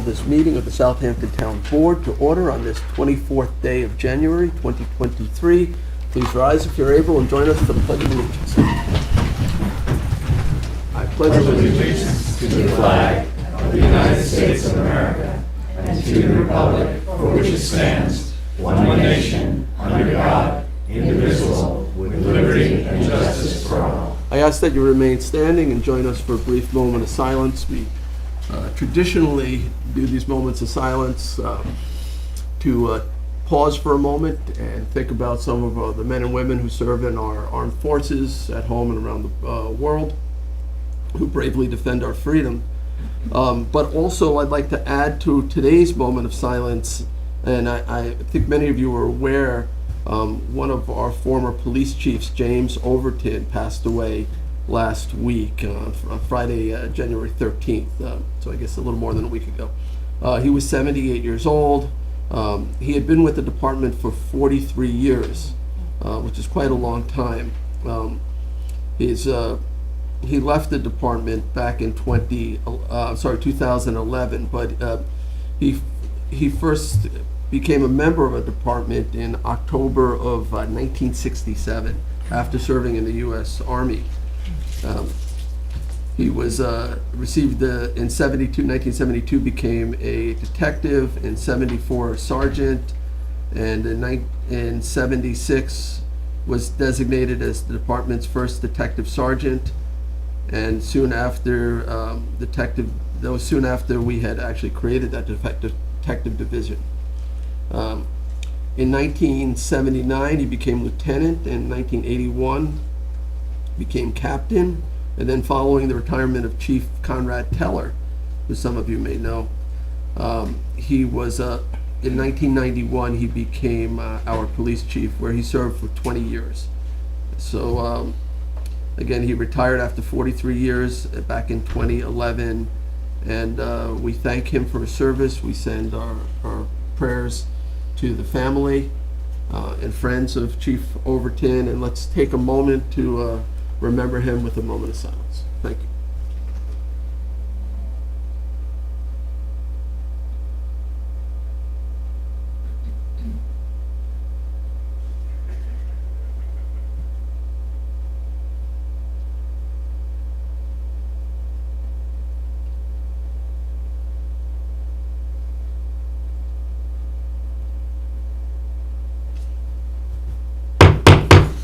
This meeting of the Southampton Town Board to order on this 24th day of January 2023. Please rise if you're able and join us for the Pledge of Allegiance. I pledge allegiance to the flag of the United States of America and to the republic for which it stands, one nation, under God, indivisible, with liberty and justice for all. I ask that you remain standing and join us for a brief moment of silence. We traditionally do these moments of silence to pause for a moment and think about some of the men and women who serve in our armed forces at home and around the world, who bravely defend our freedom. But also I'd like to add to today's moment of silence, and I think many of you are aware, one of our former police chiefs, James Overton, passed away last week, Friday, January 13th, so I guess a little more than a week ago. He was 78 years old. He had been with the department for 43 years, which is quite a long time. He left the department back in 2011, but he first became a member of a department in October of 1967 after serving in the U.S. Army. He was received in 1972 became a detective, in 74 a sergeant, and in 76 was designated as the department's first detective sergeant. And soon after soon after we had actually created that detective division. In 1979 he became lieutenant, in 1981 became captain, and then following the retirement of Chief Conrad Teller, who some of you may know, he was in 1991 he became our police chief, where he served for 20 years. So again, he retired after 43 years back in 2011, and we thank him for his service. We send our prayers to the family and friends of Chief Overton, and let's take a moment to remember him with a moment of silence. Thank you.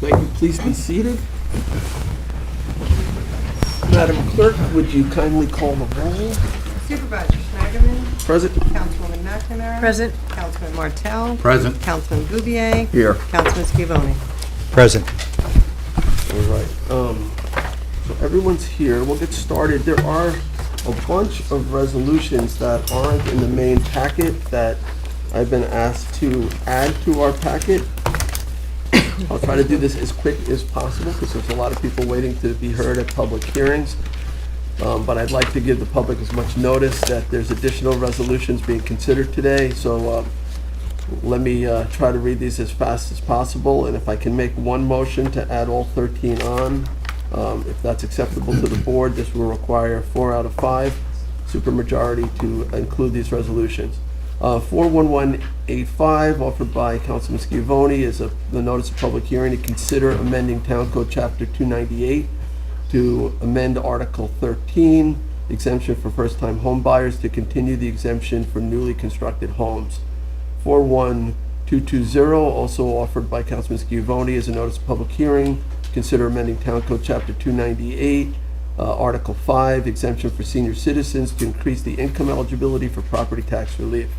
Thank you. Please be seated. Madam Clerk, would you kindly call the roll? Supervisor Schneiderman. Present. Councilwoman McNamara. Present. Councilman Martell. Present. Councilman Bouvier. Here. Councilman Scavone. Present. All right. So everyone's here. We'll get started. There are a bunch of resolutions that aren't in the main packet that I've been asked to add to our packet. I'll try to do this as quick as possible because there's a lot of people waiting to be heard at public hearings. But I'd like to give the public as much notice that there's additional resolutions being considered today. So let me try to read these as fast as possible. And if I can make one motion to add all 13 on, if that's acceptable to the board, this will require 4 out of 5 supermajority to include these resolutions. 41185, offered by Councilman Scavone, is the notice of public hearing to consider amending Town Code Chapter 298 to amend Article 13, exemption for first-time home buyers, to continue the exemption for newly constructed homes. 41220, also offered by Councilman Scavone, is a notice of public hearing to consider amending Town Code Chapter 298, Article 5, exemption for senior citizens, to increase the income eligibility for property tax relief.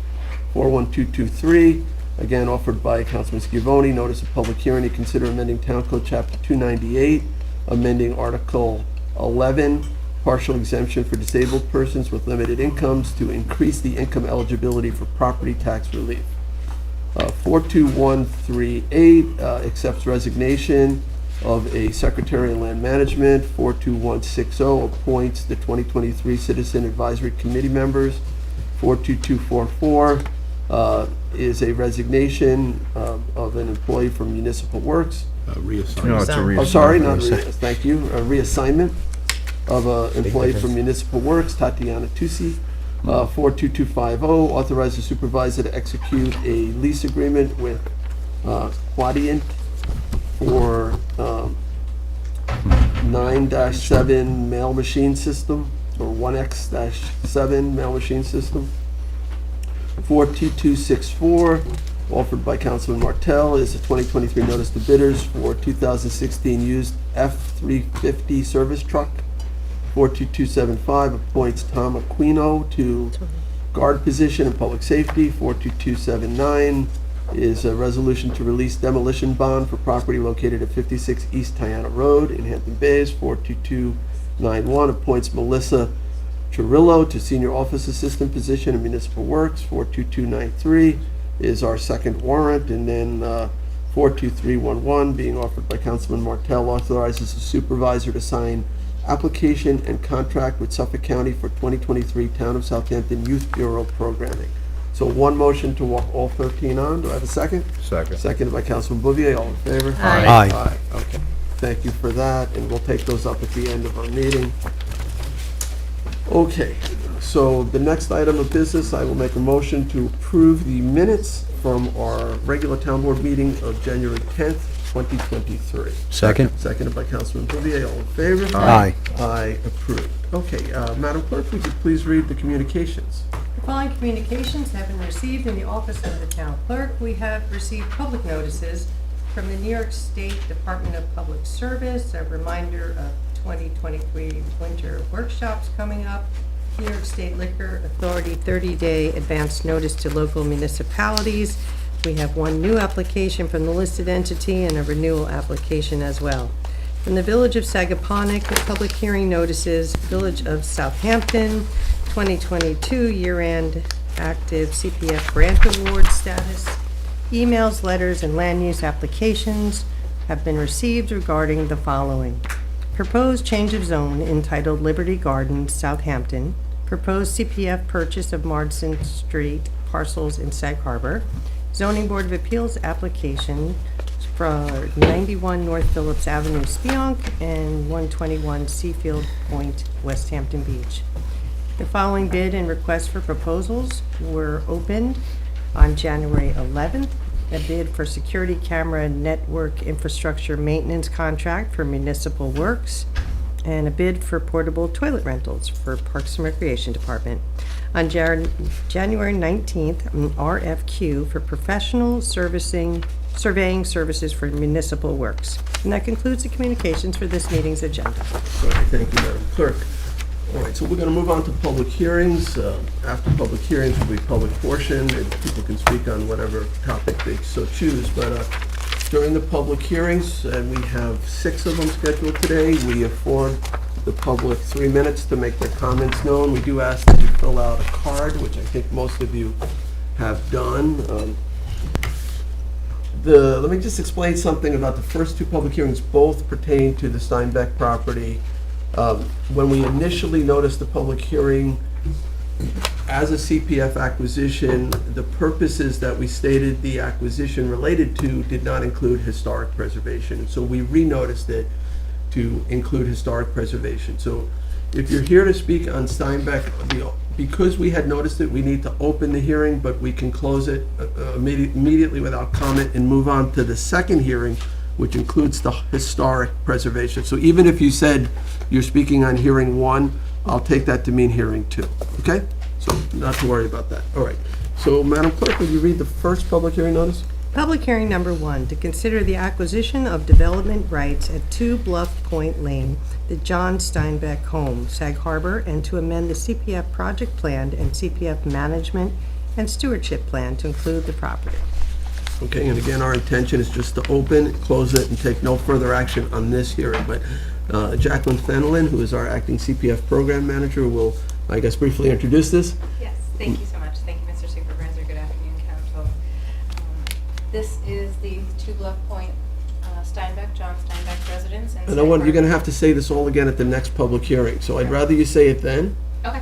41223, again offered by Councilman Scavone, notice of public hearing to consider amending Town Code Chapter 298, amending Article 11, partial exemption for disabled persons with limited incomes, to increase the income eligibility for property tax relief. 42138 accepts resignation of a Secretary of Land Management. 42160 appoints the 2023 Citizen Advisory Committee members. 42244 is a resignation of an employee from Municipal Works. Reassignment. No, it's a Oh, sorry, not reassignment. thank you. A reassignment of an employee from Municipal Works, Tatiana Tusi. 42250, authorize the supervisor to execute a lease agreement with Quadient for 9-7 mail machine system, or 1X-7 mail machine system. 42264, offered by Councilman Martell, is a 2023 notice to bidders for 2016 used F-350 service truck. 42275 appoints Tom Aquino to guard position in public safety. 42279 is a resolution to release demolition bond for property located at 56 East Tiana Road in Hampton Bays. 42291 appoints Melissa Chirillo to senior office assistant position in municipal works. 42293 is our second warrant, and then 42311, being offered by Councilman Martell, authorizes the supervisor to sign application and contract with Suffolk County for 2023 Town of Southampton Youth Bureau programming. So one motion to walk all 13 on. Do I have a second? Second. Seconded by Councilman Bouvier. All in favor? Aye. Aye. Okay. Thank you for that, and we'll take those up at the end of our meeting. Okay, so the next item of business, I will make a motion to approve the minutes from our regular town board meeting of January 10th, 2023. Second? Seconded by Councilman Bouvier. All in favor? Aye. Aye, approved. Okay, Madam Clerk, would you please read the communications? The following communications have been received in the office of the town clerk. We have received public notices from the New York State Department of Public Service, a reminder of 2023 winter workshops coming up. New York State Liquor Authority 30-day advance notice to local municipalities. We have one new application from the listed entity and a renewal application as well. From the Village of Sagaponack, the public hearing notices, Village of Southampton, 2022 year-end active CPF grant award status. Emails, letters, and land use applications have been received regarding the following. Proposed change of zone entitled Liberty Gardens, Southampton. Proposed CPF purchase of Marsden Street parcels in Sag Harbor. Zoning Board of Appeals application for 91 North Phillips Avenue, Spionk, and 121 Seafield Point, West Hampton Beach. The following bid and request for proposals were opened on January 11th. A bid for security camera network infrastructure maintenance contract for municipal works, and a bid for portable toilet rentals for Parks and Recreation Department. On January 19th, an RFQ for professional surveying services for municipal works. And that concludes the communications for this meeting's agenda. All right, thank you, Madam Clerk. All right, so we're going to move on to public hearings. After public hearings will be public portion, and people can speak on whatever topic they so choose. But during the public hearings, and we have 6 of them scheduled today, we afford the public 3 minutes to make their comments known. We do ask that you fill out a card, which I think most of you have done. Let me just explain something about the first 2 public hearings, both pertain to the Steinbeck property. When we initially noticed the public hearing as a CPF acquisition, the purposes that we stated the acquisition related to did not include historic preservation. So we re-noticed it to include historic preservation. So if you're here to speak on Steinbeck, because we had noticed it, we need to open the hearing, but we can close it immediately without comment and move on to the second hearing, which includes the historic preservation. So even if you said you're speaking on hearing 1, I'll take that to mean hearing 2, okay? So not to worry about that. All right. So Madam Clerk, would you read the first public hearing notice? Public hearing number 1, to consider the acquisition of development rights at 2 Bluff Point Lane, the John Steinbeck home, Sag Harbor, and to amend the CPF project plan and CPF management and stewardship plan to include the property. Okay, and again, our intention is just to open, close it, and take no further action on this hearing. But Jacqueline Fenelon, who is our acting CPF program manager, will, I guess, briefly introduce this. Yes, thank you so much. Thank you, Mr. Supervisor. Good afternoon, Council. This is the 2 Bluff Point Steinbeck, John Steinbeck residence. in And I want, Sag you're gonna Harbor. have to say this all again at the next public hearing, so I'd rather you say it then. Okay,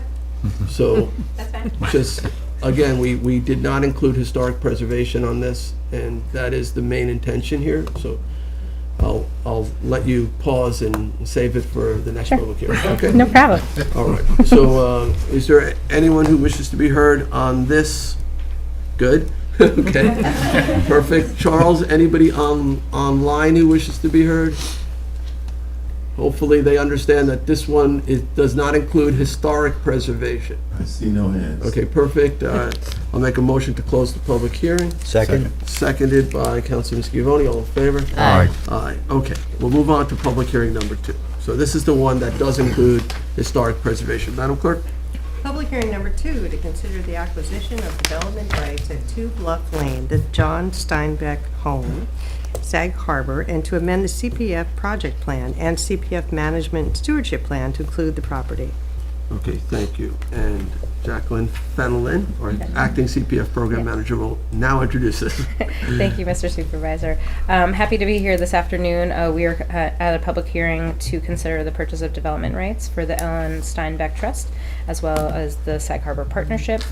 So, that's fine. just, again, we did not include historic preservation on this, and that is the main intention here. So I'll let you pause and save it for the next public hearing, okay? No problem. All right, so is there anyone who wishes to be heard on this? Good, okay, perfect. Charles, anybody online who wishes to be heard? Hopefully they understand that this one does not include historic preservation. I see no hands. Okay, perfect. I'll make a motion to close the public hearing. Second. Seconded by Councilman Scavone, all in favor? Aye. Aye, okay. We'll move on to public hearing number 2. So this is the one that does include historic preservation. Madam Clerk? Public hearing number 2, to consider the acquisition of development rights at 2 Bluff Lane, the John Steinbeck home, Sag Harbor, and to amend the CPF project plan and CPF management and stewardship plan to include the property. Okay, thank you. And Jacqueline Fenelon, our acting CPF program manager, will now introduce this. Thank you, Mr. Supervisor. Happy to be here this afternoon. We are at a public hearing to consider the purchase of development rights for the Ellen Steinbeck Trust, as well as the Sag Harbor Partnership,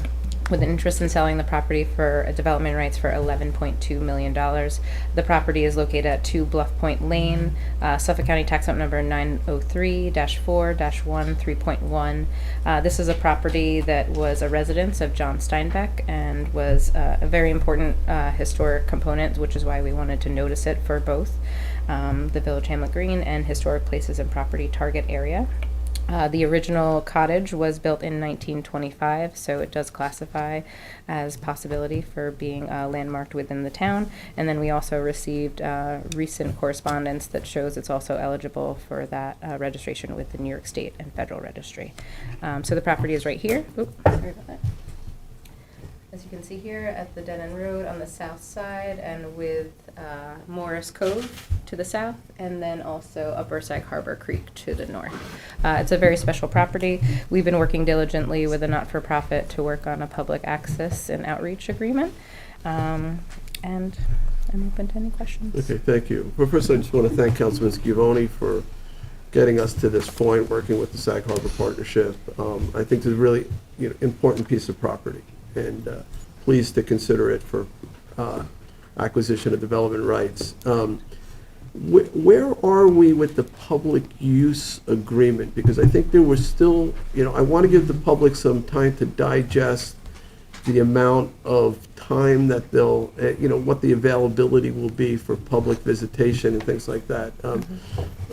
with an interest in selling the property for development rights for $11.2 million. The property is located at 2 Bluff Point Lane, Suffolk County Tax Map Number 903-4-1 3.1. This is a property that was a residence of John Steinbeck and was a very important historic component, which is why we wanted to notice it for both the Village Hamlet Green and Historic Places and Property Target Area. The original cottage was built in 1925, so it does classify as possibility for being landmarked within the town. And then we also received recent correspondence that shows it's also eligible for that registration with the New York State and Federal Registry. So the property is right here. Oops, sorry about that. As you can see here at the Dead End Road on the south side, and with Morris Cove to the south, and then also Upper Sag Harbor Creek to the north. It's a very special property. We've been working diligently with a not-for-profit to work on a public access and outreach agreement. And I'm open to any questions. Okay, thank you. Well, first, I just want to thank Councilman Scavone for getting us to this point, working with the Sag Harbor Partnership. I think it's a really important piece of property, and pleased to consider it for acquisition of development rights. Where are we with the public use agreement? Because I think there was still, I want to give the public some time to digest the amount of time that they'll, what the availability will be for public visitation and things like that.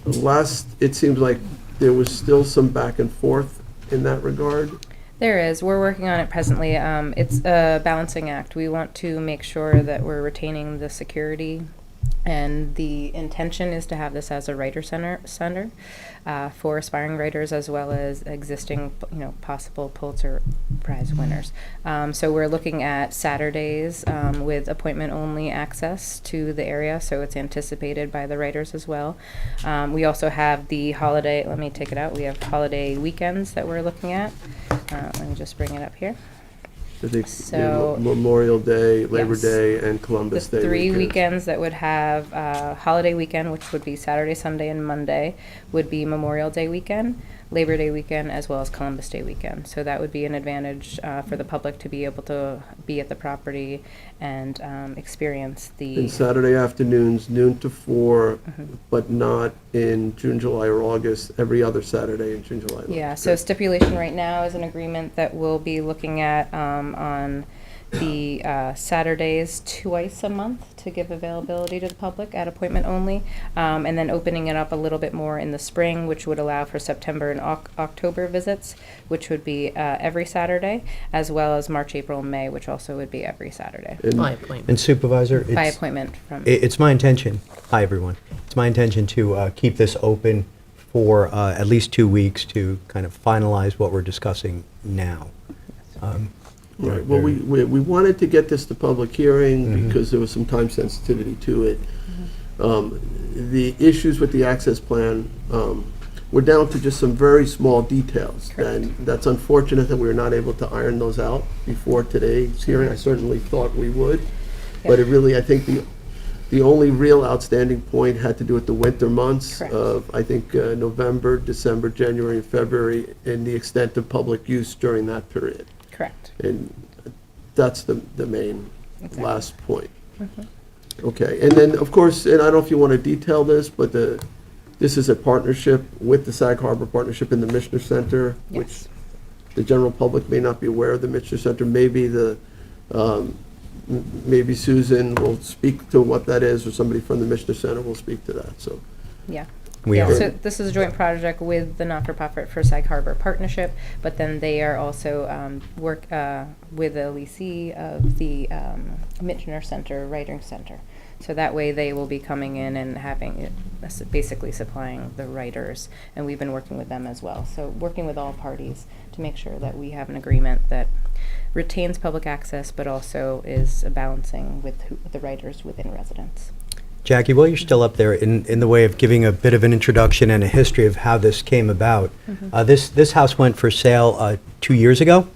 Last, it seems like there was still some back and forth in that regard. There is. We're working on it presently. It's a balancing act. We want to make sure that we're retaining the security, and the intention is to have this as a writer center for aspiring writers, as well as existing, possible Pulitzer Prize winners. So we're looking at Saturdays with appointment-only access to the area, so it's anticipated by the writers as well. We also have the holiday. Let me take it out. We have holiday weekends that we're looking at. Let me just bring it up here. I think So- Memorial Day, Labor Yes. Day, and Columbus Day. The 3 weekends that would have holiday weekend, which would be Saturday, Sunday, and Monday, would be Memorial Day weekend, Labor Day weekend, as well as Columbus Day weekend. So that would be an advantage for the public to be able to be at the property and experience the... And Saturday afternoons, noon to 4, but not in June, July, or August, every other Saturday in June, July. and Yeah, August. so stipulation right now is an agreement that we'll be looking at on the Saturdays twice a month to give availability to the public at appointment only, and then opening it up a little bit more in the spring, which would allow for September and October visits, which would be every Saturday, as well as March, April, and May, which also would be every Saturday. And And Supervisor, By it's, appointment from... it's my intention, hi everyone, it's my intention to keep this open for at least 2 weeks to kind of finalize what we're discussing now. Right, well, we wanted to get this to public hearing Mhm. because there was some time sensitivity to it. The issues with the access plan, we're down to just some very small details. Correct. And that's unfortunate that we were not able to iron those out before today's hearing. I certainly thought we would. But it really, I think the only real outstanding point had to do with the winter months Correct. of, I think, November, December, January, and February, and the extent of public use during that period. Correct. And that's the main Exactly. last point. Okay, and then, of course, and I don't know if you want to detail this, but this is a partnership with the Sag Harbor Partnership and the Mishner Center, which Yes. the general public may not be aware of the Mishner Center. Maybe maybe Susan will speak to what that is, or somebody from the Mishner Center will speak to that, so. Yeah. We Yeah, are. so this is a joint project with the Not-for-Profit for Sag Harbor Partnership, but then they are also work with the leasee of the Mitchner Center, Writing Center. So that way they will be coming in and having, basically supplying the writers, and we've been working with them as well. So working with all parties to make sure that we have an agreement that retains public access, but also is balancing with the writers within residence. Jackie, while you're still up there, in the way of giving a bit of an introduction and a history of how this came about, this house went for sale 2 years ago,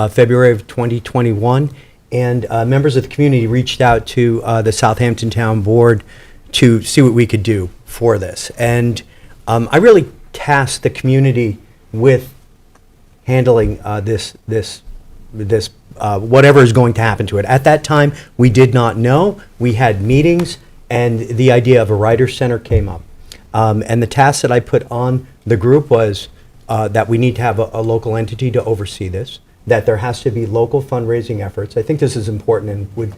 February of 2021, and members of the community reached out to the Southampton Town Board to see what we could do for this. And I really tasked the community with handling this whatever is going to happen to it. At that time, we did not know. We had meetings, and the idea of a writer's center came up. And the task that I put on the group was that we need to have a local entity to oversee this, that there has to be local fundraising efforts. I think this is important and would,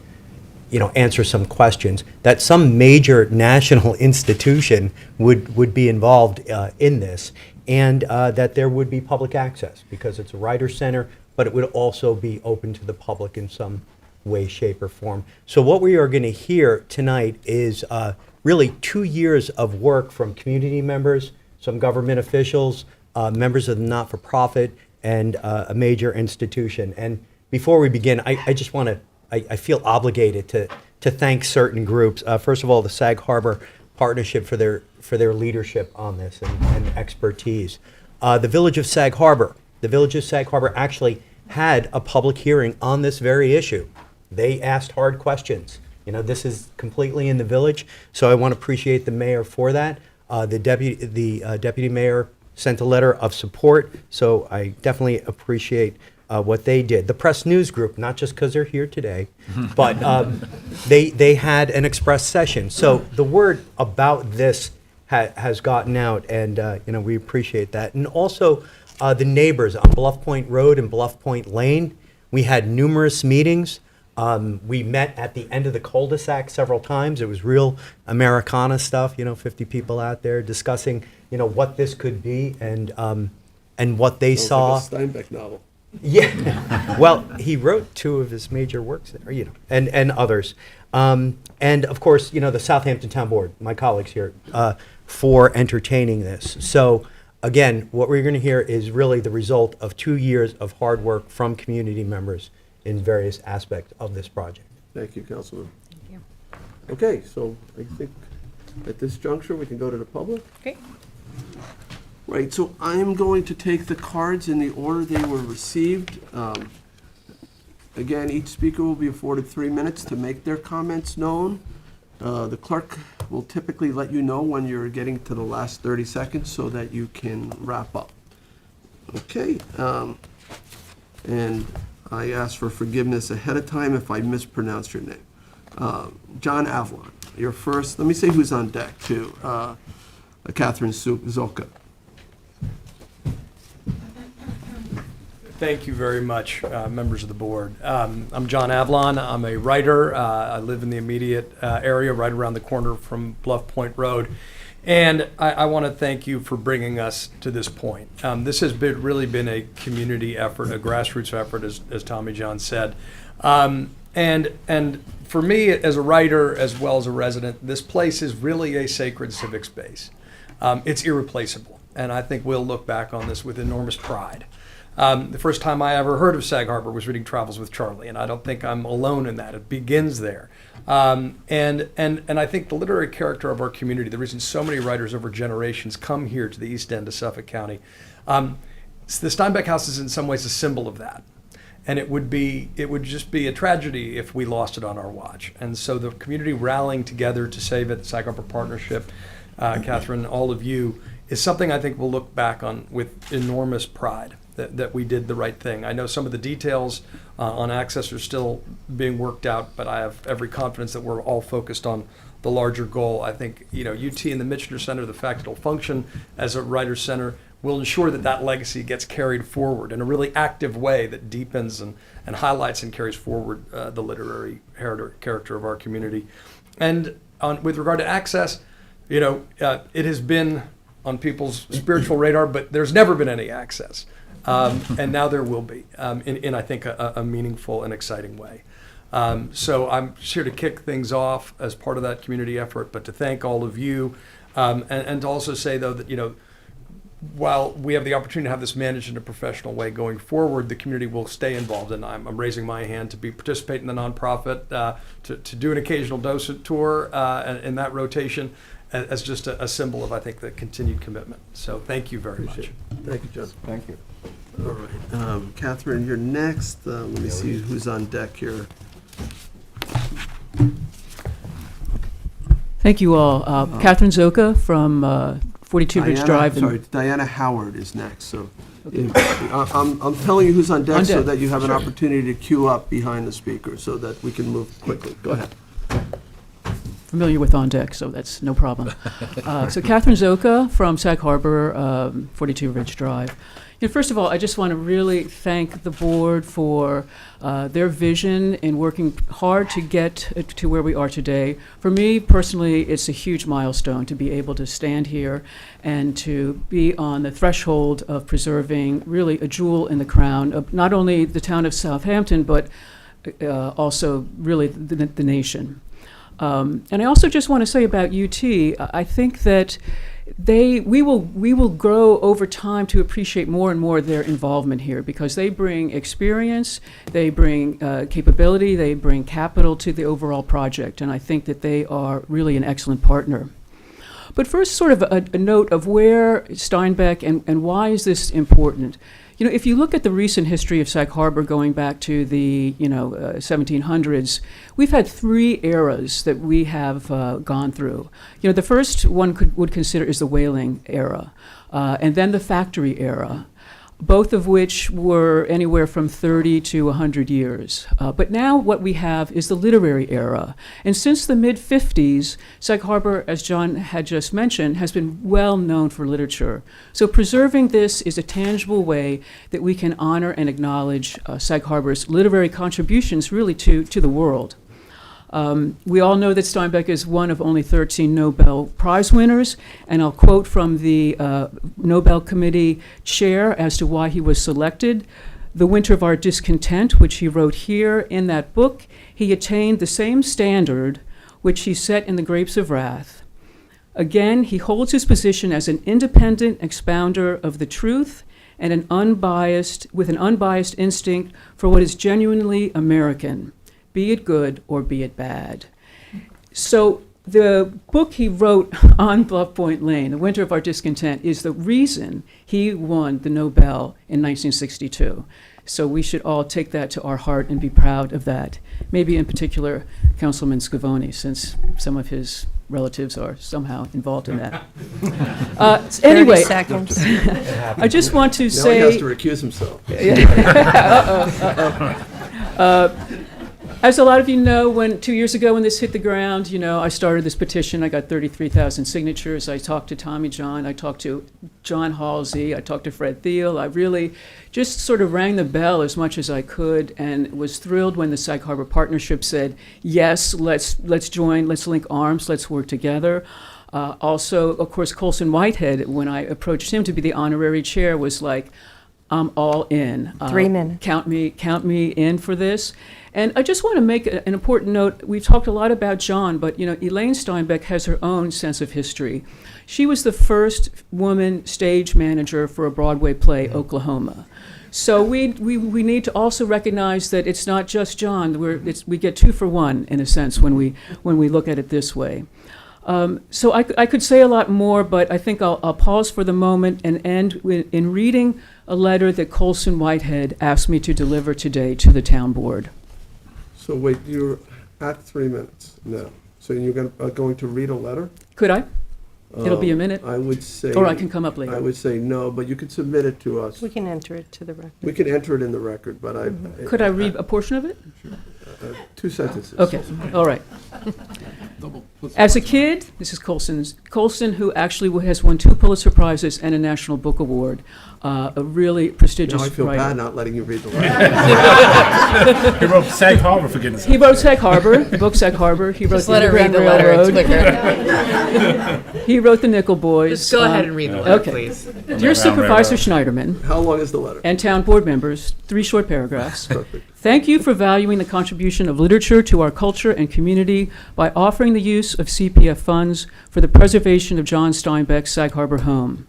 answer some questions, that some major national institution would be involved in this, and that there would be public access, because it's a writer's center, but it would also be open to the public in some way, shape, or form. So what we are going to hear tonight is really 2 years of work from community members, some government officials, members of the not-for-profit, and a major institution. And before we begin, I just want to, I feel obligated to thank certain groups. First of all, the Sag Harbor Partnership for their leadership on this and expertise. The Village of Sag Harbor. The Village of Sag Harbor actually had a public hearing on this very issue. They asked hard questions. This is completely in the village, so I want to appreciate the mayor for that. The deputy mayor sent a letter of support, so I definitely appreciate what they did. The Press News Group, not just because they're here today, but they had an express session. So the word about this has gotten out, and we appreciate that. And also the neighbors on Bluff Point Road and Bluff Point Lane, we had numerous meetings. We met at the end of the cul-de-sac several times. It was real Americana stuff, 50 people out there discussing, what this could be and what they saw. Sounds like a Steinbeck novel. Yeah, well, he wrote 2 of his major works there, and others. And of course, the Southampton Town Board, my colleagues here, for entertaining this. So again, what we're going to hear is really the result of 2 years of hard work from community members in various aspects of this project. Thank you, Councilman. Thank you. Okay, so I think at this juncture, we can go to the public. Great. Right, so I'm going to take the cards in the order they were received. Again, each speaker will be afforded 3 minutes to make their comments known. The clerk will typically let you know when you're getting to the last 30 seconds so that you can wrap up. Okay, and I ask for forgiveness ahead of time if I mispronounce your name. John Avalon, you're first. Let me say who's on deck, too. Catherine Zolka. Thank you very much, members of the board. I'm John Avalon. I'm a writer. I live in the immediate area right around the corner from Bluff Point Road. And I want to thank you for bringing us to this point. This has really been a community effort, a grassroots effort, as Tommy John said. And for me, as a writer as well as a resident, this place is really a sacred civic space. It's irreplaceable. And I think we'll look back on this with enormous pride. The first time I ever heard of Sag Harbor was reading Travels with Charlie, and I don't think I'm alone in that. It begins there. And I think the literary character of our community, the reason so many writers over generations come here to the East End of Suffolk County, the Steinbeck House is in some ways a symbol of that. And it would just be a tragedy if we lost it on our watch. And so the community rallying together to save it, the Sag Harbor Partnership, Catherine, all of you, is something I think we'll look back on with enormous pride. that we did the right thing. I know some of the details on access are still being worked out, but I have every confidence that we're all focused on the larger goal. I think, UT and the Michener Center, the fact it'll function as a writer's center, will ensure that that legacy gets carried forward in a really active way that deepens and highlights and carries forward the literary character of our community. And with regard to access, it has been on people's spiritual radar, but there's never been any access. And now there will be, in I think, a meaningful and exciting way. So I'm here to kick things off as part of that community effort, but to thank all of you, and to also say, though, that, while we have the opportunity to have this managed in a professional way going forward, the community will stay involved, and I'm raising my hand to participate in the nonprofit, to do an occasional docent tour in that rotation, as just a symbol of, I think, the continued commitment. So thank you very much. Thank you, John. Thank you. All right, Catherine, you're next. Let me see who's on deck here. Thank you all. Catherine Zoka from 42 Ridge Drive. Diana Howard is next. So I'm telling you who's on deck, so that you have an opportunity to queue up behind the speaker so that we can move quickly. Go ahead. Familiar with On Deck, so that's no problem. So Catherine Zoka from Sag Harbor, 42 Ridge Drive. First of all, I just want to really thank the board for their vision in working hard to get to where we are today. For me personally, it's a huge milestone to be able to stand here and to be on the threshold of preserving really a jewel in the crown of not only the town of Southampton, but also really the nation. And I also just want to say about UT, I think that we will grow over time to appreciate more and more their involvement here, because they bring experience, they bring capability, they bring capital to the overall project, and I think that they are really an excellent partner. But first, sort of a note of where Steinbeck and why is this important? If you look at the recent history of Sag Harbor going back to the 1700s, we've had three eras that we have gone through. The first one would consider is the whaling era, and then the factory era, both of which were anywhere from 30 to 100 years. But now what we have is the literary era. And since the mid-50s, Sag Harbor, as John had just mentioned, has been well known for literature. So preserving this is a tangible way that we can honor and acknowledge Sag Harbor's literary contributions really to the world. We all know that Steinbeck is one of only 13 Nobel Prize winners, and I'll quote from the Nobel Committee chair as to why he was selected. The Winter of Our Discontent, which he wrote here in that book, he attained the same standard which he set in The Grapes of Wrath. Again, he holds his position as an independent expounder of the truth and with an unbiased instinct for what is genuinely American, be it good or be it bad. So the book he wrote on Bluff Point Lane, The Winter of Our Discontent, is the reason he won the Nobel in 1962. So we should all take that to our heart and be proud of that. Maybe in particular, Councilman Scavone, since some of his relatives are somehow involved in that. Anyway, 30 seconds. I just want to Now say... he has to recuse himself. As a lot of you know, 2 years ago when this hit the ground, I started this petition. I got 33,000 signatures. I talked to Tommy John. I talked to John Halsey. I talked to Fred Thiel. I really just sort of rang the bell as much as I could, and was thrilled when the Sag Harbor Partnership said, yes, let's join, let's link arms, let's work together. Also, of course, Colson Whitehead, when I approached him to be the honorary chair, was like, I'm all in. 3 minutes. Count me in for this. And I just want to make an important note. We've talked a lot about John, but Elaine Steinbeck has her own sense of history. She was the first woman stage manager for a Broadway play, Oklahoma. So we need to also recognize that it's not just John. We get 2 for 1 in a sense when we look at it this way. So I could say a lot more, but I think I'll pause for the moment and end in reading a letter that Colson Whitehead asked me to deliver today to the town board. So wait, you're at 3 minutes now. So you're going to read a letter? Could I? It'll be a minute, I would say. or I can come up I later. would say no, but you could submit it to us. We can enter it to the record. We can enter it in the record, but Could I read a portion of it? 2 sentences. Okay, all right. As a kid, this is Colson, who actually has won 2 Pulitzer Prizes and a National Book Award, a really prestigious Now I feel writer. bad not letting you read the letter. He wrote Sag Harbor, for goodness He sake. wrote Sag Harbor, the book Sag Harbor. He wrote Just the let her read Underground the letter, it's Railroad. quicker. He wrote the Nickel Boys. Just go ahead and read the letter, okay. please. Dear Supervisor Schneiderman How long is the letter? and town board members, 3 short paragraphs. Perfect. Thank you for valuing the contribution of literature to our culture and community by offering the use of CPF funds for the preservation of John Steinbeck's Sag Harbor home.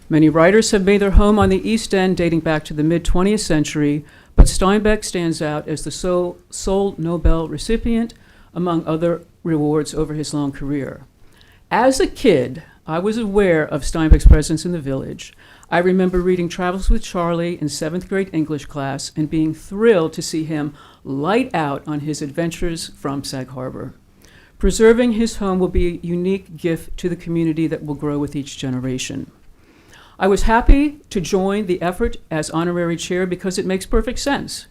Many writers have made their home on the East End dating back to the mid-20th century, but Steinbeck stands out as the sole Nobel recipient, among other rewards over his long career. As a kid, I was aware of Steinbeck's presence in the village. I remember reading Travels with Charlie in 7th grade English class and being thrilled to see him light out on his adventures from Sag Harbor. Preserving his home will be a unique gift to the community that will grow with each generation. I was happy to join the effort as honorary chair because it makes perfect sense.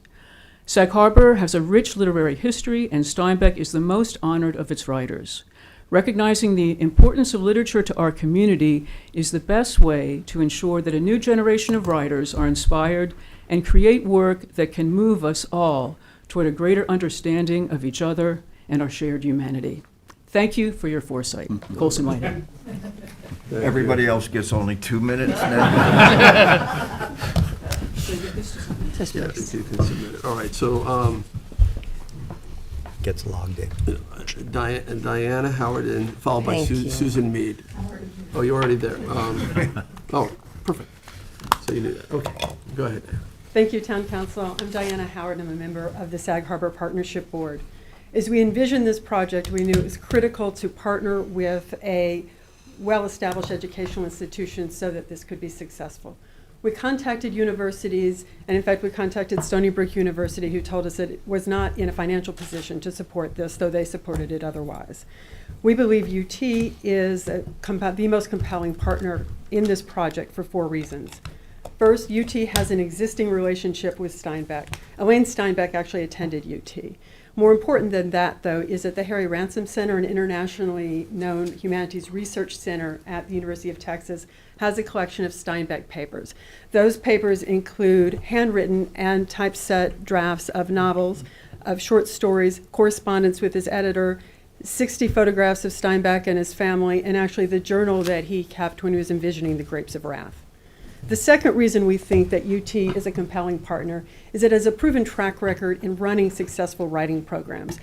Sag Harbor has a rich literary history, and Steinbeck is the most honored of its writers. Recognizing the importance of literature to our community is the best way to ensure that a new generation of writers are inspired and create work that can move us all toward a greater understanding of each other and our shared humanity. Thank you for your foresight. Colson Whitehead. Everybody else gets only 2 minutes now. Yes, you can submit it. All right, so Gets logged in. Diana Howard, and followed by Thank you. Susan Mead. Oh, you're already there. Oh, perfect. So you knew that. Okay, go ahead. Thank you, Town Council. I'm Diana Howard. I'm a member of the Sag Harbor Partnership Board. As we envisioned this project, we knew it was critical to partner with a well-established educational institution so that this could be successful. We contacted universities, and in fact, we contacted Stony Brook University, who told us that it was not in a financial position to support this, though they supported it otherwise. We believe UT is the most compelling partner in this project for 4 reasons. First, UT has an existing relationship with Steinbeck. Elaine Steinbeck actually attended UT. More important than that, though, is that the Harry Ransom Center, an internationally known humanities research center at the University of Texas, has a collection of Steinbeck papers. Those papers include handwritten and typeset drafts of novels, of short stories, correspondence with his editor, 60 photographs of Steinbeck and his family, and actually the journal that he kept when he was envisioning The Grapes of Wrath. The second reason we think that UT is a compelling partner is it has a proven track record in running successful writing programs.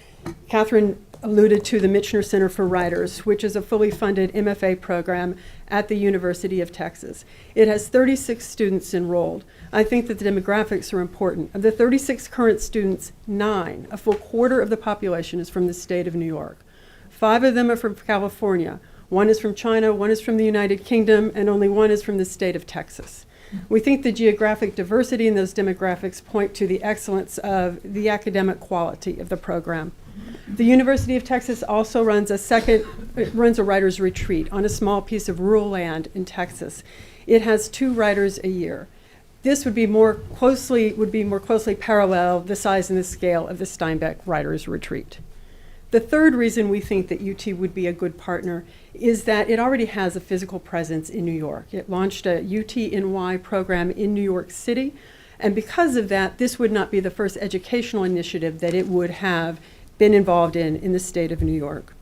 Catherine alluded to the Michener Center for Writers, which is a fully funded MFA program at the University of Texas. It has 36 students enrolled. I think that the demographics are important. Of the 36 current students, 9, a full quarter of the population, is from the state of New York. 5 of them are from California. 1 is from China, 1 is from the United Kingdom, and only 1 is from the state of Texas. We think the geographic diversity in those demographics point to the excellence of the academic quality of the program. The University of Texas also runs a writer's retreat on a small piece of rural land in Texas. It has 2 writers a year. This would be more closely parallel the size and the scale of the Steinbeck Writers Retreat. The third reason we think that UT would be a good partner is that it already has a physical presence in New York. It launched a UT-NY program in New York City, and because of that, this would not be the first educational initiative that it would have been involved in the state of New York.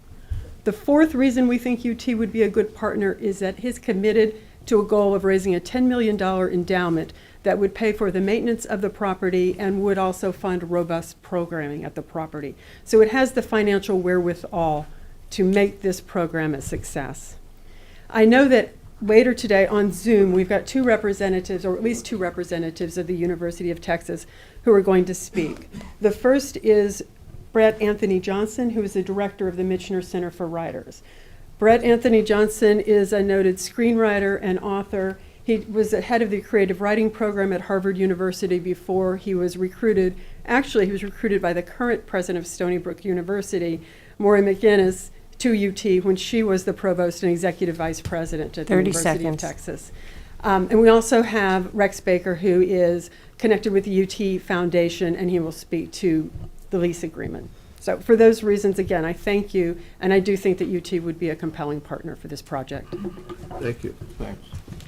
The fourth reason we think UT would be a good partner is that he's committed to a goal of raising a $10 million endowment that would pay for the maintenance of the property and would also fund robust programming at the property. So it has the financial wherewithal to make this program a success. I know that later today on Zoom, we've got 2 representatives, or at least 2 representatives of the University of Texas who are going to speak. The first is Brett Anthony Johnson, who is the director of the Michener Center for Writers. Brett Anthony Johnson is a noted screenwriter and author. He was the head of the creative writing program at Harvard University before he was recruited. Actually, he was recruited by the current president of Stony Brook University, Maury McGinnis, to UT when she was the provost and executive vice president at the 30 University of seconds. Texas. And we also have Rex Baker, who is connected with the UT Foundation, and he will speak to the lease agreement. So for those reasons, again, I thank you, and I do think that UT would be a compelling partner for this project. Thank you. Thanks.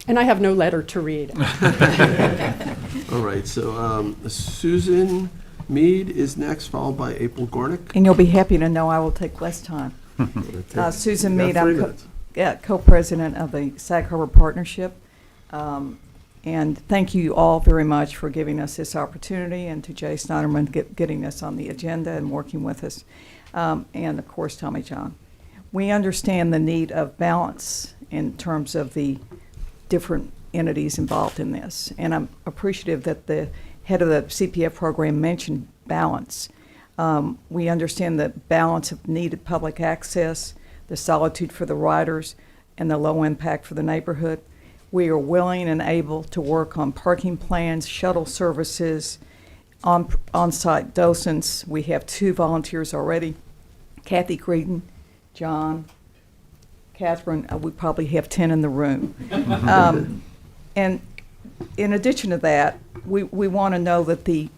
And I have no letter to read. All right, so Susan Mead is next, followed by April Gornick. And you'll be happy to know I will take less time. Susan You got Mead, 3 I'm minutes. co-president of the Sag Harbor Partnership. And thank you all very much for giving us this opportunity, and to Jay Snyderman getting us on the agenda and working with us, and of course Tommy John. We understand the need of balance in terms of the different entities involved in this, and I'm appreciative that the head of the CPF program mentioned balance. We understand the balance of needed public access, the solitude for the riders, and the low impact for the neighborhood. We are willing and able to work on parking plans, shuttle services, on-site docents. We have 2 volunteers already, Kathy Creedon, John, Catherine. We probably have 10 in the room. And in addition to that, we want to know that the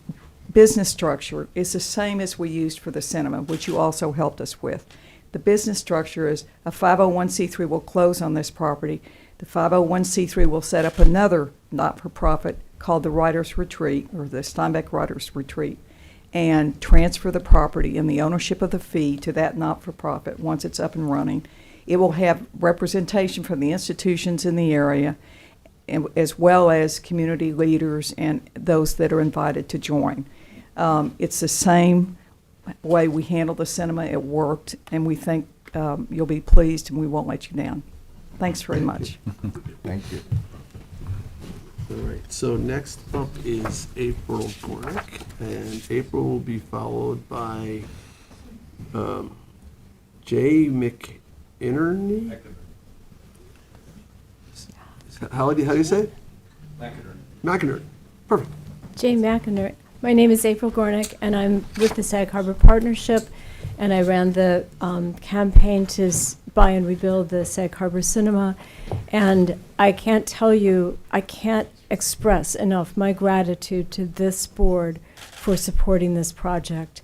business structure is the same as we used for the cinema, which you also helped us with. The business structure is a 501c3 will close on this property. The 501c3 will set up another not-for-profit called the Writers Retreat, or the Steinbeck Writers Retreat, and transfer the property and the ownership of the fee to that not-for-profit once it's up and running. It will have representation from the institutions in the area, as well as community leaders and those that are invited to join. It's the same way we handle the cinema. It worked, and we think you'll be pleased, and we won't let you down. Thanks very much. Thank you. All right, so next up is April Gornick, and April will be followed by Jay McInerney? How do you say it? McInerney. Perfect. Jay McInerney. My name is April Gornick, and I'm with the Sag Harbor Partnership, and I ran the campaign to buy and rebuild the Sag Harbor Cinema. And I can't tell you, I can't express enough my gratitude to this board for supporting this project.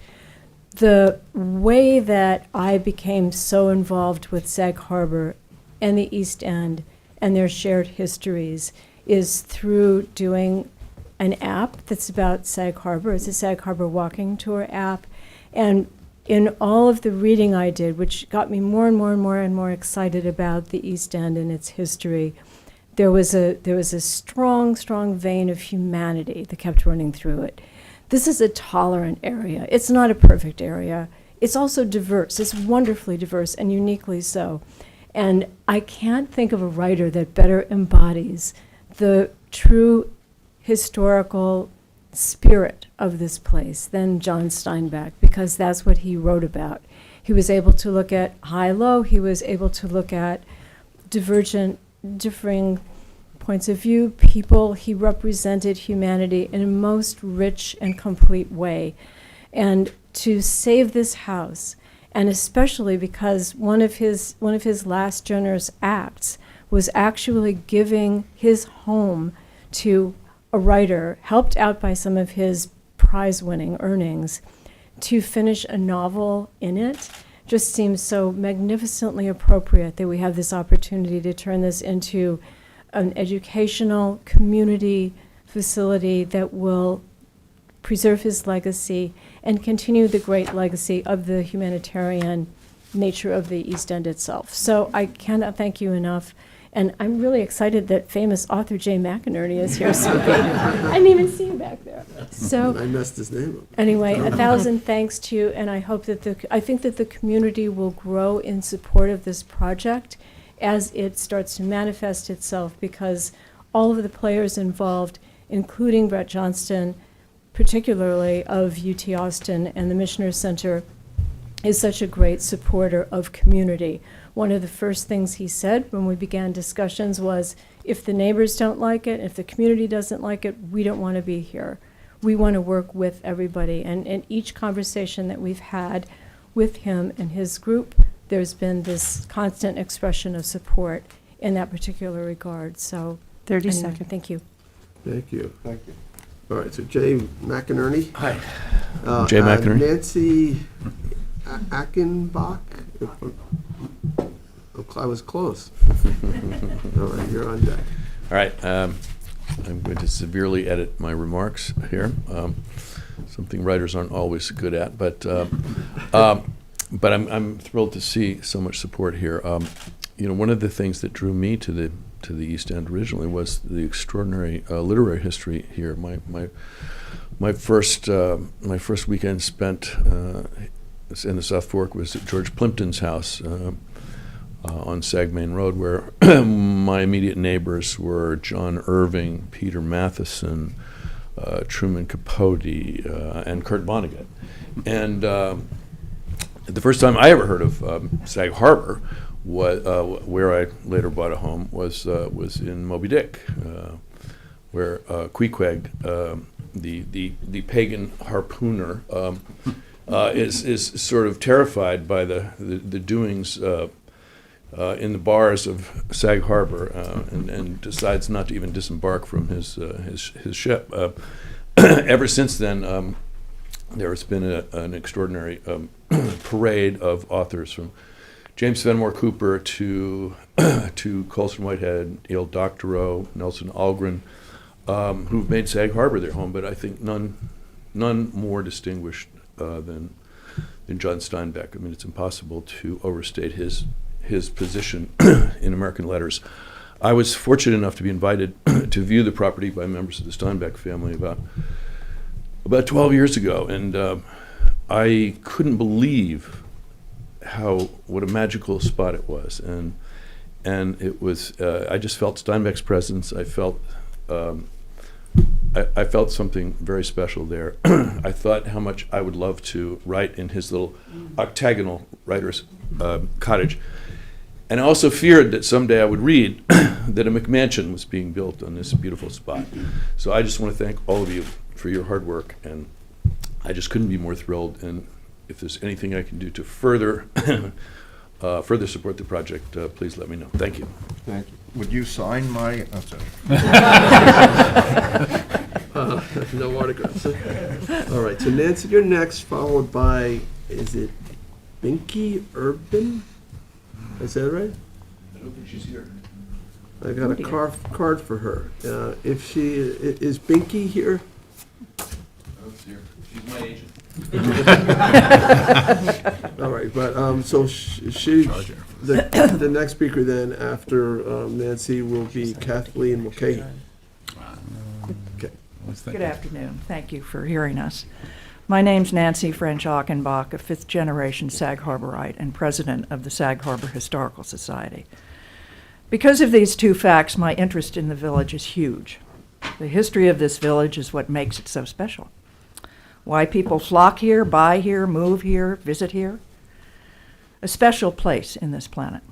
The way that I became so involved with Sag Harbor and the East End and their shared histories is through doing an app that's about Sag Harbor. It's a Sag Harbor walking tour app. And in all of the reading I did, which got me more and more and more and more excited about the East End and its history, there was a strong, strong vein of humanity that kept running through it. This is a tolerant area. It's not a perfect area. It's also diverse. It's wonderfully diverse and uniquely so. And I can't think of a writer that better embodies the true historical spirit of this place than John Steinbeck, because that's what he wrote about. He was able to look at high-low. He was able to look at differing points of view, people. He represented humanity in a most rich and complete way. And to save this house, and especially because one of his last generous acts was actually giving his home to a writer, helped out by some of his prize-winning earnings, to finish a novel in it, just seems so magnificently appropriate that we have this opportunity to turn this into an educational community facility that will preserve his legacy and continue the great legacy of the humanitarian nature of the East End itself. So I cannot thank you enough. And I'm really excited that famous author Jay McInerney is here speaking. I didn't even see him back there. So I messed his name up. anyway, 1,000 thanks to you, and I hope that I think that the community will grow in support of this project as it starts to manifest itself, because all of the players involved, including Brett Johnston, particularly of UT Austin and the Missioner Center, is such a great supporter of community. One of the first things he said when we began discussions was, if the neighbors don't like it, if the community doesn't like it, we don't want to be here. We want to work with everybody. And in each conversation that we've had with him and his group, there's been this constant expression of support in that particular regard. So, 30 anyway, seconds. thank you. Thank you. Thank you. All right, so Jay McInerney. Hi. Jay McInerney. Nancy Achenbach. I was close. All right, you're on deck. All right, I'm going to severely edit my remarks here, something writers aren't always good at, but I'm thrilled to see so much support here. You know, one of the things that drew me to the East End originally was the extraordinary literary history here. My first weekend spent in the South Fork was at George Plimpton's house on Sag Main Road, where my immediate neighbors were John Irving, Peter Matheson, Truman Capote, and Kurt Vonnegut. And the first time I ever heard of Sag Harbor, where I later bought a home, was in Moby Dick, where Queequeg, the pagan harpooner, is sort of terrified by the doings in the bars of Sag Harbor, and decides not to even disembark from his ship. Ever since then, there has been an extraordinary parade of authors, from James Fenimore Cooper to Colson Whitehead, Neil Doctorow, Nelson Algren, who've made Sag Harbor their home, but I think none more distinguished than John Steinbeck. I mean, it's impossible to overstate his position in American letters. I was fortunate enough to be invited to view the property by members of the Steinbeck family about 12 years ago, and I couldn't believe what a magical spot it was, and it was. I just felt Steinbeck's presence. I felt something very special there. I thought how much I would love to write in his little octagonal writer's cottage. And I also feared that someday I would read that a McMansion was being built on this beautiful spot. So I just want to thank all of you for your hard work, and I just couldn't be more thrilled. And if there's anything I can do to further support the project, please let me know. Thank you. Thank you. Would you sign my, I'm sorry. No autographs. All right, so Nancy, you're next, followed by, is it Binky Urban? Is that right? I don't think she's here. I got a card for her. If she, is Binky here? I don't see her. She's my agent. All right, but, so the next speaker then after Nancy will be Kathleen Mulcahy. Okay. Good afternoon. Thank you for hearing us. My name's Nancy French Achenbach, a fifth-generation Sag Harborite and president of the Sag Harbor Historical Society. Because of these two facts, my interest in the village is huge. The history of this village is what makes it so special. Why people flock here, buy here, move here, visit here. A special place in this planet.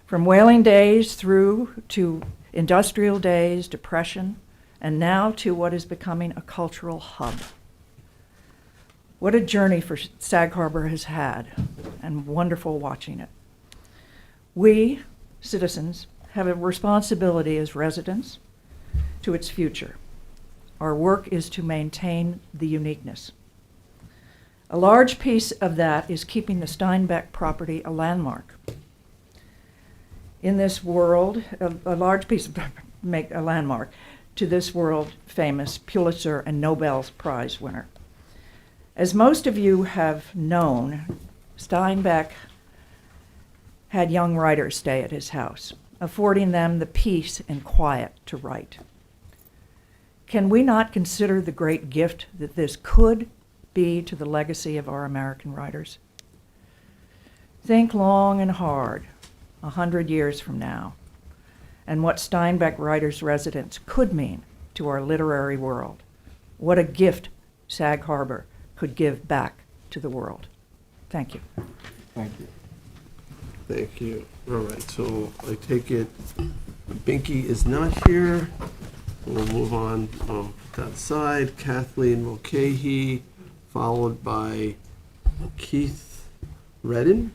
From whaling days through to industrial days, depression, and now to what is becoming a cultural hub. What a journey for Sag Harbor has had, and wonderful watching it. We, citizens, have a responsibility as residents to its future. Our work is to maintain the uniqueness. A large piece of that is keeping the Steinbeck property a landmark. In this world, a large piece of make a landmark to this world famous Pulitzer and Nobel Prize winner. As most of you have known, Steinbeck had young writers stay at his house, affording them the peace and quiet to write. Can we not consider the great gift that this could be to the legacy of our American writers? Think long and hard, 100 years from now, and what Steinbeck Writers' Residence could mean to our literary world. What a gift Sag Harbor could give back to the world. Thank you. Thank you. Thank you. All right, so I take it Binky is not here. We'll move on to that side. Kathleen Mulcahy, followed by Keith Redden.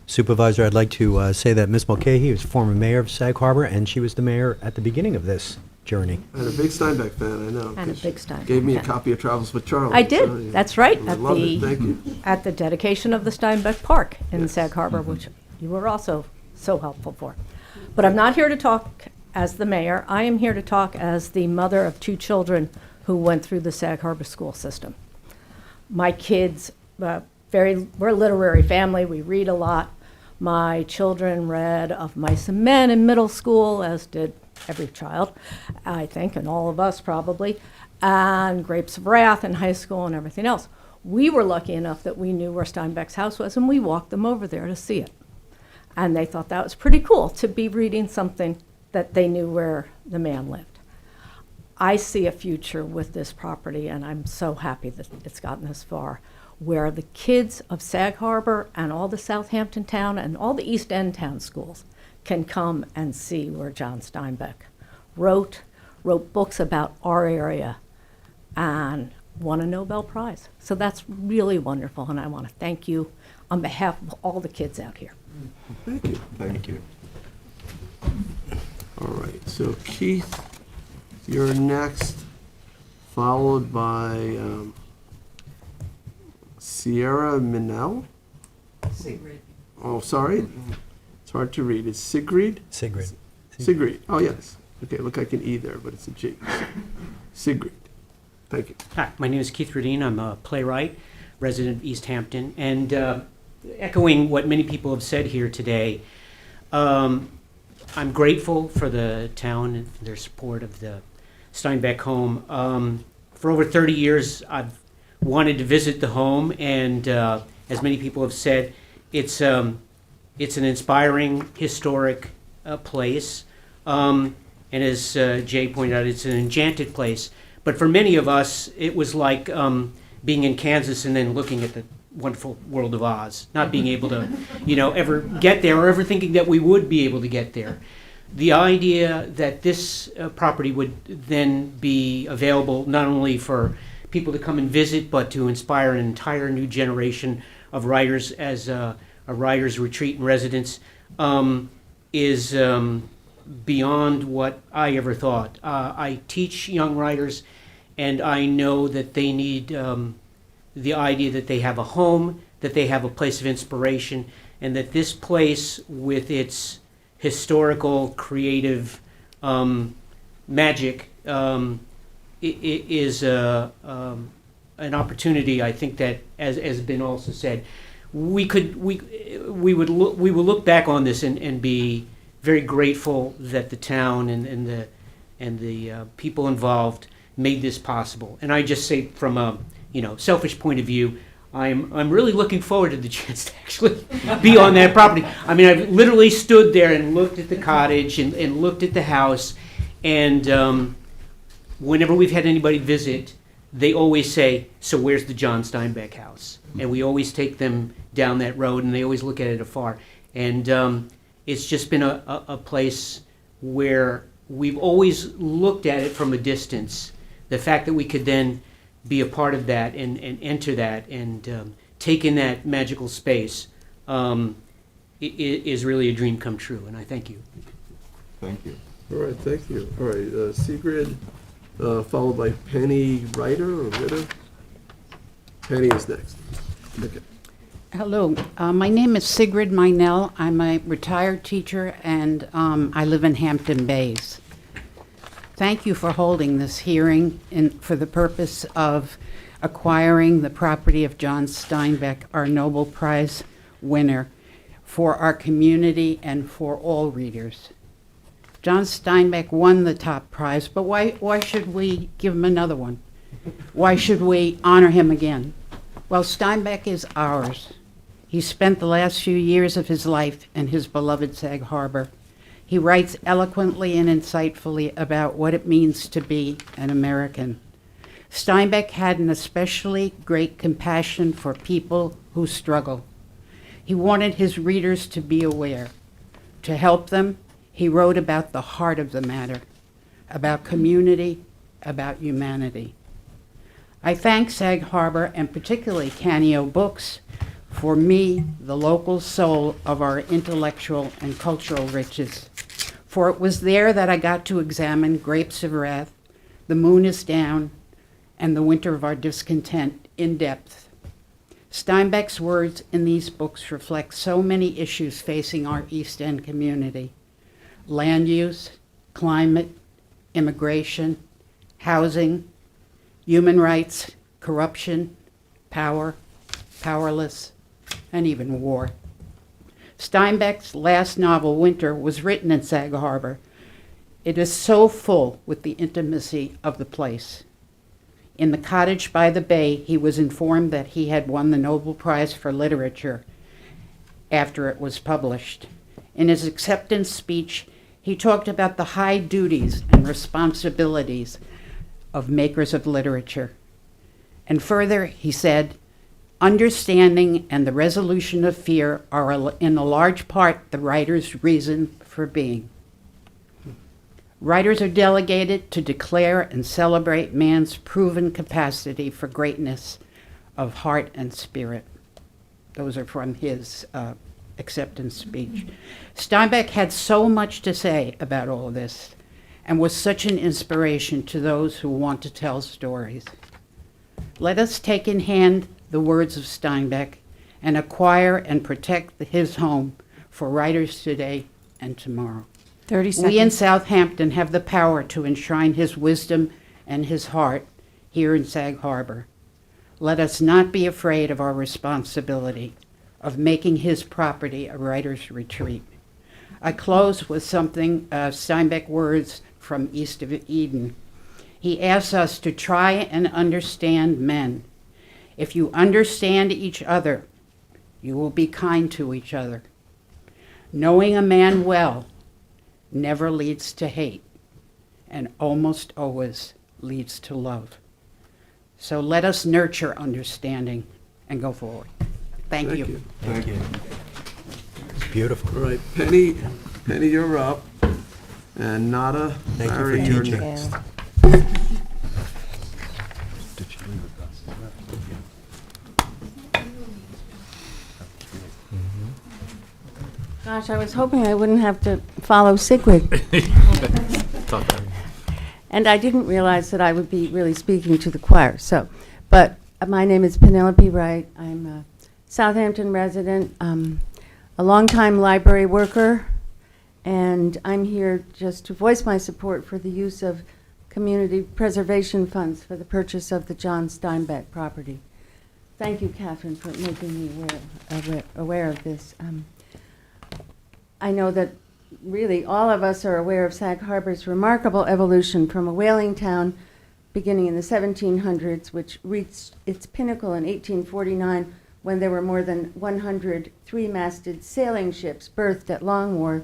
Supervisor, I'd like to say that Ms. Mulcahy is former mayor of Sag Harbor, and she was the mayor at the beginning of this journey. And a big Steinbeck fan, I know. And a 'cause big she Steinbeck Gave me a fan. copy of Travels with Charlie. I did, so, yeah. that's right, I at love it, the, thank you. at the dedication of the Steinbeck Park in Yes. Sag Harbor, which you were also so helpful for. But I'm not here to talk as the mayor. I am here to talk as the mother of 2 children who went through the Sag Harbor school system. My kids, we're a literary family. We read a lot. My children read Of Mice and Men in middle school, as did every child, I think, and all of us probably, and Grapes of Wrath in high school and everything else. We were lucky enough that we knew where Steinbeck's house was, and we walked them over there to see it. And they thought that was pretty cool to be reading something that they knew where the man lived. I see a future with this property, and I'm so happy that it's gotten this far, where the kids of Sag Harbor and all the Southampton town and all the East End town schools can come and see where John Steinbeck wrote books about our area, and won a Nobel Prize. So that's really wonderful, and I want to thank you on behalf of all the kids out here. Thank you. Thank you. All right, so Keith, you're next, followed by Sierra Minell? Sigrid. Oh, sorry. It's hard to read. It's Sigrid? Sigrid. Sigrid. Oh, yes. Okay, look like an E there, but it's a G. Sigrid. Thank you. Hi, my name is Keith Radine. I'm a playwright, resident of East Hampton, and echoing what many people have said here today, I'm grateful for the town and their support of the Steinbeck home. For over 30 years, I've wanted to visit the home, and as many people have said, it's an inspiring, historic place. And as Jay pointed out, it's an enchanted place. But for many of us, it was like being in Kansas and then looking at the wonderful world of Oz, not being able to, ever get there or ever thinking that we would be able to get there. The idea that this property would then be available not only for people to come and visit, but to inspire an entire new generation of writers as a writer's retreat and residence is beyond what I ever thought. I teach young writers, and I know that they need the idea that they have a home, that they have a place of inspiration, and that this place with its historical, creative magic is an opportunity. I think that, as has been also said, we would look back on this and be very grateful that the town and the people involved made this possible. And I just say, from a selfish point of view, I'm really looking forward to the chance to actually be on that property. I mean, I've literally stood there and looked at the cottage and looked at the house, and whenever we've had anybody visit, they always say, "So where's the John Steinbeck house?" And we always take them down that road, and they always look at it afar. And it's just been a place where we've always looked at it from a distance. The fact that we could then be a part of that and enter that and take in that magical space is really a dream come true, and I thank you. Thank you. All right, thank you. All right, Sigrid, followed by Penny Ryder or Ritter. Penny is next. Okay. Hello, my name is Sigrid Meinel. I'm a retired teacher, and I live in Hampton Bays. Thank you for holding this hearing for the purpose of acquiring the property of John Steinbeck, our Nobel Prize winner, for our community and for all readers. John Steinbeck won the top prize, but why should we give him another one? Why should we honor him again? Well, Steinbeck is ours. He spent the last few years of his life in his beloved Sag Harbor. He writes eloquently and insightfully about what it means to be an American. Steinbeck had an especially great compassion for people who struggle. He wanted his readers to be aware. To help them, he wrote about the heart of the matter, about community, about humanity. I thank Sag Harbor, and particularly Canio Books, for me, the local soul of our intellectual and cultural riches. For it was there that I got to examine Grapes of Wrath, The Moon is Down, and The Winter of Our Discontent in depth. Steinbeck's words in these books reflect so many issues facing our East End community: land use, climate, immigration, housing, human rights, corruption, power, powerless, and even war. Steinbeck's last novel, Winter, was written in Sag Harbor. It is so full with the intimacy of the place. In the cottage by the bay, he was informed that he had won the Nobel Prize for Literature after it was published. In his acceptance speech, he talked about the high duties and responsibilities of makers of literature. And further, he said, understanding and the resolution of fear are in a large part the writer's reason for being. Writers are delegated to declare and celebrate man's proven capacity for greatness of heart and spirit. Those are from his acceptance speech. Steinbeck had so much to say about all of this and was such an inspiration to those who want to tell stories. Let us take in hand the words of Steinbeck and acquire and protect his home for writers today and tomorrow. 30 seconds. We in Southampton have the power to enshrine his wisdom and his heart here in Sag Harbor. Let us not be afraid of our responsibility of making his property a writer's retreat. I close with something, Steinbeck words from East of Eden. He asks us to try and understand men. If you understand each other, you will be kind to each other. Knowing a man well never leads to hate and almost always leads to love. So let us nurture understanding and go forward. Thank you. Thank you. It's beautiful. All right, Penny, you're up. And Nada, Thank you for Larry, you're teaching. next. Gosh, I was hoping I wouldn't have to follow Sigrid. And I didn't realize that I would be really speaking to the choir. But my name is Penelope Wright. I'm a Southampton resident, a longtime library worker, and I'm here just to voice my support for the use of community preservation funds for the purchase of the John Steinbeck property. Thank you, Catherine, for making me aware of this. I know that really all of us are aware of Sag Harbor's remarkable evolution from a whaling town beginning in the 1700s, which reached its pinnacle in 1849 when there were more than 100 three-masted sailing ships berthed at Long Wharf,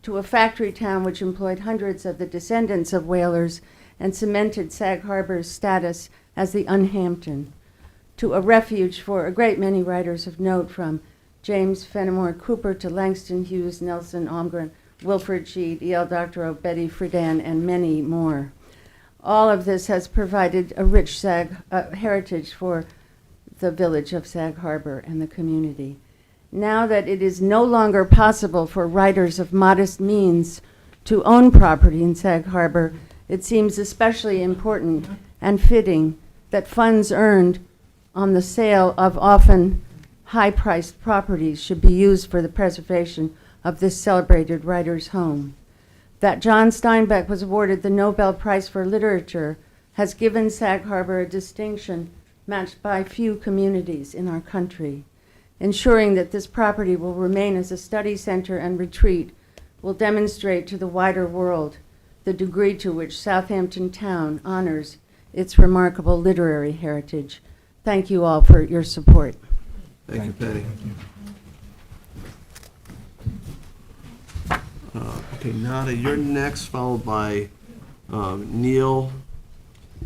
to a factory town which employed hundreds of the descendants of whalers and cemented Sag Harbor's status as the Unhampton, to a refuge for a great many writers of note, from James Fenimore Cooper to Langston Hughes, Nelson Almgren, Wilfred Sheed, E.L. Doctorow, Betty Friedan, and many more. All of this has provided a rich heritage for the village of Sag Harbor and the community. Now that it is no longer possible for writers of modest means to own property in Sag Harbor, it seems especially important and fitting that funds earned on the sale of often high-priced properties should be used for the preservation of this celebrated writer's home. That John Steinbeck was awarded the Nobel Prize for Literature has given Sag Harbor a distinction matched by few communities in our country. Ensuring that this property will remain as a study center and retreat will demonstrate to the wider world the degree to which Southampton Town honors its remarkable literary heritage. Thank you all for your support. Thank you, Penny. Okay, Nada, you're next, followed by Neil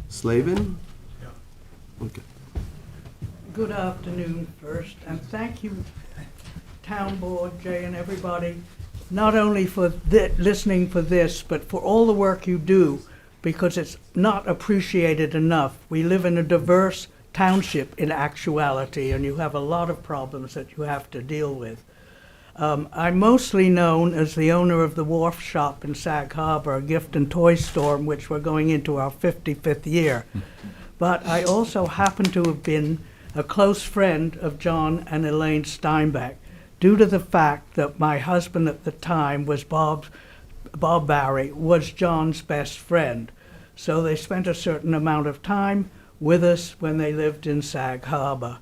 Slavin. Okay. Good afternoon first, and thank you, Town Board, Jay, and everybody, not only for listening for this, but for all the work you do, because it's not appreciated enough. We live in a diverse township in actuality, and you have a lot of problems that you have to deal with. I'm mostly known as the owner of the Wharf Shop in Sag Harbor, a gift and toy store in which we're going into our 55th year. But I also happen to have been a close friend of John and Elaine Steinbeck, due to the fact that my husband at the time was Bob Barry, was John's best friend. So they spent a certain amount of time with us when they lived in Sag Harbor.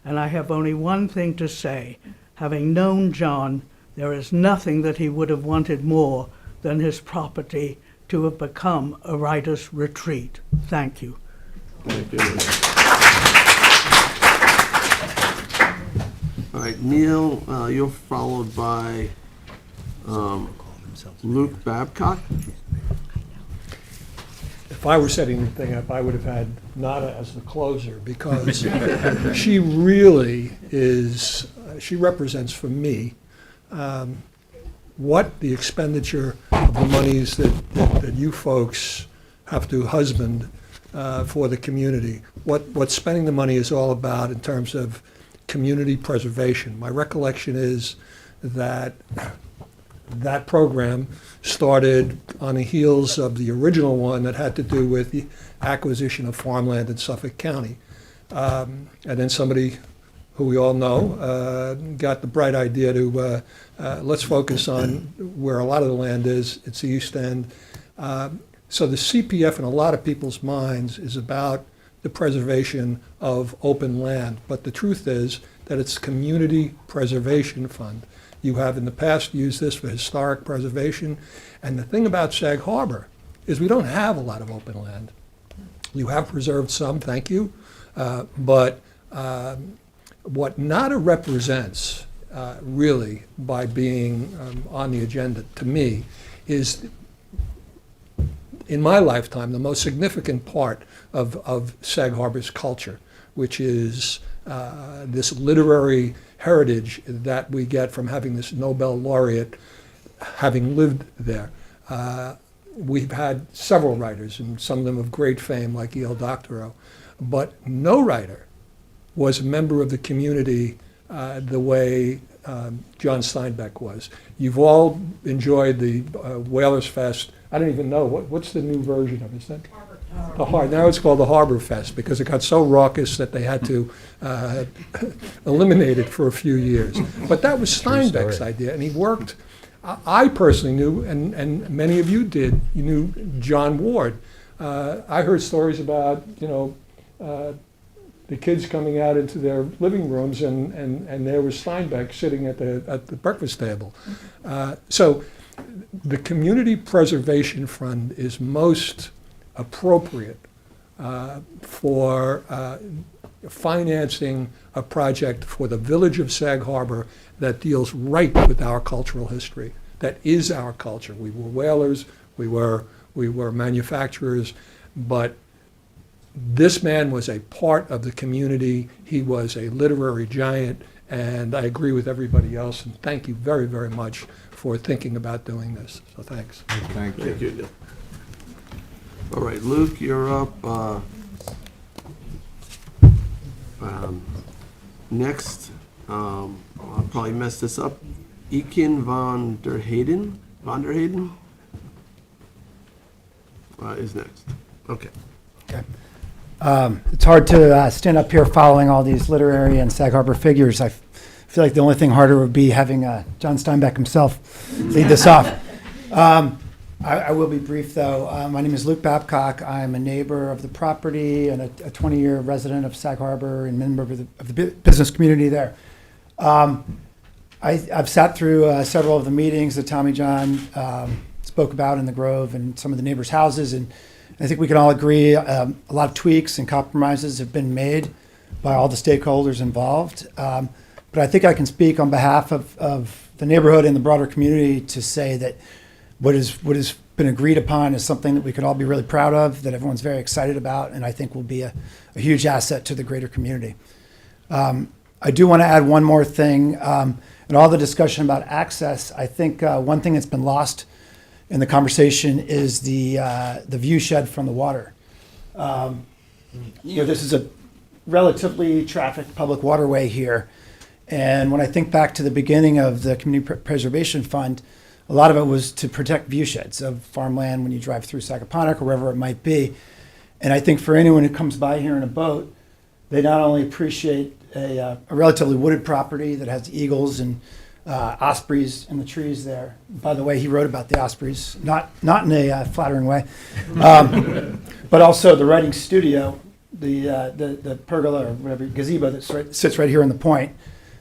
And I have only one thing to say. Having known John, there is nothing that he would have wanted more than his property to have become a writer's retreat. Thank you. Thank you. All right, Neil, you're followed by Luke Babcock. If I were setting the thing up, I would have had Nada as the closer, because she really is, she represents for me what the expenditure of the monies that you folks have to husband for the community, what spending the money is all about in terms of community preservation. My recollection is that that program started on the heels of the original one that had to do with the acquisition of farmland in Suffolk County. And then somebody who we all know got the bright idea to let's focus on where a lot of the land is. It's the East End. So the CPF in a lot of people's minds is about the preservation of open land. But the truth is that it's Community Preservation Fund. You have in the past used this for historic preservation. And the thing about Sag Harbor is we don't have a lot of open land. You have preserved some, thank you. But what NADA represents really by being on the agenda to me is, in my lifetime, the most significant part of Sag Harbor's culture, which is this literary heritage that we get from having this Nobel laureate having lived there. We've had several writers, and some of them of great fame, like E.L. Doctorow, but no writer was a member of the community the way John Steinbeck was. You've all enjoyed the Whalers Fest. I don't even know, what's the new version of it? Is that? Now it's called the Harbor Fest because it got so raucous that they had to eliminate it for a few years. But that was Steinbeck's idea, and he worked. I personally knew, and many of you did, you knew John Ward. I heard stories about, the kids coming out into their living rooms, and there was Steinbeck sitting at the breakfast table. So the Community Preservation Fund is most appropriate for financing a project for the village of Sag Harbor that deals right with our cultural history. That is our culture. We were whalers, we were manufacturers, but this man was a part of the community. He was a literary giant, and I agree with everybody else, and thank you very, very much for thinking about doing this. So thanks. Thank you. Thank you, Neil. All right, Luke, you're up. Next, I'll probably mess this up. Ekin van der Hayden is next. Okay. Okay. It's hard to stand up here following all these literary and Sag Harbor figures. I feel like the only thing harder would be having John Steinbeck himself lead this off. I will be brief, though. My name is Luke Babcock. I'm a neighbor of the property and a 20-year resident of Sag Harbor and member of the business community there. I've sat through several of the meetings that Tommy John spoke about in the Grove and some of the neighbors' houses, and I think we can all agree a lot of tweaks and compromises have been made by all the stakeholders involved. But I think I can speak on behalf of the neighborhood and the broader community to say that what has been agreed upon is something that we could all be really proud of, that everyone's very excited about, and I think will be a huge asset to the greater community. I do want to add one more thing. In all the discussion about access, I think one thing that's been lost in the conversation is the view shed from the water. This is relatively trafficked public waterway here. And when I think back to the beginning of the Community Preservation Fund, a lot of it was to protect viewsheds of farmland when you drive through Sagaponack or wherever it might be. And I think for anyone who comes by here in a boat, they not only appreciate a relatively wooded property that has eagles and ospreys in the trees there. By the way, he wrote about the ospreys, not in a flattering way, but also the writing studio, the pergola or whatever gazebo that sits right here in the point,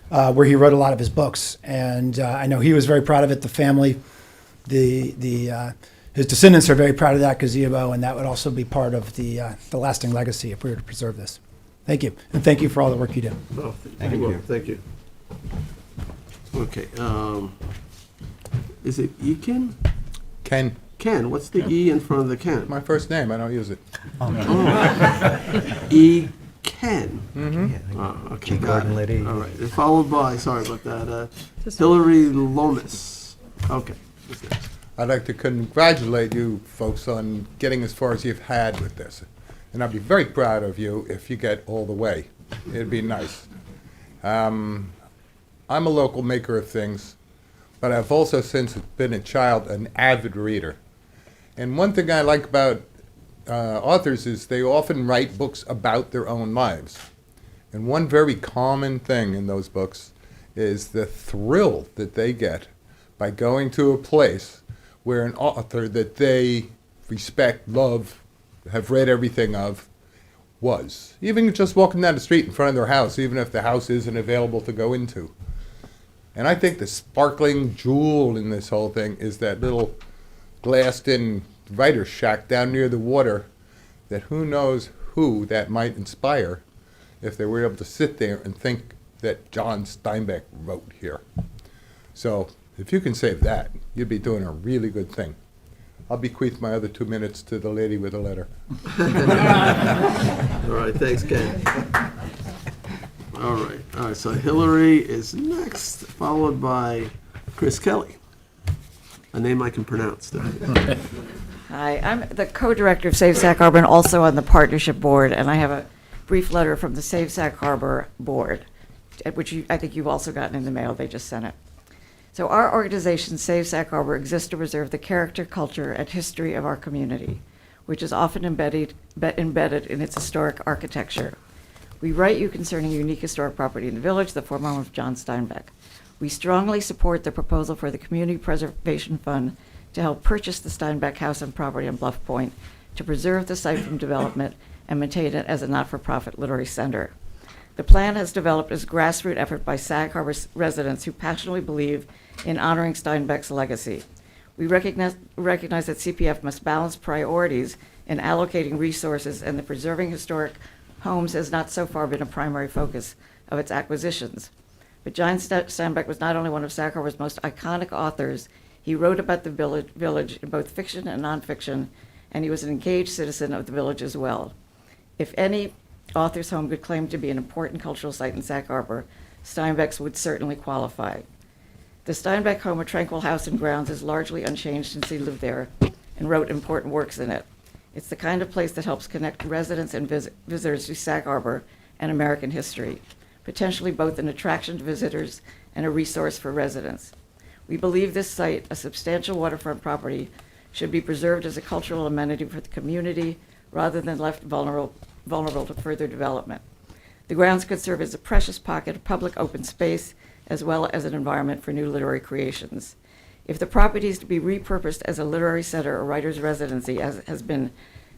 where he wrote a lot of his books. And I know he was very proud of it. The family, his descendants are very proud of that gazebo, and that would also be part of the lasting legacy if we were to preserve this. Thank you, and thank you for all the work you do. Oh, thank you. Thank you. Okay, is it Ekin? Ken. Ken, what's the E in front of the Ken? My first name, I don't use it. E. Ken. Mm-hmm. Okay, got Garden it. Lady. All right, and followed by, sorry about that, Hillary Lomas. Okay, what's next? I'd like to congratulate you folks on getting as far as you've had with this. And I'd be very proud of you if you get all the way. It'd be nice. I'm a local maker of things, but I've also since been a child an avid reader. And one thing I like about authors is they often write books about their own lives. And one very common thing in those books is the thrill that they get by going to a place where an author that they respect, love, have read everything of, was. Even just walking down the street in front of their house, even if the house isn't available to go into. And I think the sparkling jewel in this whole thing is that little glassed-in writer's shack down near the water that who knows who that might inspire if they were able to sit there and think that John Steinbeck wrote here. So if you can save that, you'd be doing a really good thing. I'll bequeath my other 2 minutes to the lady with the letter. All right, thanks, Ken. All right, so Hillary is next, followed by Chris Kelly, a name I can pronounce. Hi, I'm the co-director of Save Sac Harbor and also on the partnership board, and I have a brief letter from the Save Sac Harbor board, which I think you've also gotten in the mail. They just sent it. So our organization, Save Sac Harbor, exists to preserve the character, culture, and history of our community, which is often embedded in its historic architecture. We write you concerning a unique historic property in the village, the former home of John Steinbeck. We strongly support the proposal for the Community Preservation Fund to help purchase the Steinbeck house and property on Bluff Point, to preserve the site from development and maintain it as a not-for-profit literary center. The plan has developed as a grassroots effort by Sag Harbor residents who passionately believe in honoring Steinbeck's legacy. We recognize that CPF must balance priorities in allocating resources, and the preserving historic homes has not so far been a primary focus of its acquisitions. But John Steinbeck was not only one of Sag Harbor's most iconic authors, he wrote about the village in both fiction and nonfiction, and he was an engaged citizen of the village as well. If any author's home could claim to be an important cultural site in Sag Harbor, Steinbeck's would certainly qualify. The Steinbeck home, a tranquil house and grounds, is largely unchanged since he lived there and wrote important works in it. It's the kind of place that helps connect residents and visitors to Sag Harbor and American history, potentially both an attraction to visitors and a resource for residents. We believe this site, a substantial waterfront property, should be preserved as a cultural amenity for the community rather than left vulnerable to further development. The grounds could serve as a precious pocket of public open space as well as an environment for new literary creations. If the property is to be repurposed as a literary center or writer's residency, as has been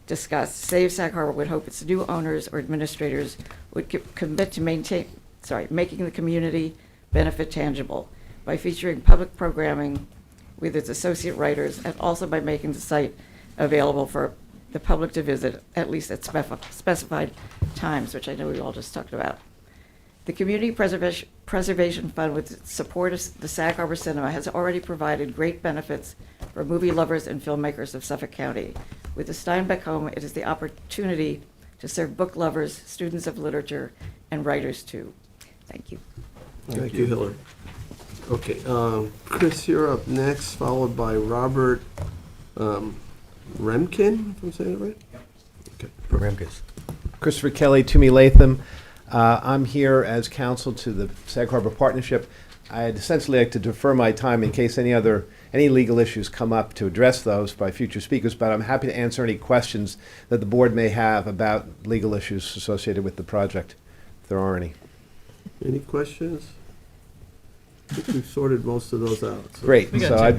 discussed, Save Sag Harbor would hope its new owners or administrators would commit to making the community benefit tangible by featuring public programming with its associate writers, and also by making the site available for the public to visit, at least at specified times, which I know we all just talked about. The Community Preservation Fund, with its support of the Sag Harbor Cinema, has already provided great benefits for movie lovers and filmmakers of Suffolk County. With the Steinbeck home, it is the opportunity to serve book lovers, students of literature, and writers too. Thank you. Thank you, Hillary. Okay, Chris, you're up next, followed by Robert Remkin, if I'm saying it right? Okay. Remkes. Christopher Kelly, Toomey Latham. I'm here as counsel to the Sag Harbor Partnership. I'd essentially like to defer my time in case any legal issues come up to address those by future speakers, but I'm happy to answer any questions that the board may have about legal issues associated with the project, if there are any. Any questions? I think we've sorted most of those out. So. Great. We got a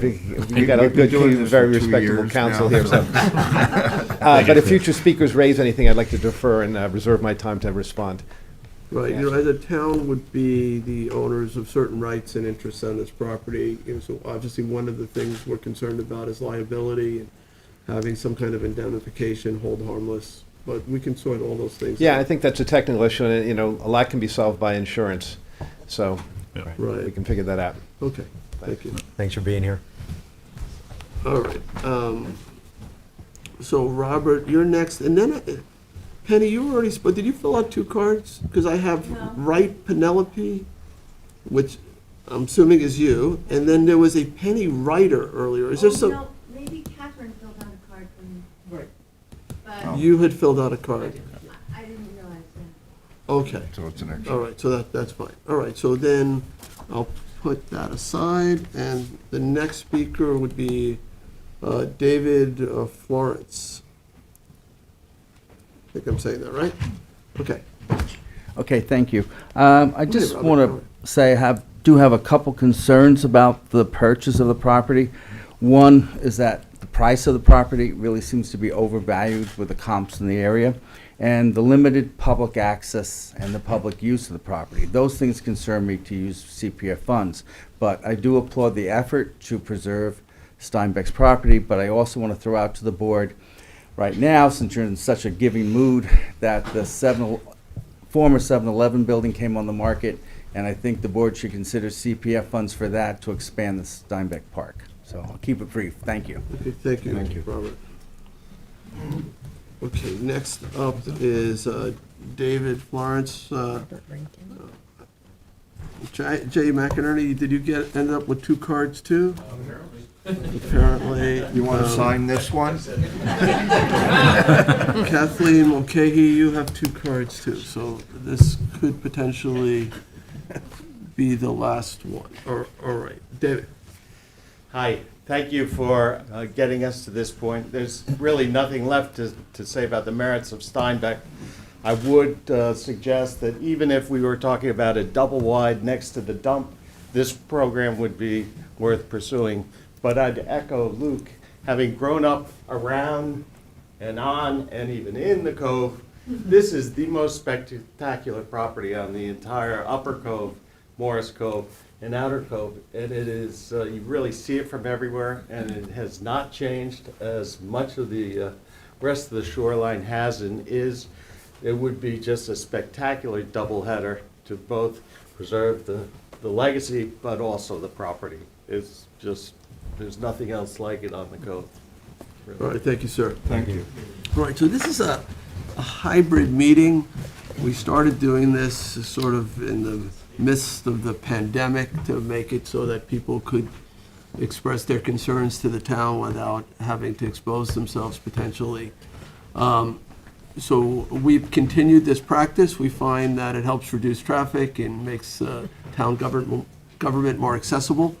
good team, very respectable counsel here. So. But if future speakers raise anything, I'd like to defer and reserve my time to respond. Right. You know, as a town would be the owners of certain rights and interests on this property. You know, so obviously one of the things we're concerned about is liability and having some kind of indemnification, hold harmless. But we can sort all those things Yeah, out. I think that's a technical issue, and a lot can be solved by insurance. So Right. we can figure that out. Okay. Thank you. Thanks for being here. All right. So Robert, you're next, and then Penny, you already spoke. Did you fill out 2 cards? Because I have Wright Penelope, which I'm assuming is you, and then there was a Penny Writer earlier. Is there some? No, maybe Catherine filled out a card for me. Right. But You had filled out a card. I didn't realize that. Okay. So it's an extra. All right. So that's fine. All right. So then I'll put that aside, and the next speaker would be David Florence. I think I'm saying that right. Okay. Okay, thank you. I just want to say I do have a couple concerns about the purchase of the property. One is that the price of the property really seems to be overvalued with the comps in the area, and the limited public access and the public use of the property. Those things concern me to use CPF funds, but I do applaud the effort to preserve Steinbeck's property, but I also want to throw out to the board right now, since you're in such a giving mood, that the former 7-Eleven building came on the market, and I think the board should consider CPF funds for that to expand the Steinbeck Park. So I'll keep it brief. Thank you. Okay, thank you, Robert. Okay, next up is David Florence. Jay McInerney, did you end up with 2 cards too? Apparently. You want to sign this one? Kathleen Mulcahy, you have 2 cards too, so this could potentially be the last one. All right, David. Hi, thank you for getting us to this point. There's really nothing left to say about the merits of Steinbeck. I would suggest that even if we were talking about a double wide next to the dump, this program would be worth pursuing. But I'd echo Luke, having grown up around and on and even in the Cove, this is the most spectacular property on the entire Upper Cove, Morris Cove, and Outer Cove. And it is, you really see it from everywhere, and it has not changed as much of the rest of the shoreline has and is. It would be just a spectacular doubleheader to both preserve the legacy, but also the property. It's just, there's nothing else like it on the Cove. Really. All right, thank you, sir. Thank you. All right, so this is a hybrid meeting. We started doing this sort of in the midst of the pandemic to make it so that people could express their concerns to the town without having to expose themselves potentially. So we've continued this practice. We find that it helps reduce traffic and makes town government more accessible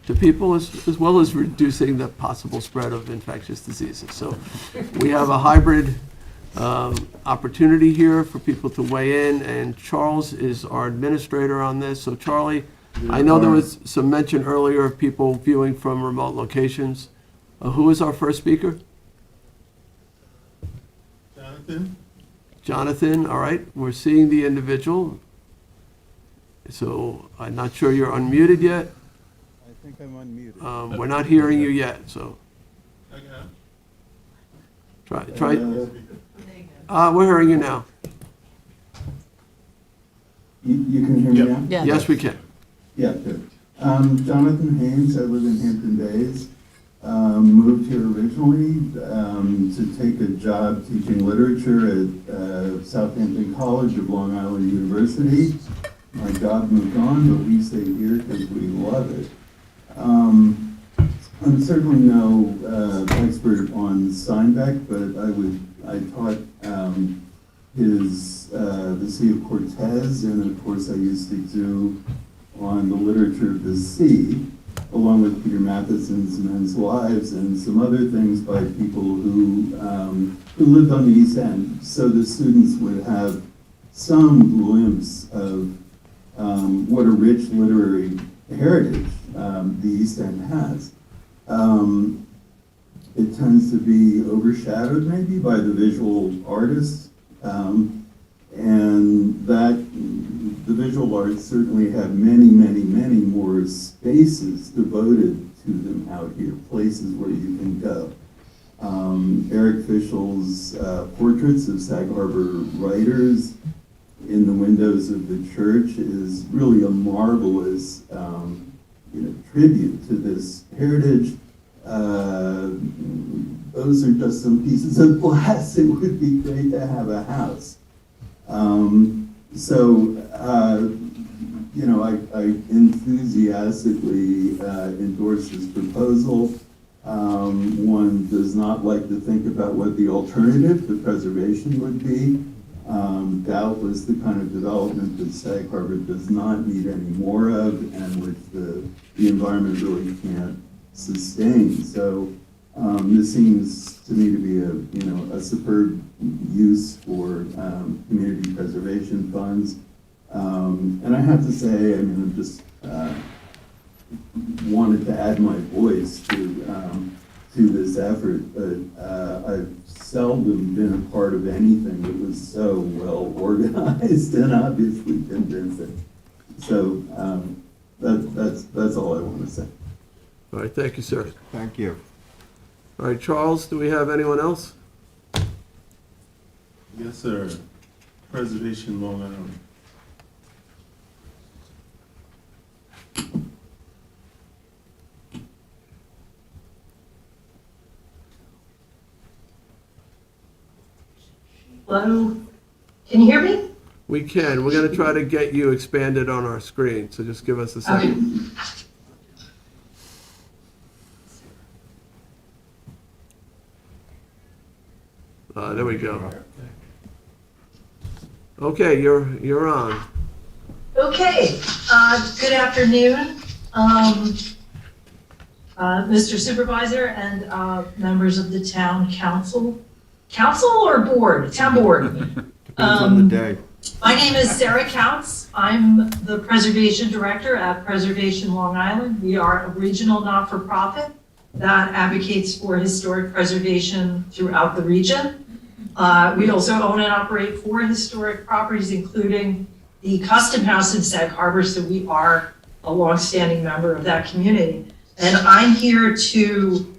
to people, as well as reducing the possible spread of infectious diseases. So we have a hybrid opportunity here for people to weigh in, and Charles is our administrator on this. So Charlie, I know there was some mention earlier of people viewing from remote locations. Who is our first speaker? Jonathan, all right, we're seeing the individual. So I'm not sure you're unmuted yet. I think I'm unmuted. We're not hearing you yet, so. Try. We're hearing you now. You can hear me now? Yeah. Yes, we can. Yeah, good. Jonathan Haynes, I live in Hampton Bays. Moved here originally to take a job teaching literature at Southampton College of Long Island University. My job moved on, but we stay here because we love it. I'm certainly no expert on Steinbeck, but I taught The Sea of Cortez, and of course I used to do on the literature of the sea, along with Peter Matheson's Men's Lives and some other things by people who lived on the East End. So the students would have some glimpse of what a rich literary heritage the East End has. It tends to be overshadowed maybe by the visual artists, and that the visual arts certainly have many, many, many more spaces devoted to them out here, places where you can go. Eric Fischel's portraits of Sag Harbor writers in the windows of the church is really a marvelous tribute to this heritage. Those are just some pieces of glass. It would be great to have a house. I enthusiastically endorse this proposal. One does not like to think about what the alternative to preservation would be. Doubtless the kind of development that Sag Harbor does not need any more of, and which the environment really can't sustain. So this seems to me to be a superb use for community preservation funds. And I have to say, I'm just wanted to add my voice to this effort, but I've seldom been a part of anything that was so well organized and obviously convincing. So that's all I want to say. All right, thank you, sir. Thank you. All right, Charles, do we have anyone else? Yes, sir. Preservation Long Island. Hello, can you hear me? We can. We're going to try to get you expanded on our screen, so just give us a second. There we go. Okay, you're on. Okay, good afternoon, Mr. Supervisor and members of the town council. Council or board? Town board. Depends on the day. My name is Sarah Counts. I'm the Preservation Director at Preservation Long Island. We are a regional not-for-profit that advocates for historic preservation throughout the region. We also own and operate 4 historic properties, including the Custom House in Sag Harbor, so we are a longstanding member of that community. And I'm here to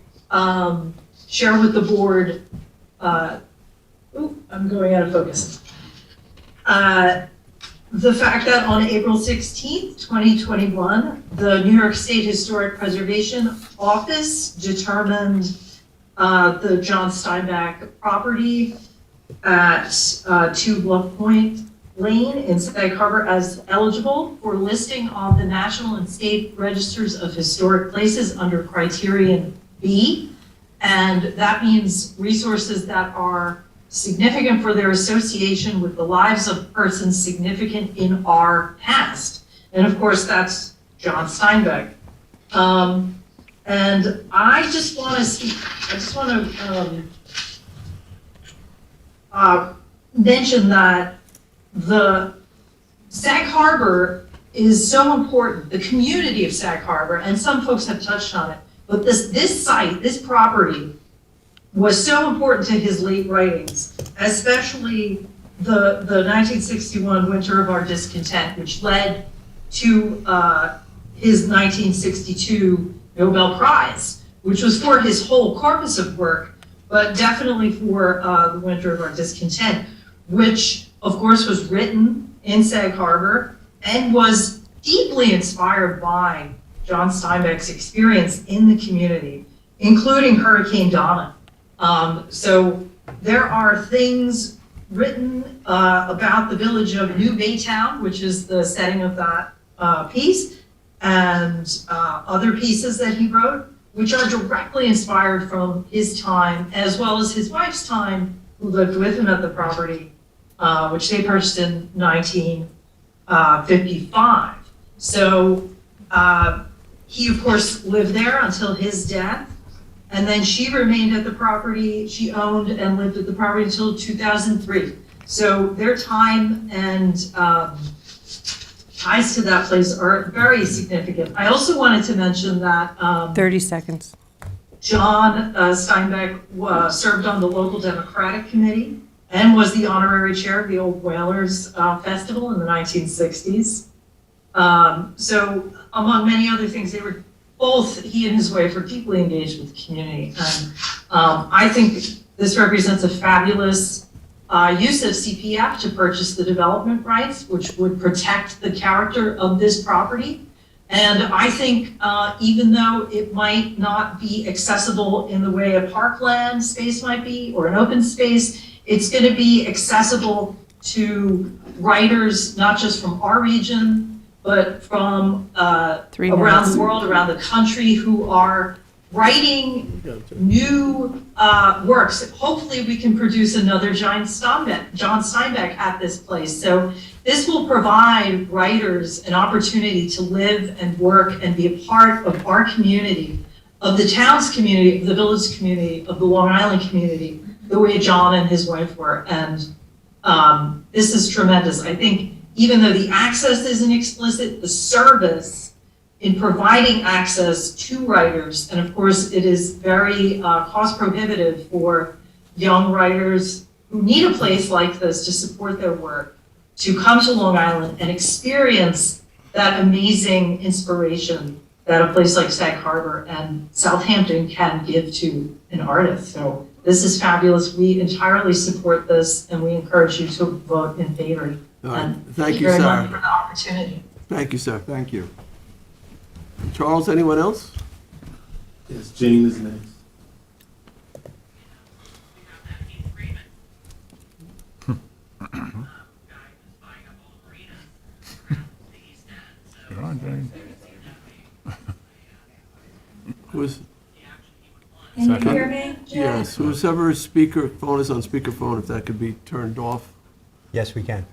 share with the board, I'm going out of focus. The fact that on April 16th, 2021, the New York State Historic Preservation Office determined the John Steinbeck property at 2 Bluff Point Lane in Sag Harbor as eligible for listing on the National and State Registers of Historic Places under Criterion B. And that means resources that are significant for their association with the lives of persons significant in our past. And of course, that's John Steinbeck. And I just want to mention that the Sag Harbor is so important, the community of Sag Harbor, and some folks have touched on it, but this site, this property, was so important to his late writings, especially the 1961 Winter of Our Discontent, which led to his 1962 Nobel Prize, which was for his whole corpus of work, but definitely for the Winter of Our Discontent, which of course was written in Sag Harbor and was deeply inspired by John Steinbeck's experience in the community, including Hurricane Donna. So there are things written about the village of New Baytown, which is the setting of that piece, and other pieces that he wrote, which are directly inspired from his time, as well as his wife's time, who lived with him at the property, which they purchased in 1955. So he, of course, lived there until his death. And then she remained at the property. She owned and lived at the property until 2003. So their time and ties to that place are very significant. I also wanted to mention that 30 seconds. John Steinbeck served on the local Democratic Committee and was the honorary chair of the Old Whalers Festival in the 1960s. So among many other things, they were both, he and his wife, were deeply engaged with the community. And I think this represents a fabulous use of CPF to purchase the development rights, which would protect the character of this property. And I think even though it might not be accessible in the way a parkland space might be or an open space, it's going to be accessible to writers, not just from our region, but from around the world, around the country, who are writing new works. Hopefully we can produce another John Steinbeck at this place. So this will provide writers an opportunity to live and work and be a part of our community, of the town's community, of the village community, of the Long Island community, the way John and his wife were. And this is tremendous. I think even though the access isn't explicit, the service in providing access to writers, and of course it is very cost prohibitive for young writers who need a place like this to support their work, to come to Long Island and experience that amazing inspiration that a place like Sag Harbor and Southampton can give to an artist. So this is fabulous. We entirely support this, and we encourage you to vote in favor. All right. And Thank you, very sir. much for the opportunity. Thank you, sir. Thank you. Charles, anyone else? Yes, Jane is next. Come on, Jane. Who's? Can you hear me, Jay? Yes, whoever's speaker phone is on speakerphone, if that could be turned off. Yes, we can.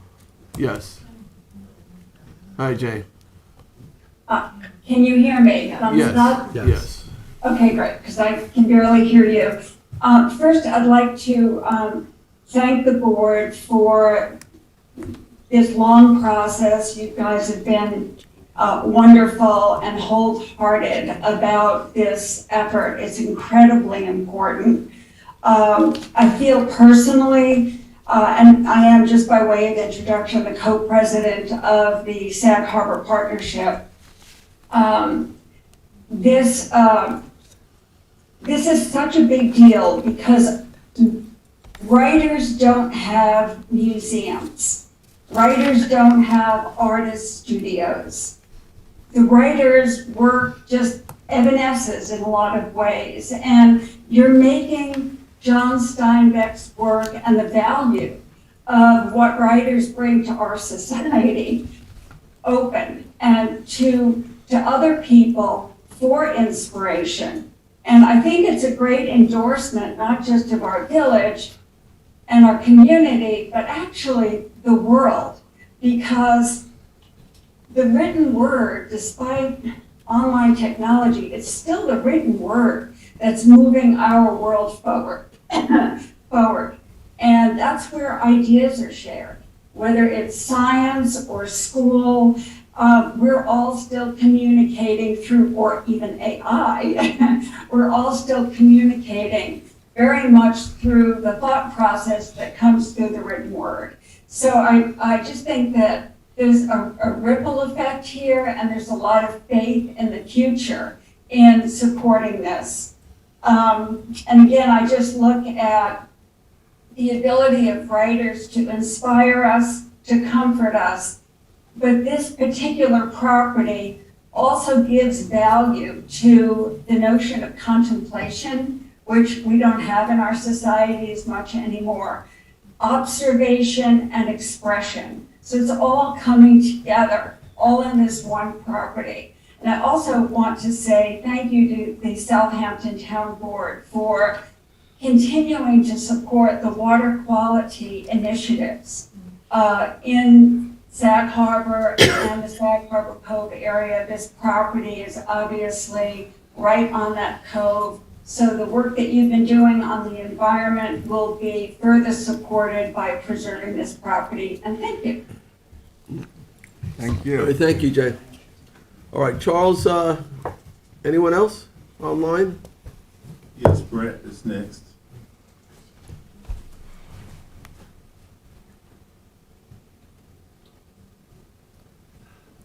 Yes. Hi, Jane. Can you hear me? Thumbs up? Yes. Okay, great, because I can barely hear you. First, I'd like to thank the board for this long process. You guys have been wonderful and wholehearted about this effort. It's incredibly important. I feel personally, and I am, just by way of introduction, the co-president of the Sag Harbor Partnership. This is such a big deal because writers don't have museums. Writers don't have artist studios. The writers' work just evanesces in a lot of ways, and you're making John Steinbeck's work and the value of what writers bring to our society open and to other people for inspiration. And I think it's a great endorsement, not just of our village and our community, but actually the world, because the written word, despite online technology, it's still the written word that's moving our world forward. And that's where ideas are shared, whether it's science or school. We're all still communicating through, or even AI, we're all still communicating very much through the thought process that comes through the written word. So I just think that there's a ripple effect here, and there's a lot of faith in the future in supporting this. And again, I just look at the ability of writers to inspire us, to comfort us. But this particular property also gives value to the notion of contemplation, which we don't have in our society as much anymore. Observation and expression. So it's all coming together, all in this one property. And I also want to say thank you to the Southampton Town Board for continuing to support the water quality initiatives in Sag Harbor and the Sag Harbor Cove area. This property is obviously right on that cove. So the work that you've been doing on the environment will be further supported by preserving this property. And thank you. Thank All you. right, thank you, Jay. All right, Charles, anyone else online? Yes, Brett is next.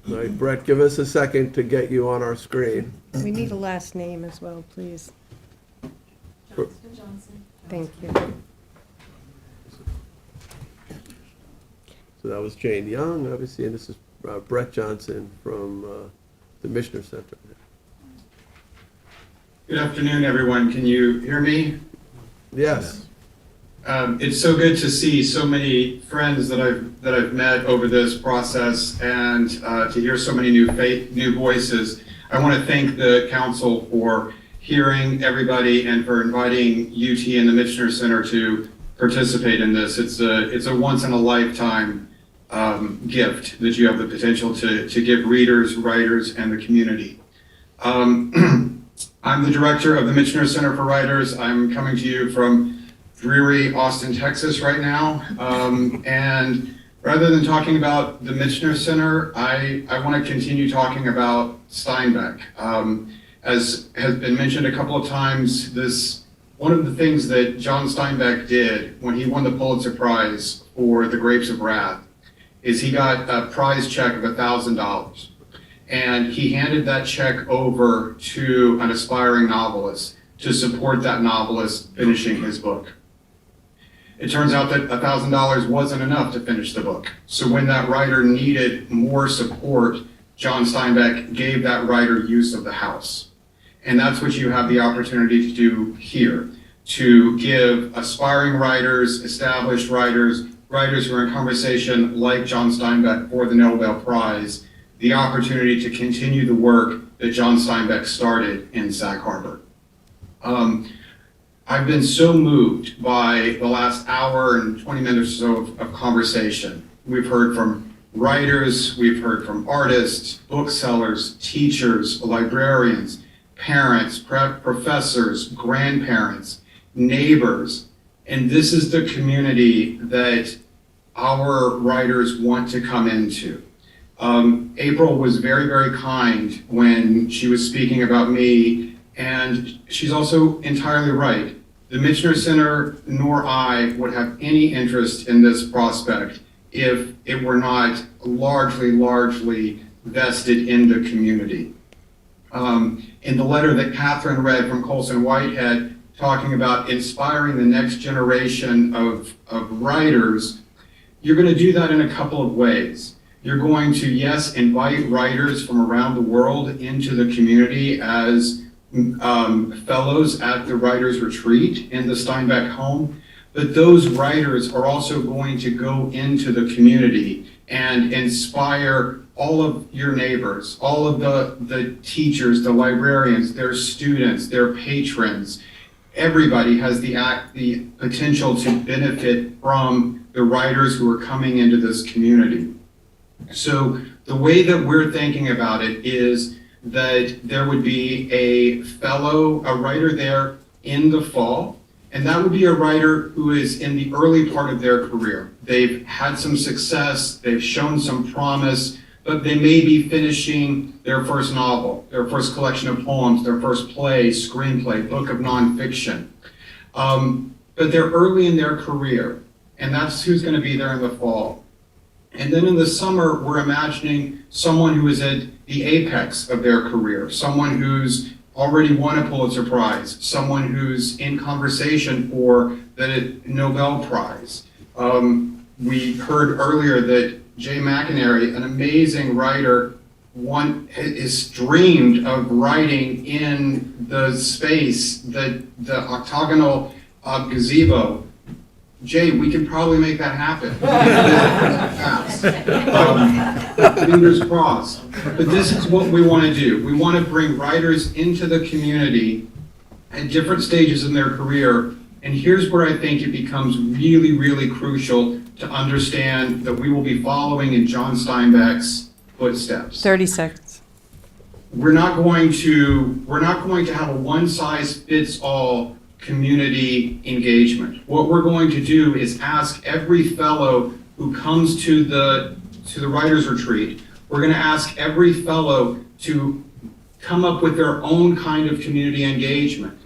All right, Brett, give us a second to get you on our screen. We need a last name as well, please. Thank you. So that was Jane Young, obviously, and this is Brett Johnson from the Mishner Center. Good afternoon, everyone. Can you hear me? Yes. It's so good to see so many friends that I've met over this process, and to hear so many new voices. I want to thank the council for hearing everybody and for inviting UT and the Mishner Center to participate in this. It's a once in a lifetime gift that you have the potential to give readers, writers, and the community. I'm the director of the Mishner Center for Writers. I'm coming to you from dreary Austin, Texas right now. And rather than talking about the Mishner Center, I want to continue talking about Steinbeck. As has been mentioned a couple of times, one of the things that John Steinbeck did when he won the Pulitzer Prize for The Grapes of Wrath is he got a prize check of $1,000. And he handed that check over to an aspiring novelist to support that novelist finishing his book. It turns out that $1,000 wasn't enough to finish the book. So when that writer needed more support, John Steinbeck gave that writer use of the house. And that's what you have the opportunity to do here, to give aspiring writers, established writers, writers who are in conversation like John Steinbeck for the Nobel Prize, the opportunity to continue the work that John Steinbeck started in Sag Harbor. I've been so moved by the last hour and 20 minutes or so of conversation. We've heard from writers, we've heard from artists, booksellers, teachers, librarians, parents, professors, grandparents, neighbors, and this is the community that our writers want to come into. April was very, very kind when she was speaking about me, and she's also entirely right. The Mishner Center nor I would have any interest in this prospect if it were not largely vested in the community. In the letter that Catherine read from Colson Whitehead, talking about inspiring the next generation of writers, you're going to do that in a couple of ways. You're going to, yes, invite writers from around the world into the community as fellows at the Writers' Retreat in the Steinbeck home, but those writers are also going to go into the community and inspire all of your neighbors, all of the teachers, the librarians, their students, their patrons. Everybody has the potential to benefit from the writers who are coming into this community. So the way that we're thinking about it is that there would be a writer there in the fall, and that would be a writer who is in the early part of their career. They've had some success, they've shown some promise, but they may be finishing their first novel, their first collection of poems, their first play, screenplay, book of nonfiction. But they're early in their career, and that's who's going to be there in the fall. And then in the summer, we're imagining someone who is at the apex of their career, someone who's already won a Pulitzer Prize, someone who's in conversation for the Nobel Prize. We heard earlier that Jay McInerney, an amazing writer, is dreamed of writing in the space, the octagonal gazebo. Jay, we can probably make that happen. Fingers crossed. But this is what we want to do. We want to bring writers into the community at different stages in their career. And here's where I think it becomes really, really crucial to understand that we will be following in John Steinbeck's footsteps. 30 seconds. We're not going to have a one-size-fits-all community engagement. What we're going to do is ask every fellow who comes to the writers retreat, we're going to ask every fellow to come up with their own kind of community engagement.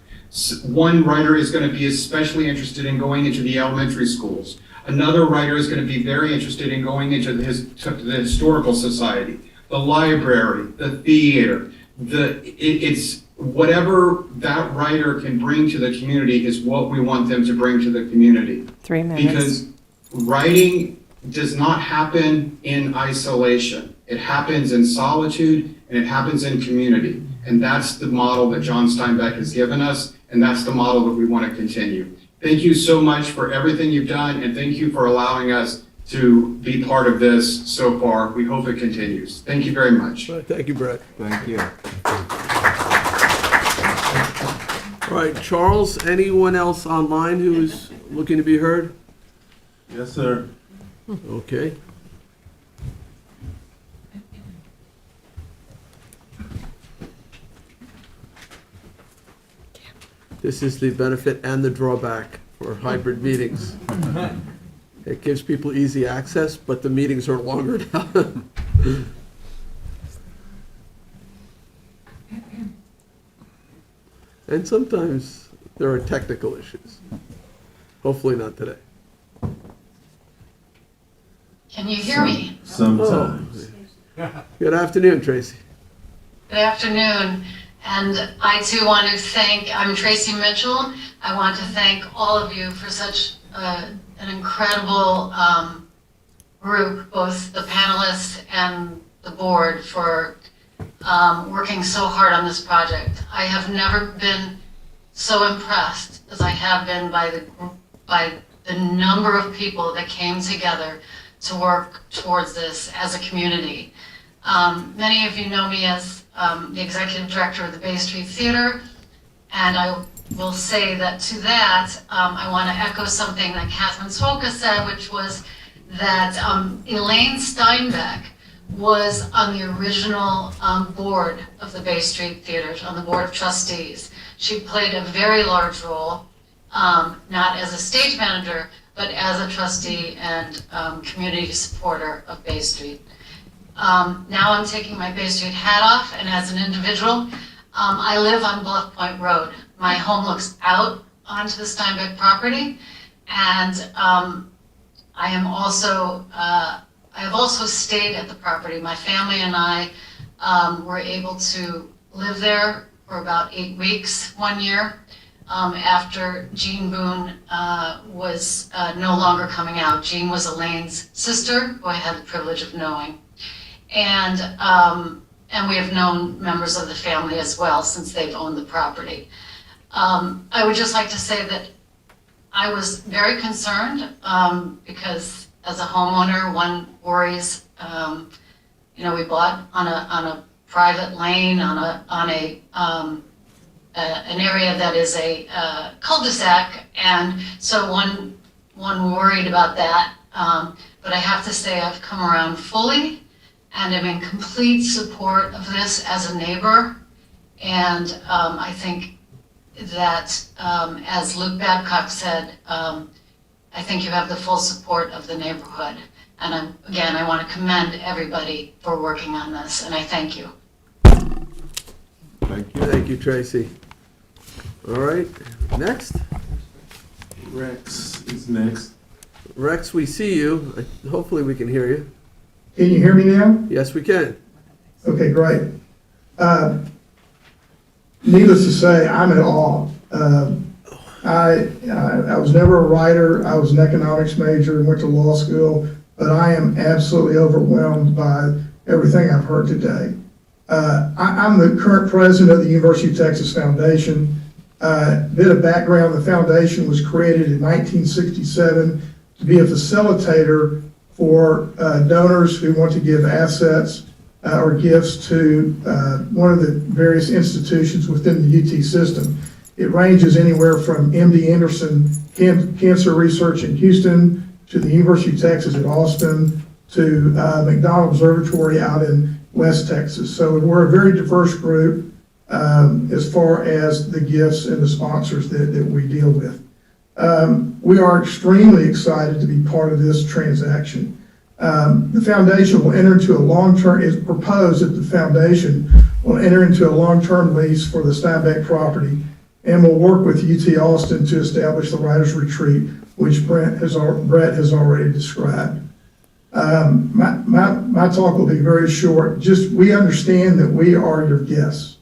One writer is going to be especially interested in going into the elementary schools. Another writer is going to be very interested in going into the historical society, the library, the theater. It's whatever that writer can bring to the community is what we want them to bring to the community. 3 minutes. Because writing does not happen in isolation. It happens in solitude and it happens in community. And that's the model that John Steinbeck has given us, and that's the model that we want to continue. Thank you so much for everything you've done, and thank you for allowing us to be part of this so far. We hope it continues. Thank you very much. Thank you, Brett. Thank you. All right, Charles, anyone else online who is looking to be heard? Yes, sir. Okay. This is the benefit and the drawback for hybrid meetings. It gives people easy access, but the meetings are longer now. And sometimes there are technical issues. Hopefully not today. Can you hear me? Sometimes. Good afternoon, Tracy. Good afternoon. And I too want to thank, I'm Tracy Mitchell. I want to thank all of you for such an incredible group, both the panelists and the board, for working so hard on this project. I have never been so impressed as I have been by the number of people that came together to work towards this as a community. Many of you know me as the executive director of the Bay Street Theater, and I will say that to that, I want to echo something that Catherine Swoka said, which was that Elaine Steinbeck was on the original board of the Bay Street Theater, on the board of trustees. She played a very large role, not as a stage manager, but as a trustee and community supporter of Bay Street. Now I'm taking my Bay Street hat off, and as an individual, I live on Bluff Point Road. My home looks out onto the Steinbeck property, and I have also stayed at the property. My family and I were able to live there for about 8 weeks one year after Jean Boone was no longer coming out. Jean was Elaine's sister, who I had the privilege of knowing. And we have known members of the family as well since they've owned the property. I would just like to say that I was very concerned because as a homeowner, one worries. We bought on a private lane on an area that is a cul-de-sac, and so one worried about that. But I have to say I've come around fully, and I'm in complete support of this as a neighbor. And I think that, as Luke Babcock said, I think you have the full support of the neighborhood. And I want to commend everybody for working on this, and I thank you. Thank you. Thank you, Tracy. All right, next. Rex is next. Rex, we see you. Hopefully we can hear you. Can you hear me now? Yes, we can. Okay, great. Needless to say, I'm at awe. I was never a writer. I was an economics major and went to law school, but I am absolutely overwhelmed by everything I've heard today. I'm the current president of the University of Texas Foundation. Bit of background, the foundation was created in 1967 to be a facilitator for donors who want to give assets or gifts to one of the various institutions within the UT system. It ranges anywhere from MD Anderson Cancer Research in Houston to the University of Texas at Austin, to McDonald Observatory out in West Texas. So we're a very diverse group as far as the gifts and the sponsors that we deal with. We are extremely excited to be part of this transaction. The foundation will enter into a long-term, it's proposed that the foundation will enter into a long-term lease for the Steinbeck property and will work with UT Austin to establish the Writers Retreat, which Brett has already described. My talk will be very short. Just, we understand that we are your guests.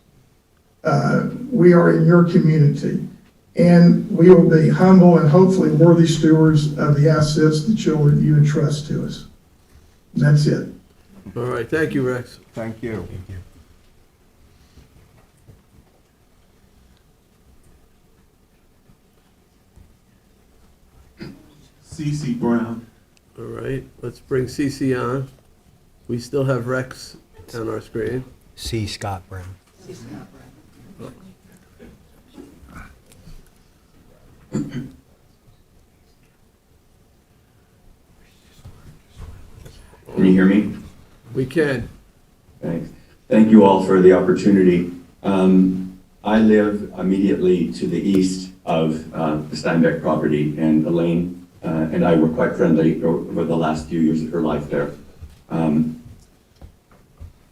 We are in your community, and we will be humble and hopefully worthy stewards of the assets that you entrust to us. And that's it. All right, thank you, Rex. Thank you. Cece Brown. All right, let's bring Cece on. We still have Rex on our screen. C. Scott Brown. Can you hear me? We can. Thanks. Thank you all for the opportunity. I live immediately to the east of the Steinbeck property, and Elaine and I were quite friendly over the last few years of her life there.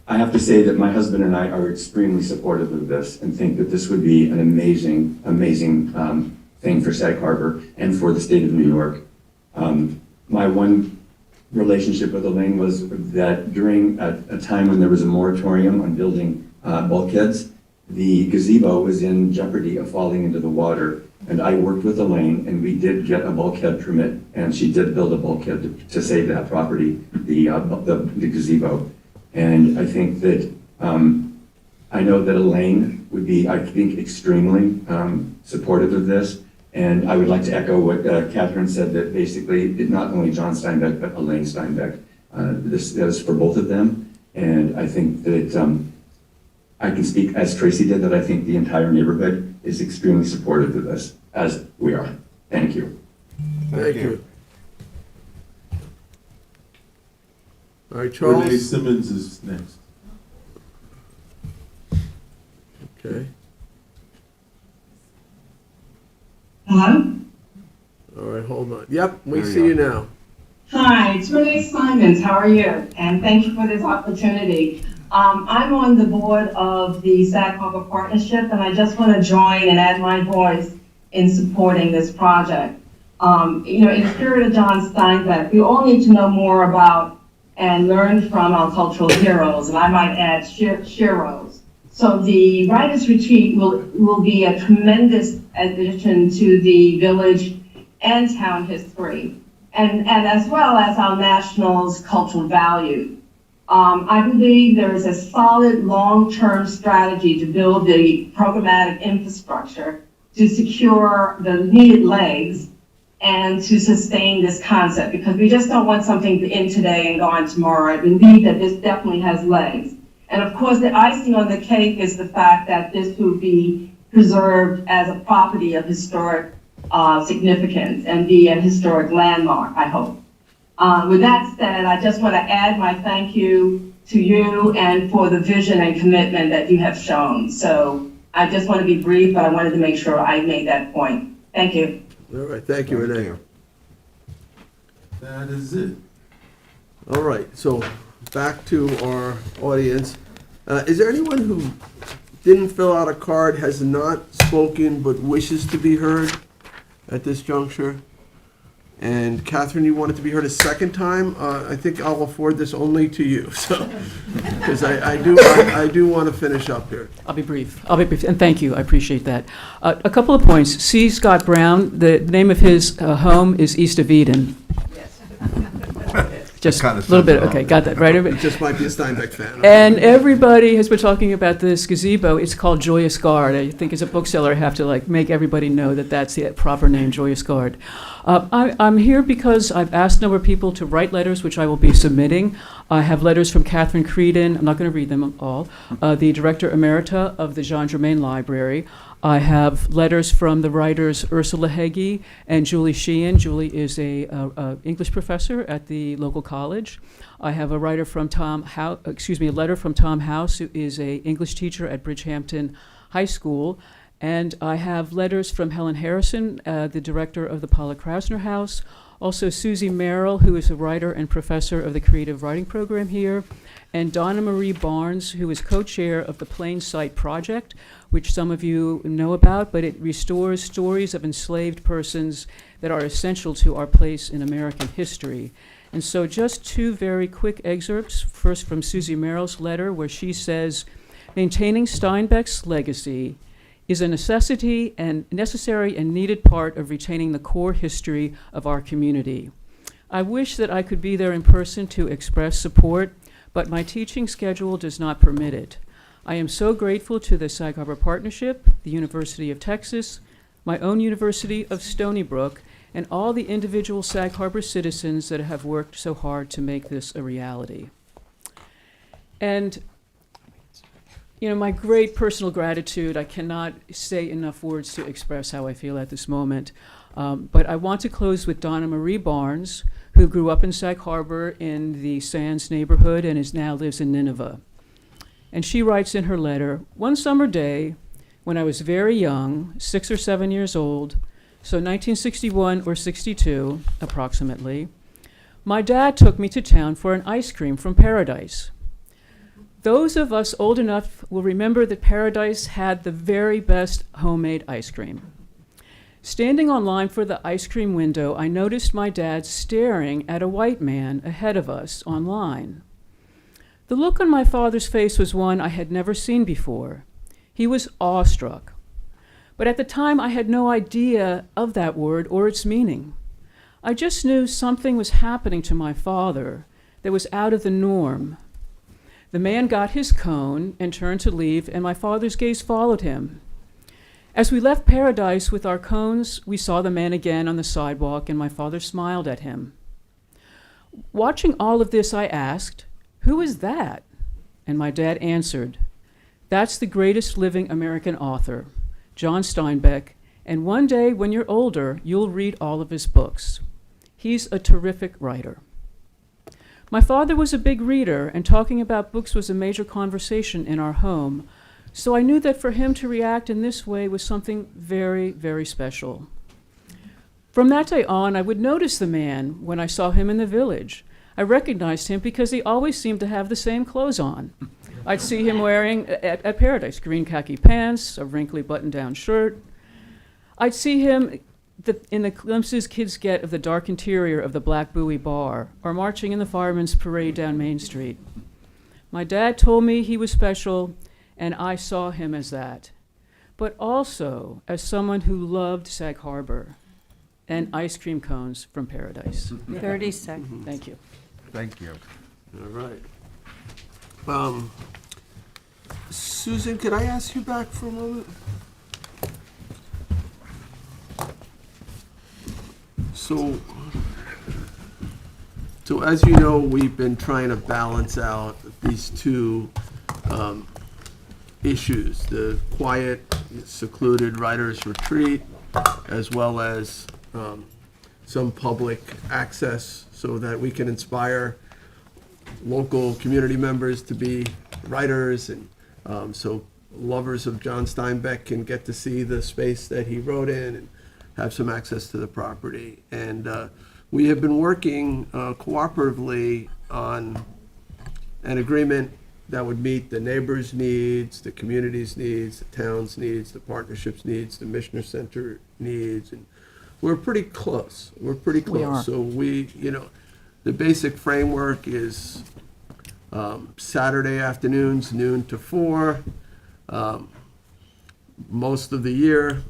I have to say that my husband and I are extremely supportive of this and think that this would be an amazing, amazing thing for Sag Harbor and for the state of New York. My one relationship with Elaine was that during a time when there was a moratorium on building bulkheads, the gazebo was in jeopardy of falling into the water. And I worked with Elaine, and we did get a bulkhead permit, and she did build a bulkhead to save that property, the gazebo. And I think that, I know that Elaine would be, I think, extremely supportive of this. And I would like to echo what Catherine said, that basically, not only John Steinbeck, but Elaine Steinbeck. This is for both of them. And I think that I can speak, as Tracy did, that I think the entire neighborhood is extremely supportive of this, as we are. Thank you. Thank you. All right, Charles. Renee Simmons is next. Okay. Hello? All right, hold on. Yep, we There you see are. you now. Hi, it's Renee Simons. How are you? And thank you for this opportunity. I'm on the board of the Sag Harbor Partnership, and I just want to join and add my voice in supporting this project. In the spirit of John Steinbeck, we all need to know more about and learn from our cultural heroes, and I might add sheroes. So the Writers Retreat will be a tremendous addition to the village and town history, and as well as our national's cultural value. I believe there is a solid long-term strategy to build the programmatic infrastructure to secure the needed legs and to sustain this concept, because we just don't want something in today and gone tomorrow. I believe that this definitely has legs. And of course, the icing on the cake is the fact that this will be preserved as a property of historic significance and be a historic landmark, I hope. With that said, I just want to add my thank you to you and for the vision and commitment that you have shown. So I just want to be brief, but I wanted to make sure I made that point. Thank you. All right, thank you, Renee. That is it. All right, so back to our audience. Is there anyone who didn't fill out a card, has not spoken, but wishes to be heard at this juncture? And Catherine, you wanted to be heard a second time? I think I'll afford this only to you, so, because I do want to finish up here. I'll be brief, and thank you, I appreciate that. A couple of points. C. Scott Brown, the name of his home is East of Eden. Just a little bit, okay, got that, right? It just might be a Steinbeck fan. And everybody has been talking about this gazebo. It's called Joyous Guard. I think as a bookseller, I have to make everybody know that that's the proper name, Joyous Guard. I'm here because I've asked a number of people to write letters, which I will be submitting. I have letters from Catherine Creedon, I'm not going to read them all, the Director Emerita of the Jean Germain Library. I have letters from the writers Ursula Heggie and Julie Sheehan. Julie is a English professor at the local college. I have a letter from Tom House, who is a English teacher at Bridgehampton High School. And I have letters from Helen Harrison, the director of the Paula Krausner House. Also Susie Merrill, who is a writer and professor of the creative writing program here, and Donna Marie Barnes, who is co-chair of the Plain Sight Project, which some of you know about, but it restores stories of enslaved persons that are essential to our place in American history. And so just two very quick excerpts, first from Susie Merrill's letter, where she says, "Maintaining Steinbeck's legacy is a necessary and needed part of retaining the core history of our community. I wish that I could be there in person to express support, but my teaching schedule does not permit it. I am so grateful to the Sag Harbor Partnership, the University of Texas, my own University of Stony Brook, and all the individual Sag Harbor citizens that have worked so hard to make this a reality." And you know, my great personal gratitude, I cannot say enough words to express how I feel at this moment. But I want to close with Donna Marie Barnes, who grew up in Sag Harbor in the Sands neighborhood and now lives in Nineveh. And she writes in her letter, "One summer day, when I was very young, 6 or 7 years old, so 1961 or 62 approximately, my dad took me to town for an ice cream from Paradise. Those of us old enough will remember that Paradise had the very best homemade ice cream. Standing on line for the ice cream window, I noticed my dad staring at a white man ahead of us on line. The look on my father's face was one I had never seen before. He was awestruck. But at the time, I had no idea of that word or its meaning. I just knew something was happening to my father that was out of the norm. The man got his cone and turned to leave, and my father's gaze followed him. As we left Paradise with our cones, we saw the man again on the sidewalk, and my father smiled at him. Watching all of this, I asked, 'Who is that?' And my dad answered, 'That's the greatest living American author, John Steinbeck, and one day when you're older, you'll read all of his books. He's a terrific writer.' My father was a big reader, and talking about books was a major conversation in our home, so I knew that for him to react in this way was something very, very special. From that day on, I would notice the man when I saw him in the village. I recognized him because he always seemed to have the same clothes on. I'd see him wearing, at Paradise, green khaki pants, a wrinkly button-down shirt. I'd see him in the glimpses kids get of the dark interior of the Black Buoy Bar, or marching in the Firemen's Parade down Main Street. My dad told me he was special, and I saw him as that, but also as someone who loved Sag Harbor and ice cream cones from Paradise." 30 seconds. Thank you. Thank you. All right. Susan, could I ask you back for a moment? So as you know, we've been trying to balance out these two issues, the quiet, secluded writers' retreat, as well as some public access so that we can inspire local community members to be writers, and so lovers of John Steinbeck can get to see the space that he wrote in and have some access to the property. And we have been working cooperatively on an agreement that would meet the neighbors' needs, the community's needs, the town's needs, the partnership's needs, the Mishner Center needs, and we're pretty close. We're pretty close. We are. So the basic framework is Saturday afternoons, noon to 4, most of the year,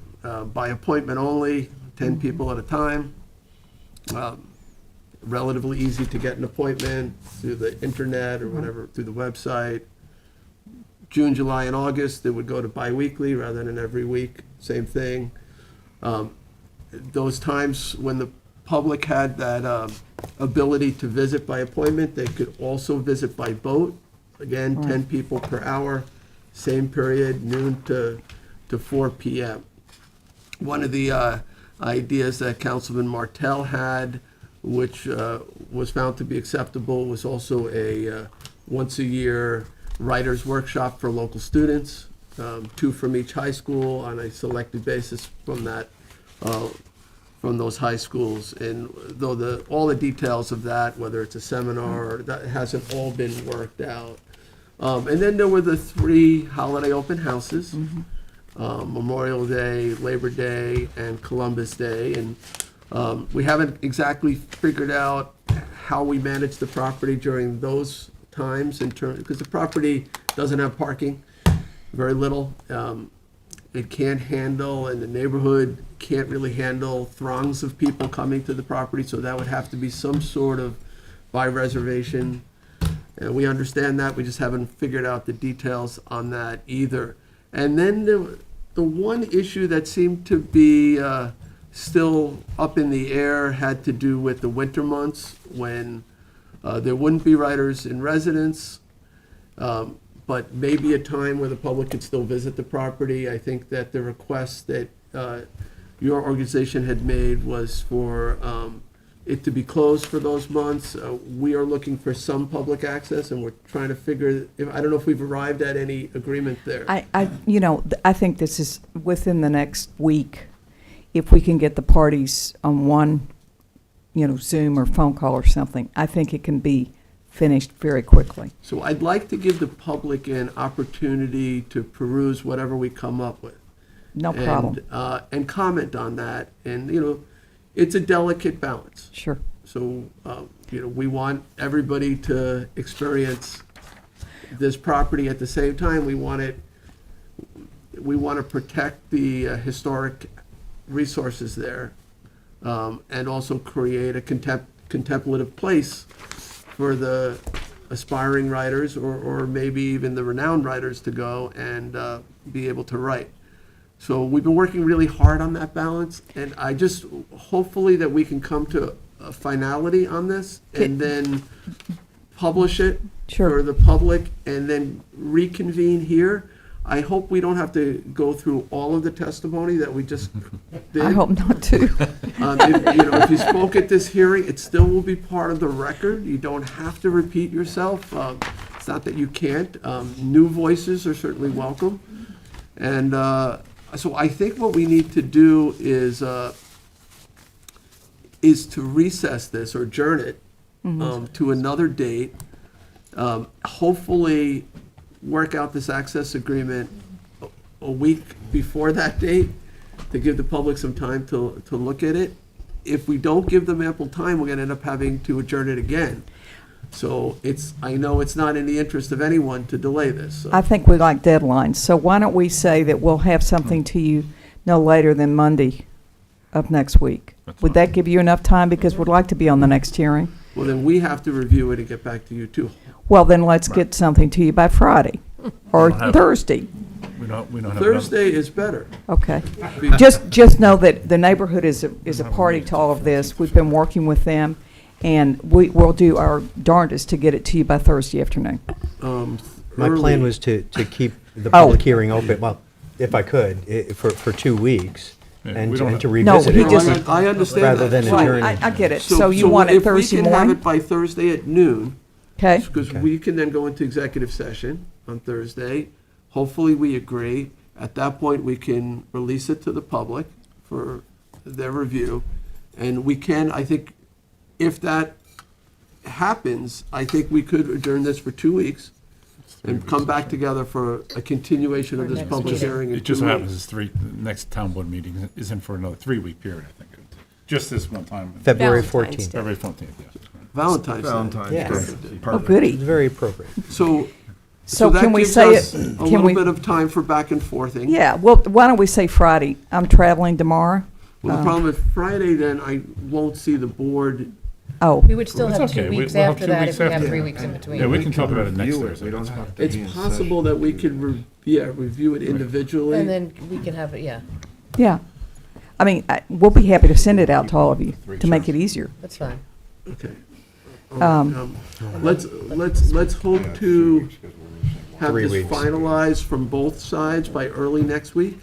by appointment only, 10 people at a time. Relatively easy to get an appointment through the internet or whatever, through the website. June, July, and August, it would go to bi-weekly rather than every week, same thing. Those times when the public had that ability to visit by appointment. They could also visit by boat. Again, 10 people per hour, same period, noon to 4 p.m. One of the ideas that Councilman Martell had, which was found to be acceptable, was also a once-a-year writers' workshop for local students, 2 from each high school on a selected basis from those high schools. And though all the details of that, whether it's a seminar, that hasn't all been worked out. And then there were the 3 holiday open houses, Memorial Day, Labor Day, and Columbus Day. And we haven't exactly figured out how we manage the property during those times because the property doesn't have parking, very little. It can't handle, and the neighborhood can't really handle throngs of people coming to the property, so that would have to be some sort of by reservation. And we understand that, we just haven't figured out the details on that either. And then the one issue that seemed to be still up in the air had to do with the winter months when there wouldn't be writers in residence, but maybe a time where the public could still visit the property. I think that the request that your organization had made was for it to be closed for those months. We are looking for some public access, and we're trying to figure, I don't know if we've arrived at any agreement there. I think this is within the next week. If we can get the parties on one, Zoom or phone call or something, I think it can be finished very quickly. So I'd like to give the public an opportunity to peruse whatever we come up with. No problem. And comment on that. And, it's a delicate balance. Sure. So, we want everybody to experience this property at the same time. We want to protect the historic resources there, and also create a contemplative place for the aspiring writers or maybe even the renowned writers to go and be able to write. So we've been working really hard on that balance, and I just, hopefully that we can come to a finality on this and then publish it for the public and then reconvene here. I hope we don't have to go through all of the testimony that we just did. I hope not too. If you spoke at this hearing, it still will be part of the record. You don't have to repeat yourself. It's not that you can't. New voices are certainly welcome. And so I think what we need to do is to recess this or adjourn it to another date. Hopefully work out this access agreement a week before that date to give the public some time to look at it. If we don't give them ample time, we're going to end up having to adjourn it again. So I know it's not in the interest of anyone to delay this. So. I think we like deadlines. So why don't we say that we'll have something to you no later than Monday of next week? Would that give you enough time? Because we'd like to be on the next hearing. Well, then we have to review it and get back to you too. Well, then let's get something to you by Friday or Thursday. We don't have Thursday is better. Okay. Just know that the neighborhood is a party to all of this. We've been working with them, and we'll do our darndest to get it to you by Thursday afternoon. My plan was to keep the public hearing open, well, if I could, for 2 weeks. And to revisit it. I understand rather that. than adjourning. I get it. So you want it Thursday if we can have morning? it by Thursday at noon, Okay. because we can then go into executive session on Thursday. Hopefully, we agree. At that point, we can release it to the public for their review. And we can, I think, if that happens, I think we could adjourn this for 2 weeks and come back together for a continuation of this public hearing. It just so happens the next town board meeting isn't for another 3-week period, I think. Just this one time. February 14th. February 14th, yes. Valentine's Day. Yes. Oh, goody. It's very appropriate. So can that we gives say us it? a Can little we? bit of time for back and forthing. Yeah. Well, why don't we say Friday? I'm traveling tomorrow. Well, the problem with Friday, then I won't see the board. Oh. We would still It's have okay. 2 We'll weeks have after 2 that weeks if we have after. 3 weeks in between. Yeah, we can talk about it next Thursday. It's possible that we could review it individually. And then we can have it, yeah, Yeah. I mean, we'll be happy to send it out to all of you to make it easier. that's fine. Okay. All right, let's hope to have 3 this weeks. finalized from both sides by early next week,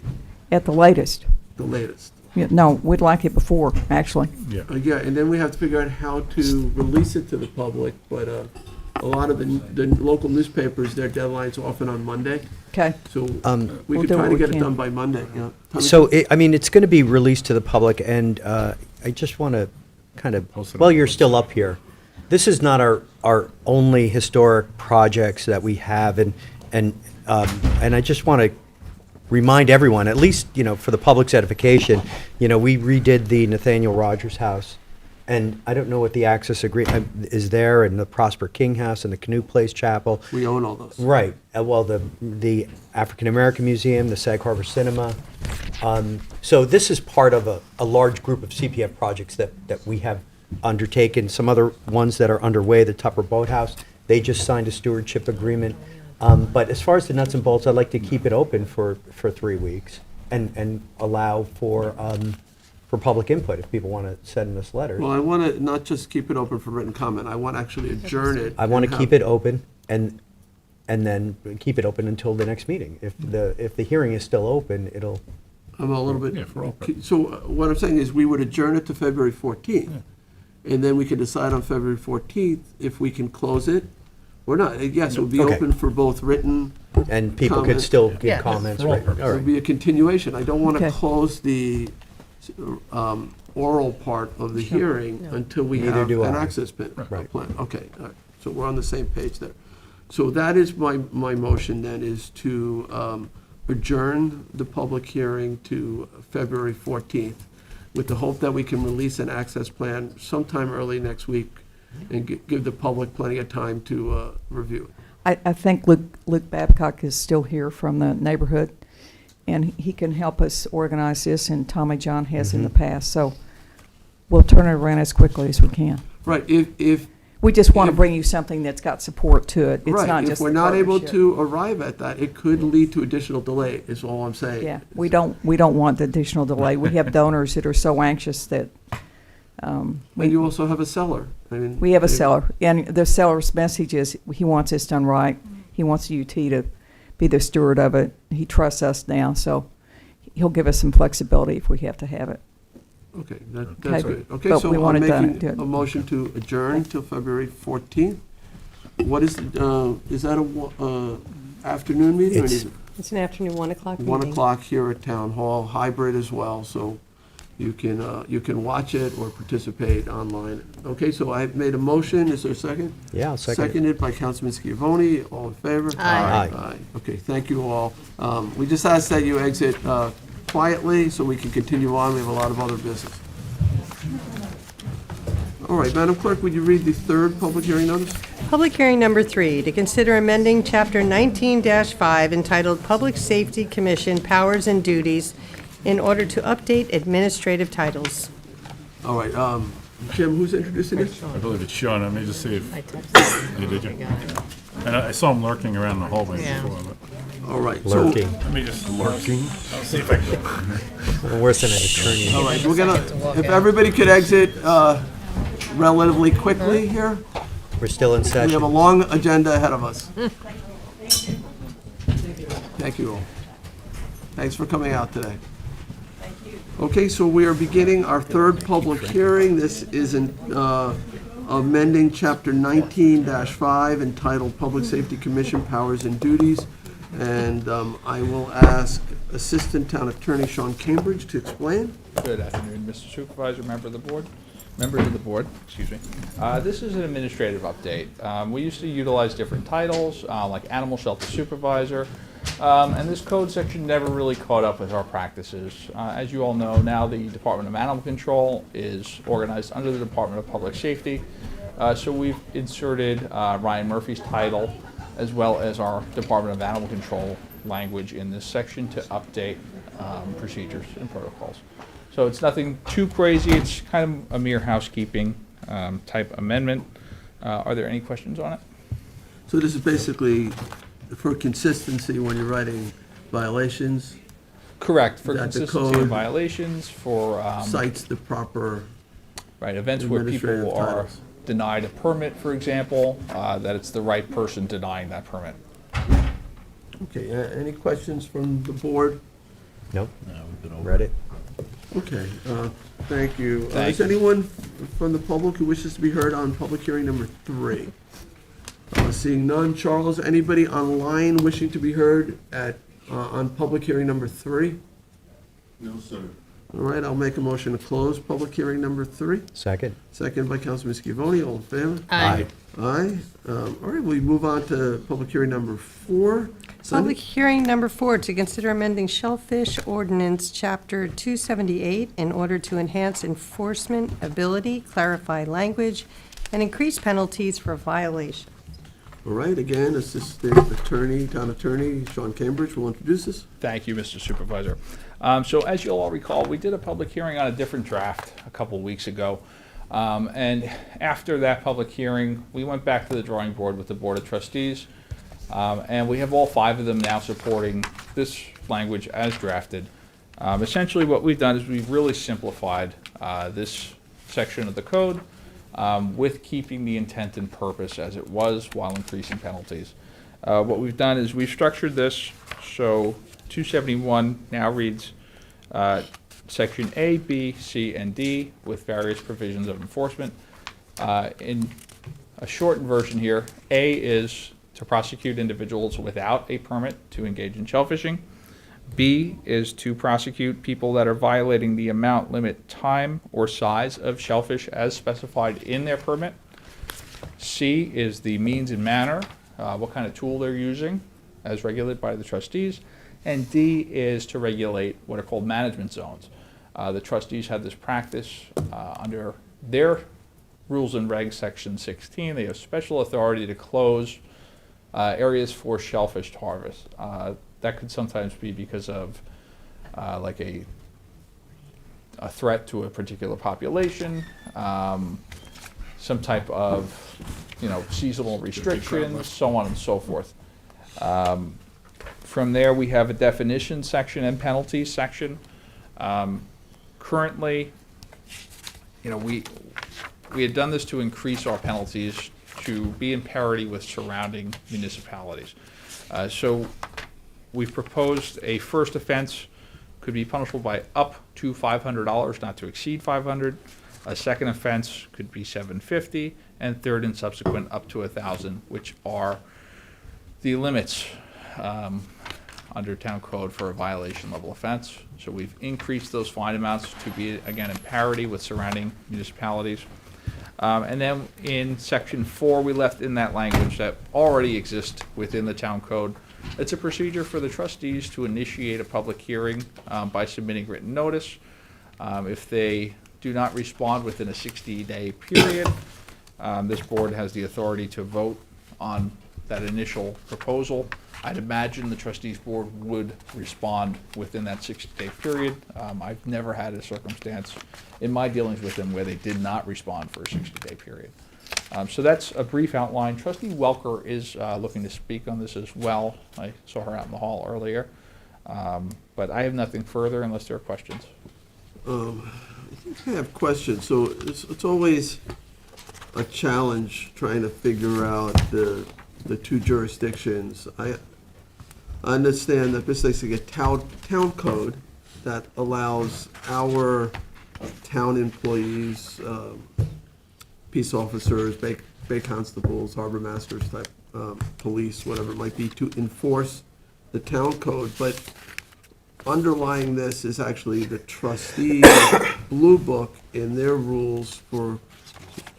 At the latest. the latest. Yeah, no, we'd like it before, actually. Yeah, and then we have to figure out how to release it to the public, but a lot of the local newspapers, their deadline's often on Monday. Okay. So we We'll could do try what to we get it can. done by Monday, yeah. Tommy? So, I mean, it's going to be released to the public, and I just want to kind of, well, you're still up here. This is not our only historic projects that we have, and I just want to remind everyone, at least, for the public's edification, we redid the Nathaniel Rogers House, and I don't know what the access agreement is there, and the Prosper King House, and the Canoe Place Chapel. We own all those. Right. Well, the African American Museum, the Sag Harbor Cinema. So this is part of a large group of CPF projects that we have undertaken. Some other ones that are underway, the Tupper Boathouse, they just signed a stewardship agreement. But as far as the nuts and bolts, I'd like to keep it open for 3 weeks and allow for public input if people want to send us letters. Well, I want to not just keep it open for written comment, I want to actually adjourn it. I want and to keep have- it open and then keep it open until the next meeting. If the hearing is still open, it'll. I'm a little bit. So what I'm saying is we would adjourn it to February 14th. And then we can decide on February 14th if we can close it or not. Yes, it would be Okay. open for both written. And people could comments. still give comments, right? All It would right. be a continuation. I don't want to Okay. close the oral part of the hearing until we Neither have do an I. access plan. Right. Okay, all right. So we're on the same page there. So that is my motion then, is to adjourn the public hearing to February 14th with the hope that we can release an access plan sometime early next week and give the public plenty of time to review it. I think Luke Babcock is still here from the neighborhood, and he can help us organize this, and Tommy John has in the past, so we'll turn it around as quickly as we can. Right, if. We just want to if- bring you something that's got support to it. It's Right, not if just we're the not able partnership. to arrive at that, it could lead to additional delay, is all I'm saying. Yeah, we don't want the additional delay. We have donors that are so anxious that, And you also have a seller. I mean. we have a if- seller, and the seller's message is, he wants this done right. He wants UT to be the steward of it. He trusts us now, so he'll give us some flexibility if we have to have it. Okay, that's Okay. good. Okay, But so we want I'm it done. making Do it. a motion to adjourn till February 14th. What is that a afternoon meeting? or It's- is it It's an afternoon, 1 o'clock meeting. 1 o'clock here at Town Hall, hybrid as well, so you can watch it or participate online. Okay, so I've made a motion. Is there a second? Yeah, I'll second it. Seconded by Councilman Schiavone. All in favor? Aye. Aye. Okay, thank you all. We just ask that you exit quietly so we can continue on. We have a lot of other business. All right, Madam Clerk, would you read the third public hearing notice? Public hearing number 3, to consider amending Chapter 19-5 entitled Public Safety Commission Powers and Duties in order to update administrative titles. All right, Jim, who's introducing this? I believe it's Sean. Let me just see if. You did you? And I saw him lurking around the hallway before. But All right. so- Lurking. let me just lurking. I'll see if I can. Worse than an attorney. All right, we're gonna, if everybody could exit relatively quickly here. We're still in We have a session. long agenda ahead of us. Thank you all. Thanks for coming out today. Okay, so we are beginning our third public hearing. This is amending Chapter 19-5 entitled Public Safety Commission Powers and Duties. And I will ask Assistant Town Attorney Sean Cambridge to explain. Good afternoon, Mr. Supervisor, members of the board, excuse me. This is an administrative update. We used to utilize different titles, like Animal Shelter Supervisor, and this code section never really caught up with our practices. As you all know, now the Department of Animal Control is organized under the Department of Public Safety, so we've inserted Ryan Murphy's title as well as our Department of Animal Control language in this section to update procedures and protocols. So it's nothing too crazy. It's kind of a mere housekeeping type amendment. Are there any questions on it? So this is basically for consistency when you're writing violations. Correct, for That the consistency code of violations, for cites the proper right events where people administrative are titles. denied a permit, for example, that it's the right person denying that permit. Okay, any questions from the board? Nope. Read it. Okay, thank you. Thank Is you. anyone from the public who wishes to be heard on public hearing number 3? Seeing none. Charles, anybody online wishing to be heard on public hearing number 3? No, sir. All right, I'll make a motion to close public hearing number 3. Second. Second by Councilman Scavone, all in favor? Aye. Aye. All right, we move on to public hearing number 4. Public hearing number 4, to consider amending Shellfish Ordinance, Chapter 278, in order to enhance enforcement ability, clarify language, and increase penalties for violations. All right, again, Assistant Attorney, Town Attorney Sean Cambridge will introduce us. Thank you, Mr. Supervisor. So as you'll all recall, we did a public hearing on a different draft a couple weeks ago. And after that public hearing, we went back to the drawing board with the Board of Trustees. And we have all 5 of them now supporting this language as drafted. Essentially what we've done is we've really simplified this section of the code with keeping the intent and purpose as it was while increasing penalties. What we've done is we've structured this so 271 now reads Section A, B, C, and D with various provisions of enforcement. In a shortened version here, A is to prosecute individuals without a permit to engage in shellfishing. B is to prosecute people that are violating the amount, limit, time, or size of shellfish as specified in their permit. C is the means and manner, what kind of tool they're using as regulated by the trustees. And D is to regulate what are called management zones. The trustees have this practice under their rules and regs, section 16. They have special authority to close areas for shellfish to harvest. That could sometimes be because of like a threat to a particular population, some type of seasonal restrictions, so on and so forth. From there, we have a definition section and penalties section. Currently, we had done this to increase our penalties to be in parity with surrounding municipalities. So we've proposed a first offense could be punishable by up to $500, not to exceed $500. A second offense could be $750, and third and subsequent up to $1,000, which are the limits under town code for a violation level offense. So we've increased those fine amounts to be, again, in parity with surrounding municipalities. And then in section 4, we left in that language that already exists within the town code. It's a procedure for the trustees to initiate a public hearing by submitting written notice. If they do not respond within a 60-day period, this board has the authority to vote on that initial proposal. I'd imagine the trustees board would respond within that 60-day period. I've never had a circumstance in my dealings with them where they did not respond for a 60-day period. So that's a brief outline. Trustee Welker is looking to speak on this as well. I saw her out in the hall earlier. But I have nothing further unless there are questions. I think I have questions. So it's always a challenge trying to figure out the two jurisdictions. I understand that this is a town code that allows our town employees, peace officers, bay constables, harbor masters type, police, whatever it might be, to enforce the town code. But underlying this is actually the trustee blue book in their rules for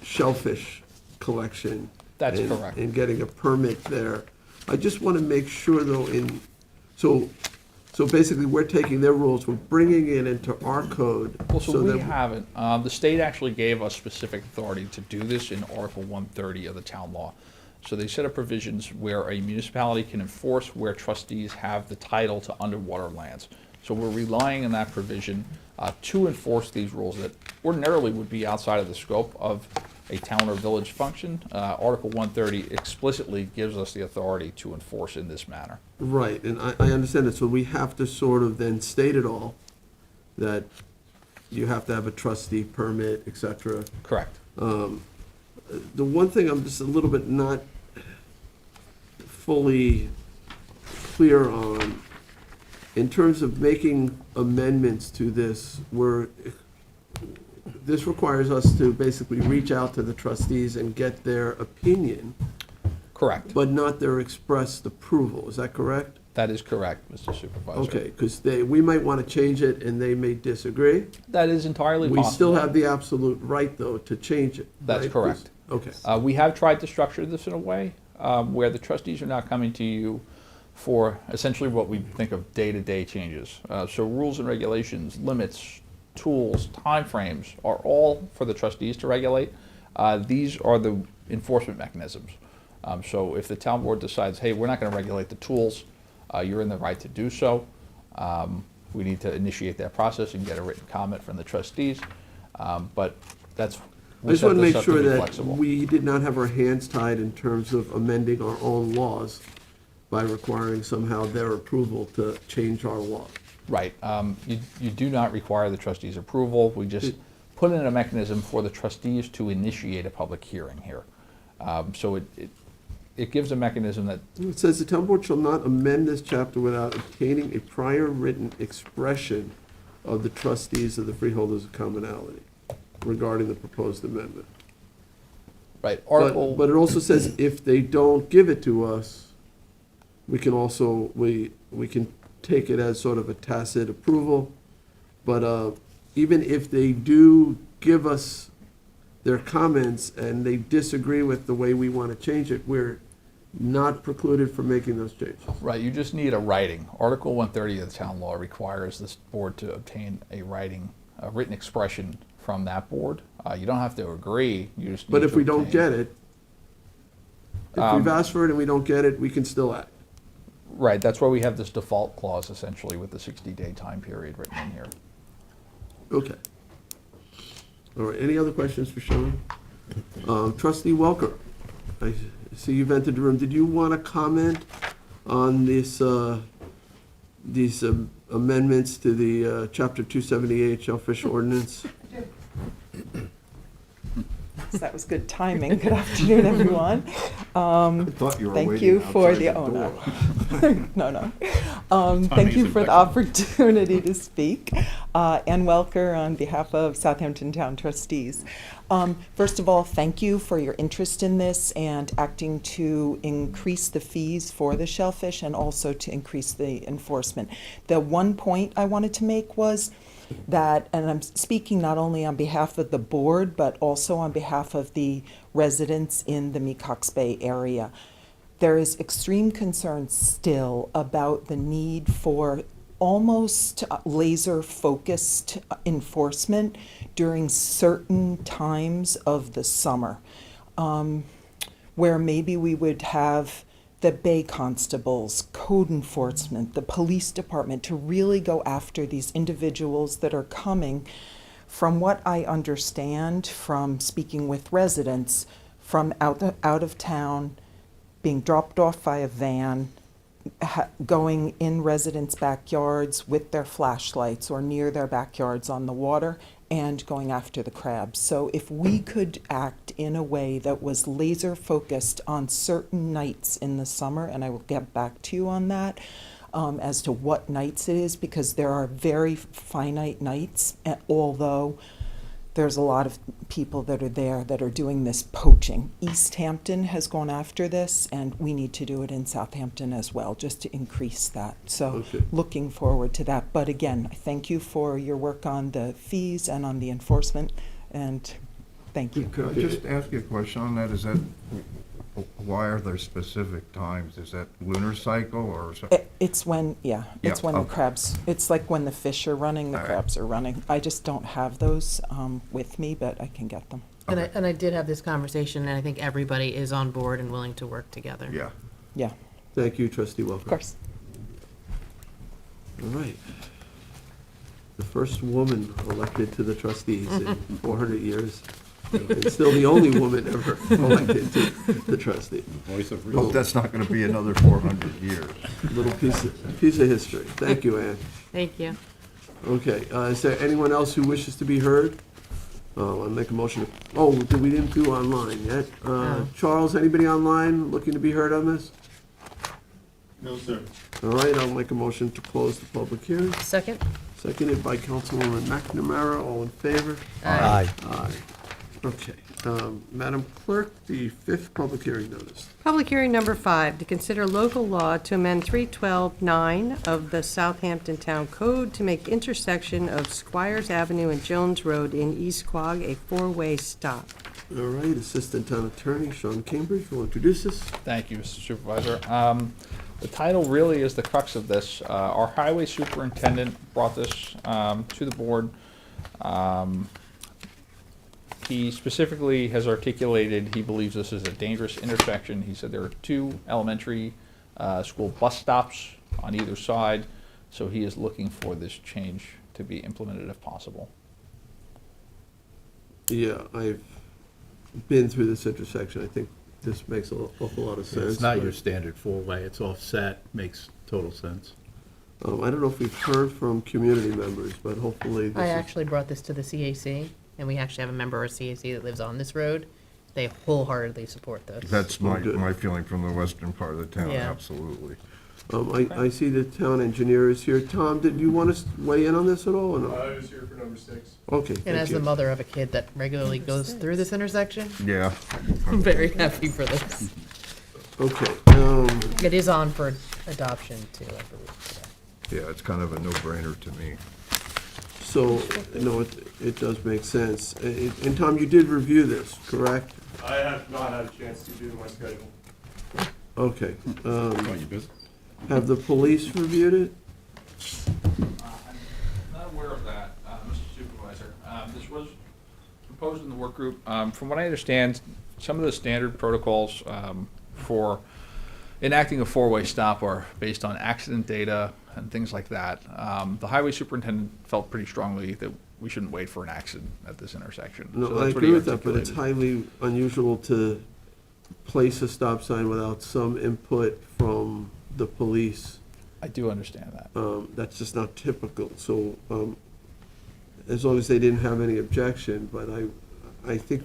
shellfish collection. That's correct. And getting a permit there. I just want to make sure though, so basically we're taking their rules, we're bringing it into our code. Well, so we that haven't. The state actually gave us specific authority to do this in Article 130 of the town law. So they set up provisions where a municipality can enforce where trustees have the title to underwater lands. So we're relying on that provision to enforce these rules that ordinarily would be outside of the scope of a town or village function. Article 130 explicitly gives us the authority to enforce in this manner. Right, and I understand it. So we have to sort of then state it all, that you have to have a trustee permit, et cetera. Correct. the one thing I'm just a little bit not fully clear on, in terms of making amendments to this, this requires us to basically reach out to the trustees and get their opinion, Correct. but not their expressed approval. Is that correct? That is correct, Mr. Supervisor. Okay, because we might want to change it and they may disagree. That is entirely possible. We still have the absolute right, though, to change it. That's right? correct. Okay. We have tried to structure this in a way where the trustees are not coming to you for essentially what we think of day-to-day changes. So rules and regulations, limits, tools, timeframes are all for the trustees to regulate. These are the enforcement mechanisms. So if the town board decides, hey, we're not going to regulate the tools, you're in the right to do so. We need to initiate that process and get a written comment from the trustees. But that's, I just want to make sure that flexible. we did not have our hands tied in terms of amending our own laws by requiring somehow their approval to change our law. Right. You do not require the trustees' approval. We just put in a mechanism for the trustees to initiate a public hearing here. So it gives a mechanism that... It says the town board shall not amend this chapter without obtaining a prior written expression of the trustees of the freeholders of commonalty regarding the proposed amendment. Right. Article... But it also says if they don't give it to us, we can also, we can take it as sort of a tacit approval. But even if they do give us their comments and they disagree with the way we want to change it, we're not precluded from making those changes. Right, you just need a writing. Article 130 of the town law requires this board to obtain a written expression from that board. You don't have to agree, you just need But to if we don't obtain- get it, if we've asked for it and we don't get it, we can still act. Right, that's why we have this default clause essentially with the 60-day time period written in here. Okay. All right, any other questions for Sean? Trustee Welker, I see you've entered the room. Did you want to comment on this, these amendments to the Chapter 278 Shellfish Ordinance? That was good timing. Good afternoon, everyone. thought you were Thank waiting you for outside the, the oh, door. no. No. Thank you for the opportunity to speak. Ann Welker on behalf of Southampton Town Trustees. First of all, thank you for your interest in this and acting to increase the fees for the shellfish and also to increase the enforcement. The one point I wanted to make was that, and I'm speaking not only on behalf of the board, but also on behalf of the residents in the Mecox Bay area. There is extreme concern still about the need for almost laser-focused enforcement during certain times of the summer, where maybe we would have the Bay Constables, code enforcement, the police department to really go after these individuals that are coming, from what I understand from speaking with residents, from out of town, being dropped off by a van, going in residents' backyards with their flashlights or near their backyards on the water and going after the crabs. So if we could act in a way that was laser focused on certain nights in the summer, and I will get back to you on that, as to what nights it is, because there are very finite nights, although there's a lot of people that are there that are doing this poaching. East Hampton has gone after this, and we need to do it in Southampton as well, just to increase that. So looking forward to that. But again, thank you for your work on the fees and on the enforcement, and thank you. Could I just ask you a question on that? Is that, why are there specific times? Is that lunar cycle or something? It's when, it's when the okay. crabs, it's like when the fish are running, the crabs are running. I just don't have those with me, but I can get them. And I did have this conversation, and I think everybody is on board and willing to work together. Yeah. Yeah. Thank you, Trustee Welker. Of course. All right. The first woman elected to the trustees in 400 years. And still the only woman ever elected to the trustee. Hope that's not going to be another 400 years. Little piece of history. Thank you, Ann. Thank you. Okay, is there anyone else who wishes to be heard? I'll make a motion. We didn't do online yet. No. Charles, anybody online looking to be heard on this? No, sir. All right, I'll make a motion to close the public hearing. Second? Seconded by Councilwoman McNamara. All in favor? Aye. Aye. Okay. Madam Clerk, the fifth public hearing notice. Public hearing number 5, to consider local law to amend 312-9 of the Southampton Town Code to make intersection of Squires Avenue and Jones Road in East Quogue a 4-way stop. All right, Assistant Town Attorney Sean Cambridge will introduce us. Thank you, Mr. Supervisor. The title really is the crux of this. Our highway superintendent brought this to the board. He specifically has articulated he believes this is a dangerous intersection. He said there are 2 elementary school bus stops on either side, so he is looking for this change to be implemented if possible. Yeah, I've been through this intersection. I think this makes an awful lot of sense. It's not but, your standard four-way, it's offset, makes total sense. I don't know if we've heard from community members, but hopefully this I is... actually brought this to the CAC, and we actually have a member of CAC that lives on this road. They wholeheartedly support this. That's my, Good. my feeling from the western part of the town, Yeah. absolutely. I see the town engineer is here. Tom, did you want to weigh in on this at all, or no? I was here for number 6. Okay, And thank as you. the mother of a kid that regularly goes through this intersection, Yeah. I'm very happy for this. Okay, It is on for adoption too, I believe. Yeah, it's kind of a no-brainer to me. so, no, it does make sense. And Tom, you did review this, correct? I have not had a chance to due to my schedule. Okay. You busy? Have the police reviewed it? I'm not aware of that, Mr. Supervisor. This was proposed in the work group. From what I understand, some of the standard protocols for enacting a 4-way stop are based on accident data and things like that. The highway superintendent felt pretty strongly that we shouldn't wait for an accident at this intersection. No, So I that's what agree he with that, but it's articulated. highly unusual to place a stop sign without some input from the police. I do understand that. That's just not typical, so, as long as they didn't have any objection, but I think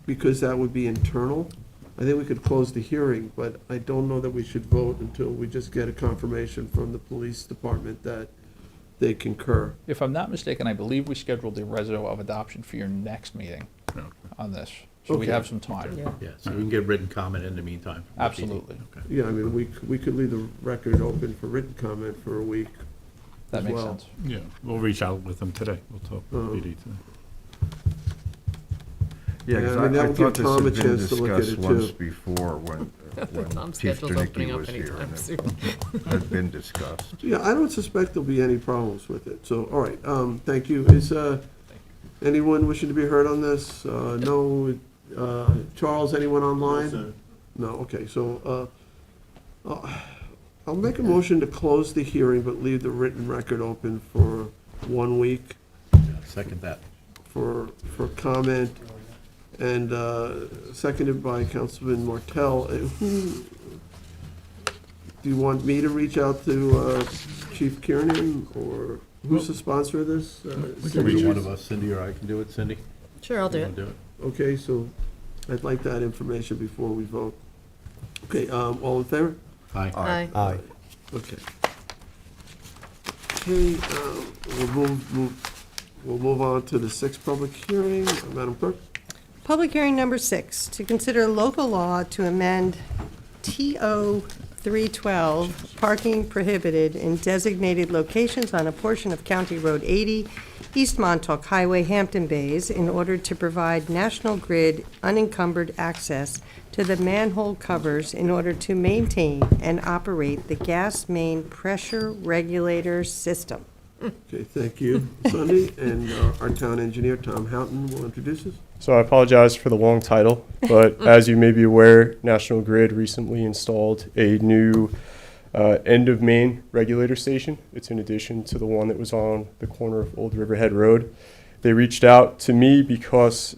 because that would be internal, I think we could close the hearing, but I don't know that we should vote until we just get a confirmation from the police department that they concur. If I'm not mistaken, I believe we scheduled the reso of adoption for your next meeting on this. So we Okay. have some time. Yeah, so we can get written comment in the meantime. Absolutely. Okay. Yeah, I mean, we could leave the record open for written comment for a week. That as makes well. sense. Yeah, we'll reach out with them today. We'll talk with PD today. Yeah, because Yeah, I mean, that I would give thought this Tom a had been chance to look at discussed it, once too. before when Tom's Chief schedule's opening Janicki up was here. anytime and soon. it had been discussed. Yeah, I don't suspect there'll be any problems with it, so, all right, thank you. Is, anyone wishing to be heard on this? No, Charles, anyone online? No, sir. No, okay, so, I'll make a motion to close the hearing, but leave the written record open for 1 week Second that. for comment, and, seconded by Councilman Martell. Do you want me to reach out to, Chief Kiernan, or who's the sponsor of this? We can reach one of us, Cindy or I can do it. Cindy? Sure, I'll do You it. wanna do it? Okay, so I'd like that information before we vote. Okay, all in favor? Aye. Aye. Aye. Okay. Okay, we'll move on to the sixth public hearing. Madam Clerk? Public hearing number 6, to consider local law to amend TO 312, parking prohibited in designated locations on a portion of County Road 80, East Montauk Highway, Hampton Bays, in order to provide National Grid unencumbered access to the manhole covers in order to maintain and operate the gas main pressure regulator system. Okay, thank you, Sunday, and our town engineer, Tom Houghton, will introduce us. So I apologize for the long title, but as you may be aware, National Grid recently installed a new end of main regulator station. It's in addition to the one that was on the corner of Old Riverhead Road. They reached out to me because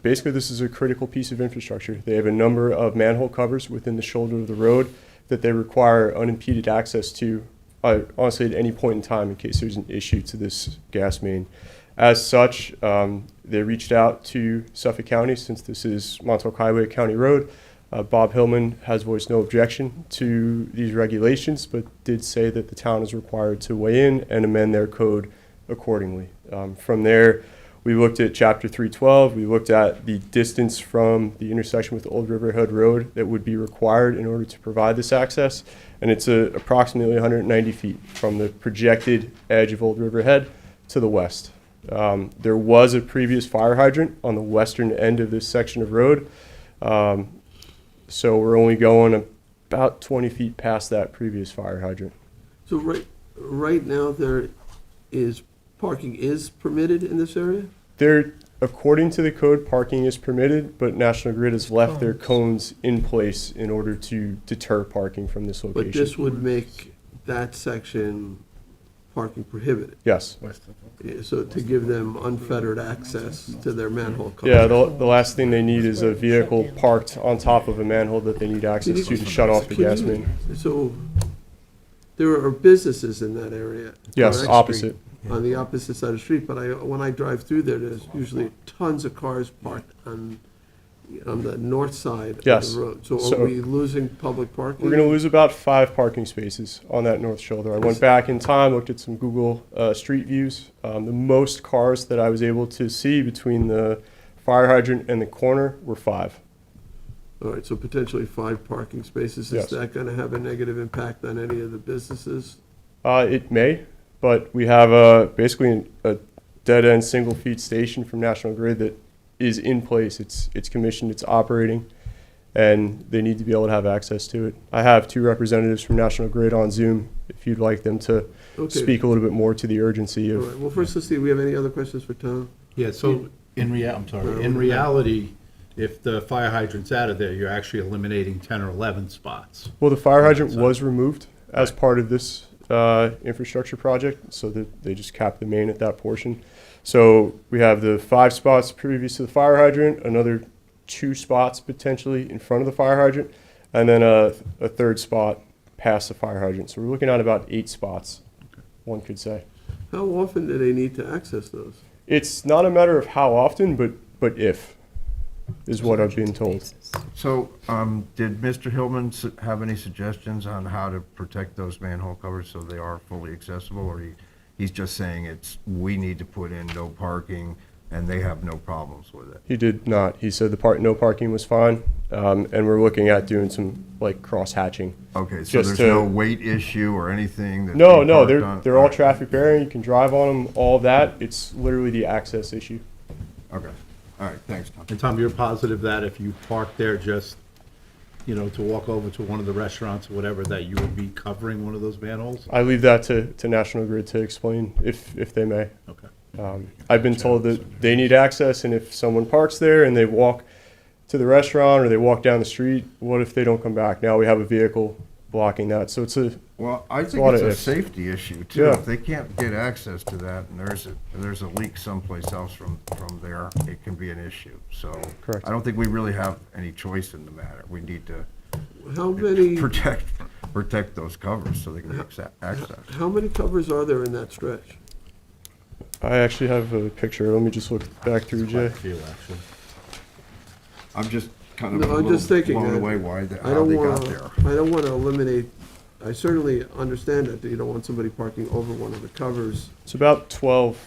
basically this is a critical piece of infrastructure. They have a number of manhole covers within the shoulder of the road that they require unimpeded access to, honestly, at any point in time in case there's an issue to this gas main. As such, they reached out to Suffolk County, since this is Montauk Highway County Road. Bob Hillman has voiced no objection to these regulations, but did say that the town is required to weigh in and amend their code accordingly. From there, we looked at Chapter 312. We looked at the distance from the intersection with Old Riverhead Road that would be required in order to provide this access, and it's approximately 190 feet from the projected edge of Old Riverhead to the west. There was a previous fire hydrant on the western end of this section of road, so we're only going about 20 feet past that previous fire hydrant. So right now, parking is permitted in this area? According to the code, parking is permitted, but National Grid has left their cones in place in order to deter parking from this location. But this would make that section parking prohibited? Yes. Yeah, so to give them unfettered access to their manhole cover? Yeah, the last thing they need is a vehicle parked on top of a manhole that they need access to shut off the gas main. So there are businesses in that area? Yes, correct? opposite. On the opposite side of the street, but when I drive through there, there's usually tons of cars parked on the north side Yes. of the road. So So are we losing public parking? We're going to lose about 5 parking spaces on that north shoulder. I went back in time, looked at some Google Street Views. The most cars that I was able to see between the fire hydrant and the corner were 5. All right, so potentially 5 parking spaces. Yes. Is that going to have a negative impact on any of the businesses? It may, but we have basically a dead-end single-feed station from National Grid that is in place. It's commissioned, it's operating, and they need to be able to have access to it. I have 2 representatives from National Grid on Zoom, if you'd like them to Okay. speak a little bit more to the urgency All of. right, well, first, let's see, we have any other questions for Tom? Yeah, so in reality, if the fire hydrant's out of there, you're actually eliminating 10 or 11 spots. Well, the fire hydrant was removed as part of this infrastructure project, so that they just capped the main at that portion. So we have the 5 spots previous to the fire hydrant, another 2 spots potentially in front of the fire hydrant, and then a 3rd spot past the fire hydrant. So we're looking at about 8 spots, one could say. How often do they need to access those? It's not a matter of how often, but if, is what I've been told. So, did Mr. Hillman have any suggestions on how to protect those manhole covers so they are fully accessible? Or he's just saying we need to put in no parking and they have no problems with it? He did not. He said no parking was fine, and we're looking at doing some cross hatching. Okay, so there's no weight issue or anything that? No, they they're parked on? they're all traffic bearing. You can drive on them. All that. It's literally the access issue. Okay, all right, thanks, Tom. And Tom, you're positive that if you park there just, to walk over to one of the restaurants or whatever, that you would be covering one of those manholes? I leave that to National Grid to explain if they may. Okay. I've been told that they need access, and if someone parks there and they walk to the restaurant or they walk down the street, what if they don't come back? Now we have a vehicle blocking that, so it's a Well, I a think lot it's of a ifs. safety issue too. Yeah. If they can't get access to that and there's a leak someplace else from there, it can be an issue. So Correct. I don't think we really have any choice in the matter. We need to How many, protect those covers so they can get access. how many covers are there in that stretch? I actually have a picture. Let me just look back through, Jay. I'm just kind of No, a I'm just little thinking blown that away I how don't they got want there. to, I don't want to eliminate, I certainly understand that you don't want somebody parking over one of the covers. It's about 12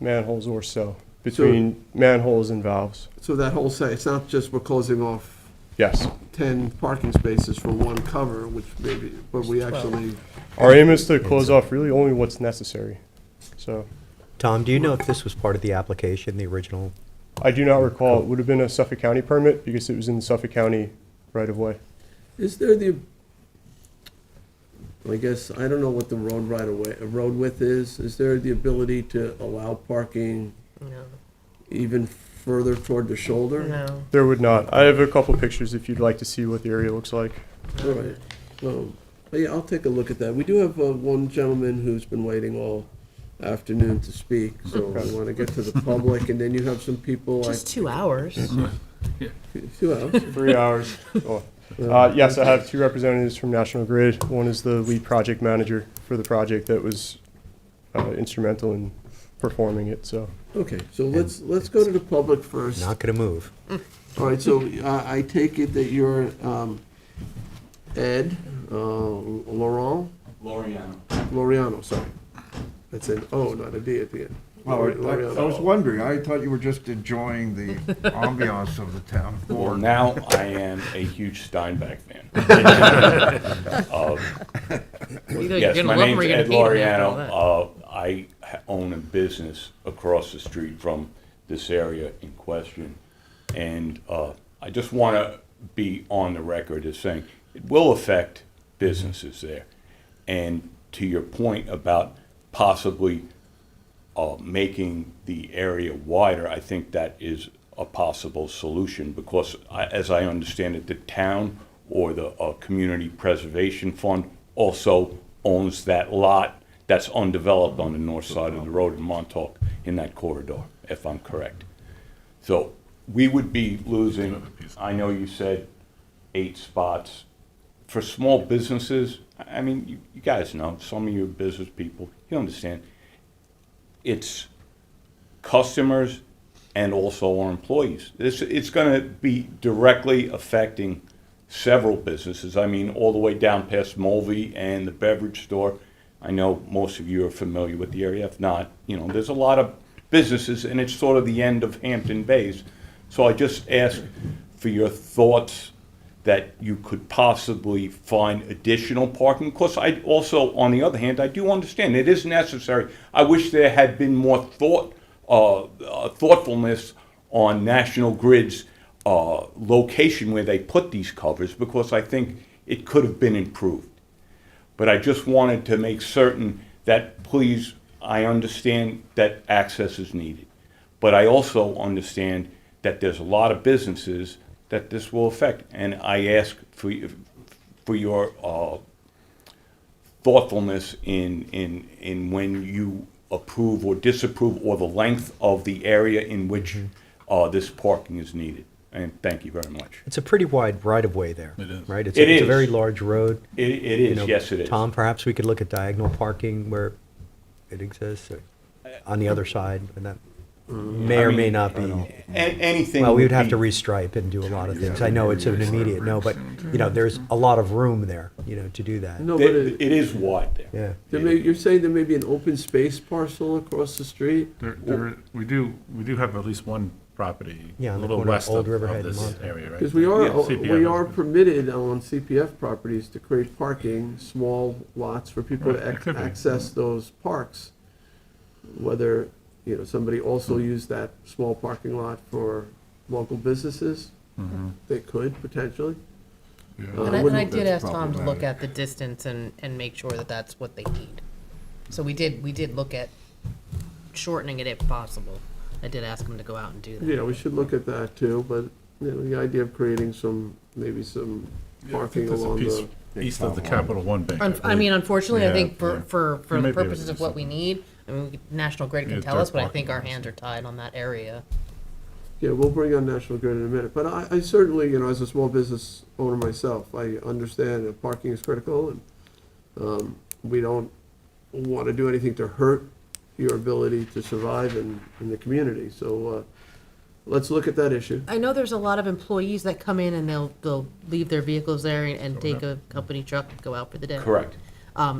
manholes or so between manholes and valves. So that whole site, it's not just we're closing off Yes. 10 parking spaces for one cover, which maybe, but we actually, Our aim is to close off really only what's necessary. So Tom, do you know if this was part of the application, the original? I do not recall. It would have been a Suffolk County permit because it was in the Suffolk County right of way. is there I guess, I don't know what the road width is there the ability to allow parking No. even further toward the shoulder? No. There would not. I have a couple pictures if you'd like to see what the area looks like. All right, well, yeah, I'll take a look at that. We do have one gentleman who's been waiting all afternoon to speak, so we want to get to the public, and then you have some people. Just 2 hours. 2 hours? 3 hours. Oh. Yes, I have 2 representatives from National Grid. One is the lead project manager for the project that was instrumental in performing it, so. Okay, so let's go to the public first. Not gonna move. All right, so I take it that you're Ed Laurent? Loriano, sorry. That's an O, not a D at the end. Well, I was Loriano. wondering, I thought you were just enjoying the ambiance of the town. Well, now I am a huge Steinbeck fan. Either you're Yes, gonna my love 'em name's or you're Ed gonna hate 'em after all Loriano. I own a business across the street from this area in question. And I just want to be on the record as saying it will affect businesses there. And to your point about possibly making the area wider, I think that is a possible solution because, as I understand it, the town or the Community Preservation Fund also owns that lot that's undeveloped on the north side of the road in Montauk in that corridor, if I'm correct. So we would be losing, I know you said 8 spots. For small businesses, I mean, you guys know, some of you business people, you understand, it's customers and also our employees. It's going to be directly affecting several businesses. I mean, all the way down past Mulvey and the beverage store. I know most of you are familiar with the area. If not, you know, there's a lot of businesses, and it's sort of the end of Hampton Bays. So I just ask for your thoughts that you could possibly find additional parking. Because I also, on the other hand, I do understand it is necessary. I wish there had been more thoughtfulness on National Grid's location where they put these covers, because I think it could have been improved. But I just wanted to make certain that, please, I understand that access is needed. But I also understand that there's a lot of businesses that this will affect. And I ask for your thoughtfulness in when you approve or disapprove, or the length of the area in which this parking is needed. And thank you very much. It's a pretty wide right-of-way there. It is. Right? It's It a is. very large road. It is, yes, it is. Tom, perhaps we could look at diagonal parking where it exists, or on the other side, and that may or may not be. Anything. Well, we would would have be- to restripe and do a lot of things. I know it's an immediate no, but, you know, there's a lot of room there, you know, to do that. No, but It is wide there. Yeah. you're saying there may be an open space parcel across the street? We do have at least one property Yeah, a on the little corner of west Old of Riverhead and this Montauk. area, right? Because Yeah, we CPF. are permitted on CPF properties to create parking, small lots for people Right, to it could be. access those parks. Whether, you know, somebody also used that small parking lot for local businesses, they could potentially. And I did ask Tom to look at the distance and make sure that that's what they need. So we did look at shortening it if possible. I did ask him to go out and do that. Yeah, we should look at that too, but, you know, the idea of creating maybe some parking There's a along piece the. east of the Capital One Bank. I mean, unfortunately, I think Yeah. for You may the be able purposes to of do what we something. need, I mean, National Grid Yeah, can tell dirt us, but I parking think our lots. hands are tied on that area. Yeah, we'll bring on National Grid in a minute, but I certainly, you know, as a small business owner myself, I understand that parking is critical, and we don't want to do anything to hurt your ability to survive in the community, so let's look at that issue. I know there's a lot of employees that come in and they'll leave their vehicles there and take a company truck and go out for the day. Correct.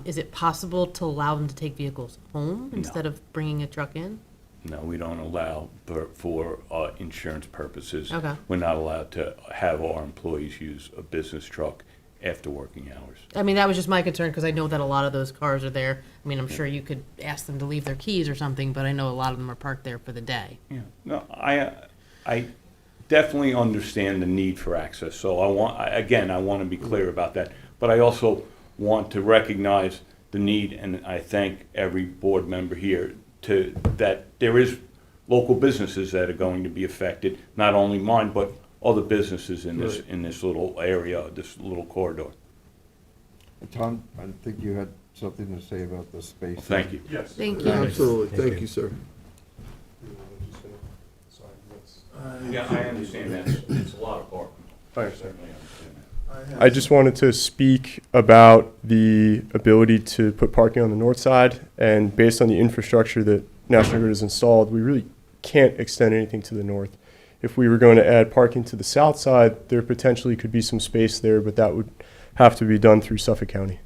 Is it possible to allow them to take vehicles home instead of bringing a truck in? No, we don't allow for insurance purposes. Okay. We're not allowed to have our employees use a business truck after working hours. I mean, that was just my concern, because I know that a lot of those cars are there. I mean, I'm sure you could ask them to leave their keys or something, but I know a lot of them are parked there for the day. Yeah. No, I definitely understand the need for access. So I want to be clear about that. But I also want to recognize the need, and I thank every board member here that there is local businesses that are going to be affected, not only mine, but other businesses in this little area, this little corridor. Tom, I think you had something to say about the space. Thank you. Yes. Thank you. Absolutely, thank you, sir. Yeah, I understand that. It's a lot of parking. I certainly understand that. I just wanted to speak about the ability to put parking on the north side, and based on the infrastructure that National Grid is installed, we really can't extend anything to the north. If we were going to add parking to the south side, there potentially could be some space there, but that would have to be done through Suffolk County.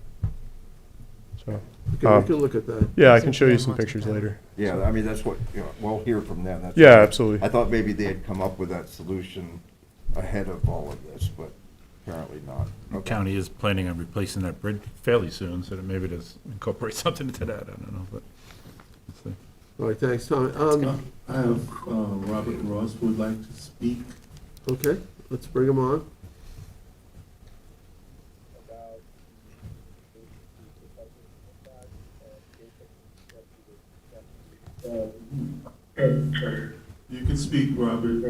So, We can look at that. yeah, I can show you some pictures later. Yeah, I mean, that's what, you know, we'll hear from them. That's Yeah, what- absolutely. I thought maybe they had come up with that solution ahead of all of this, but apparently not. The county is planning on replacing that bridge fairly soon, so that maybe it does incorporate something into that, I don't know, but. let's see. All right, thanks, Tom. I have Robert Ross who would like to speak. Okay, let's bring him on. You can speak, Robert.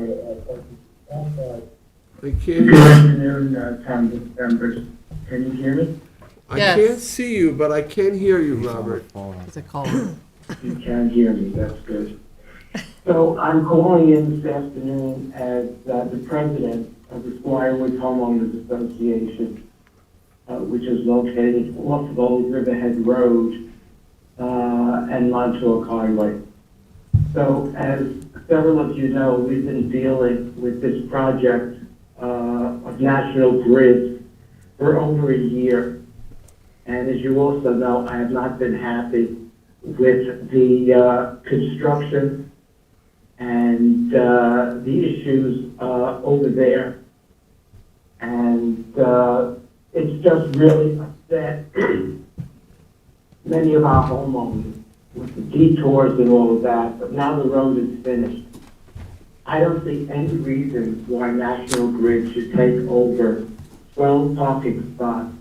I can't, Good afternoon, Congress members. Can you hear me? I Yes. can't see you, but I can hear you, Robert. It's a caller. You can hear me, that's good. So I'm calling in this afternoon as the president of the Squirewood Homeowners Association, which is located off of Old Riverhead Road and Montauk Highway. So as several of you know, we've been dealing with this project of National Grid for over a year. And as you also know, I have not been happy with the construction and the issues over there. And it's just really upset many of our homeowners with the detours and all of that, but now the road is finished. I don't see any reason why National Grid should take over 12 parking spots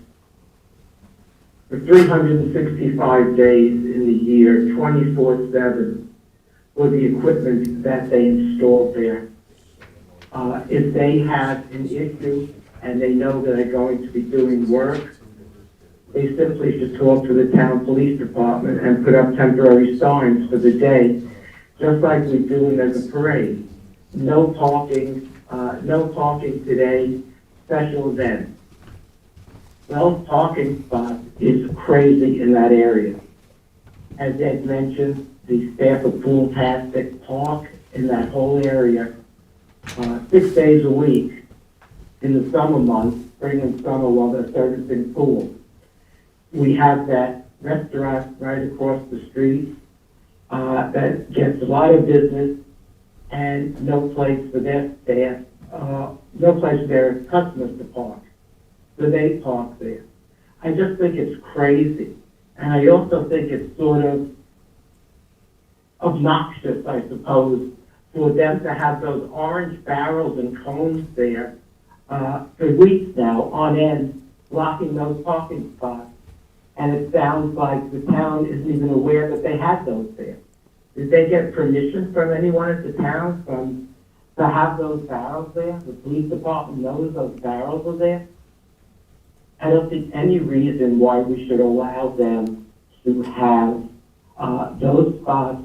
for 365 days in the year, 24/7, for the equipment that they installed there. If they have an issue and they know that they're going to be doing work, they simply should talk to the town police department and put up temporary signs for the day, just like we do in the parade. No parking today, special event. Well, parking spots is crazy in that area. As Ed mentioned, the staff of Pool-tastic park in that whole area 6 days a week in the summer months, spring and summer, while they're servicing pools. We have that restaurant right across the street that gets a lot of business and no place for their staff, no place for their customers to park. So they park there. I just think it's crazy. And I also think it's sort of obnoxious, I suppose, for them to have those orange barrels and cones there for weeks now on end, blocking those parking spots. And it sounds like the town isn't even aware that they had those there. Did they get permission from anyone at the town to have those barrels there? The police department knows those barrels are there? I don't see any reason why we should allow them to have those spots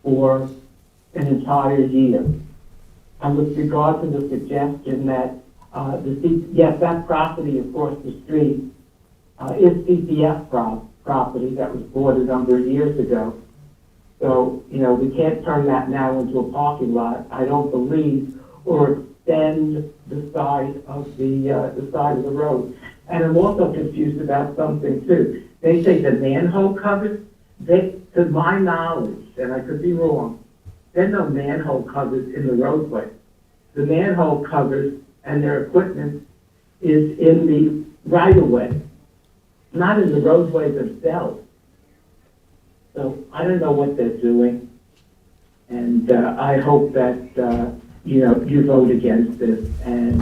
for an entire year. And with regard to the suggestion that yes, that property across the street is CPF property that was bought a number of years ago. So, you know, we can't turn that now into a parking lot, I don't believe, or extend the side of the road. And I'm also confused about something too. They say the manhole covers, to my knowledge, and I could be wrong, there's no manhole covers in the roadway. The manhole covers and their equipment is in the right-of-way, not in the roadway themselves. So I don't know what they're doing, and I hope that you vote against this and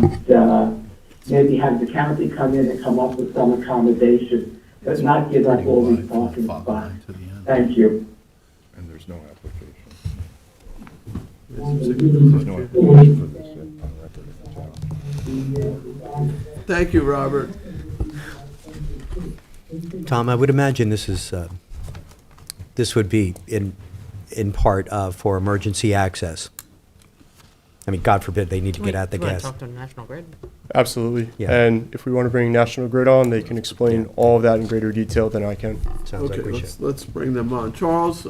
maybe have the county come in and come up with some accommodation, but not give up all these parking spots. Thank you. And there's no application. There's no application for this on record in the town. Thank you, Robert. Tom, I would imagine this would be in part for emergency access. I mean, God forbid they need to get at the You wanna gas. talk to National Grid? Absolutely. Yeah. And if we want to bring National Grid on, they can explain all of that in greater detail than I can. Sounds like Okay, we should. let's bring them on. Charles,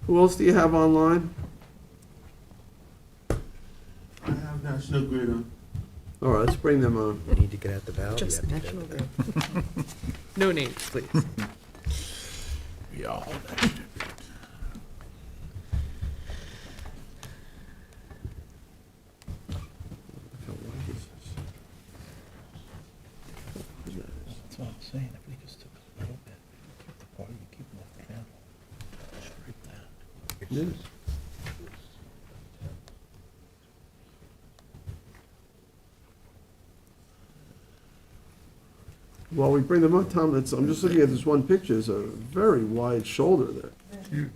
Who else do you have online? I have National Grid on. All right, let's bring them on. We need to get out the valve. Just Yeah. National Grid. No names, please. Yeah. That's what I'm saying, if we just took a little bit, keep the part, you keep them off the panel, straight that. It is. While we bring them up, Tom, I'm just looking at this one picture, there's a very wide shoulder there.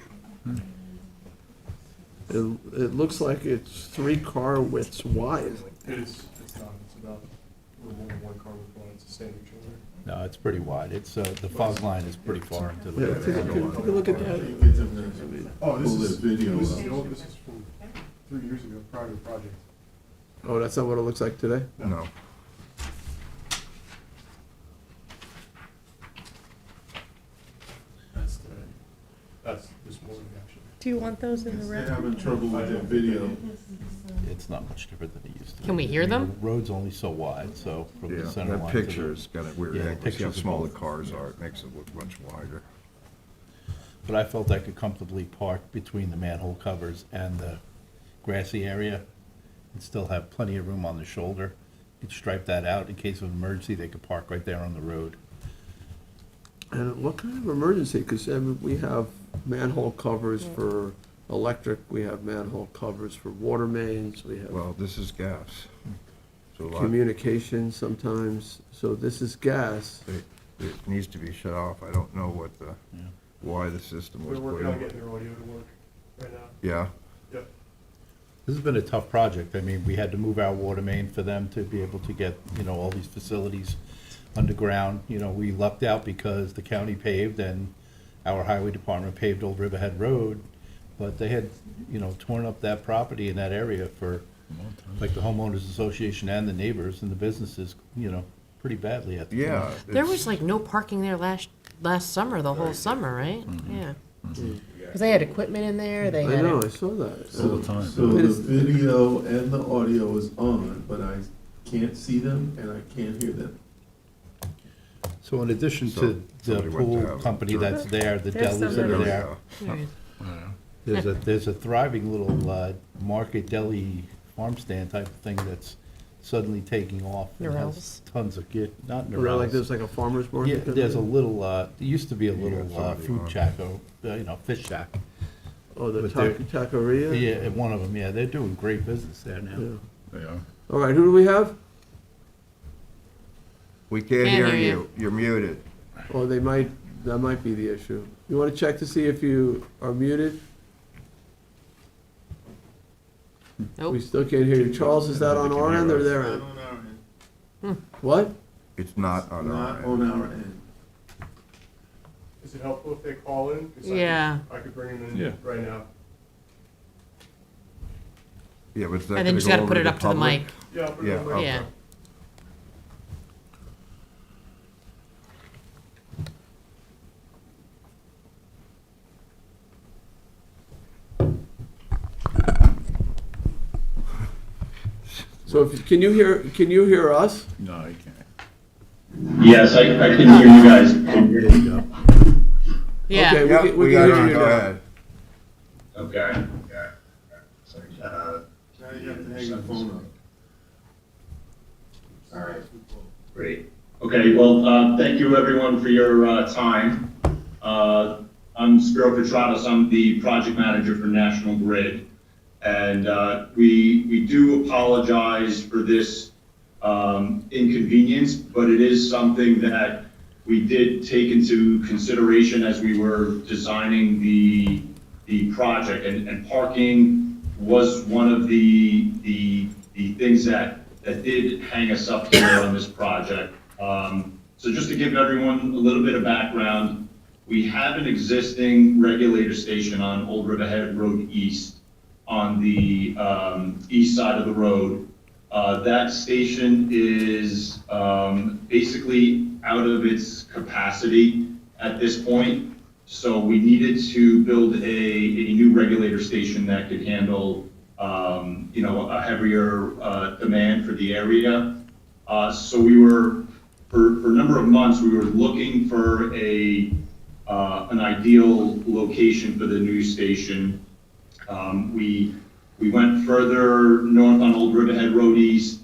It looks like it's 3 car widths wide. It's not, it's about a little more than one car with one, it's a standard shoulder. No, it's pretty wide, it's, the fog line is pretty far into the. Yeah, take a look at that. Oh, this is, video. this is old, this is from 3 years ago, prior to the project. Oh, that's not what it looks like today? No. That's the, that's this morning, actually. Do you want those in the They're red? having trouble with their video. It's not much different than it used to be. Can we hear I mean, them? The road's only so wide, so from Yeah, the center line. that to the- picture's got a weird Yeah, the angle. See how pictures are small the both- cars are. It makes it look much wider. But I felt I could comfortably park between the manhole covers and the grassy area and still have plenty of room on the shoulder. You'd stripe that out in case of emergency, they could park right there on the road. And what kind of emergency? Because we have manhole covers for electric, we have manhole covers for water mains, we have Well, this is gas. So a lot, communications sometimes. So this is gas. it needs to be shut off. I don't know what the, why the system was We're put working on in. getting their audio to work right now. Yeah, Yep. This has been a tough project. I mean, we had to move our water main for them to be able to get, all these facilities underground. We lucked out because the county paved and our highway department paved Old Riverhead Road, but they had, torn up that property in that area for, like, the homeowners association and the neighbors and the businesses, pretty badly at the time. yeah. There it's- was like no parking there last summer, the whole summer, right? Yeah. Because they had equipment in there, they I had. know, I saw that. So the video and the audio is on, but I can't see them and I can't hear them. So in addition So to the somebody went to pool have company that's there, the There's delis that are somebody. there, Yeah. there's a thriving little market deli farm stand type of thing that's suddenly taking off. It has Norel's? tons of not Around like Norel's. there's like a farmer's Yeah, market? there's a little, there used to be a little somebody food on. shack, fish shack. Oh, the But they're- taqueria? Yeah, one of them, yeah, they're doing great business there now. Yeah. They are. All right, who do we have? We can't Can't hear hear you. you. You're muted. Oh, that might be the issue. You want to check to see if you are muted? Nope. We still can't hear you. Charles, is that on our end or their end? Not on our end. What? It's not on our Not end. on our end. Is it helpful if they call in? 'Cause Yeah. I could bring them Yeah. in right now. Yeah, but is that And then gonna you just go gotta over put it up to the public? mic. Yeah, I'll put it Yeah, on the okay. Yeah. So can you hear us? No, you can't. Yes, I can hear you guys. There you go. Yeah. Okay, Yep, we we can got hear you. you Go now. ahead. Okay. Now you have to hang the phone up. All right. Great. Okay, well, thank you everyone for your time. I'm Spiro Petratos, I'm the project manager for National Grid. And we do apologize for this inconvenience, but it is something that we did take into consideration as we were designing the project. And parking was one of the things that did hang us up here on this project. So just to give everyone a little bit of background, we have an existing regulator station on Old Riverhead Road East on the east side of the road. That station is basically out of its capacity at this point. So we needed to build a new regulator station that could handle, a heavier demand for the area. So we were, for a number of months, we were looking for an ideal location for the new station. We went further north on Old Riverhead Road East.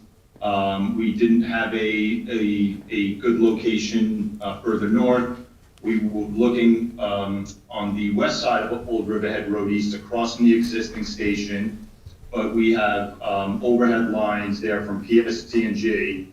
We didn't have a good location further north. We were looking on the west side of Old Riverhead Road East across from the existing station, but we have overhead lines there from PSC&G.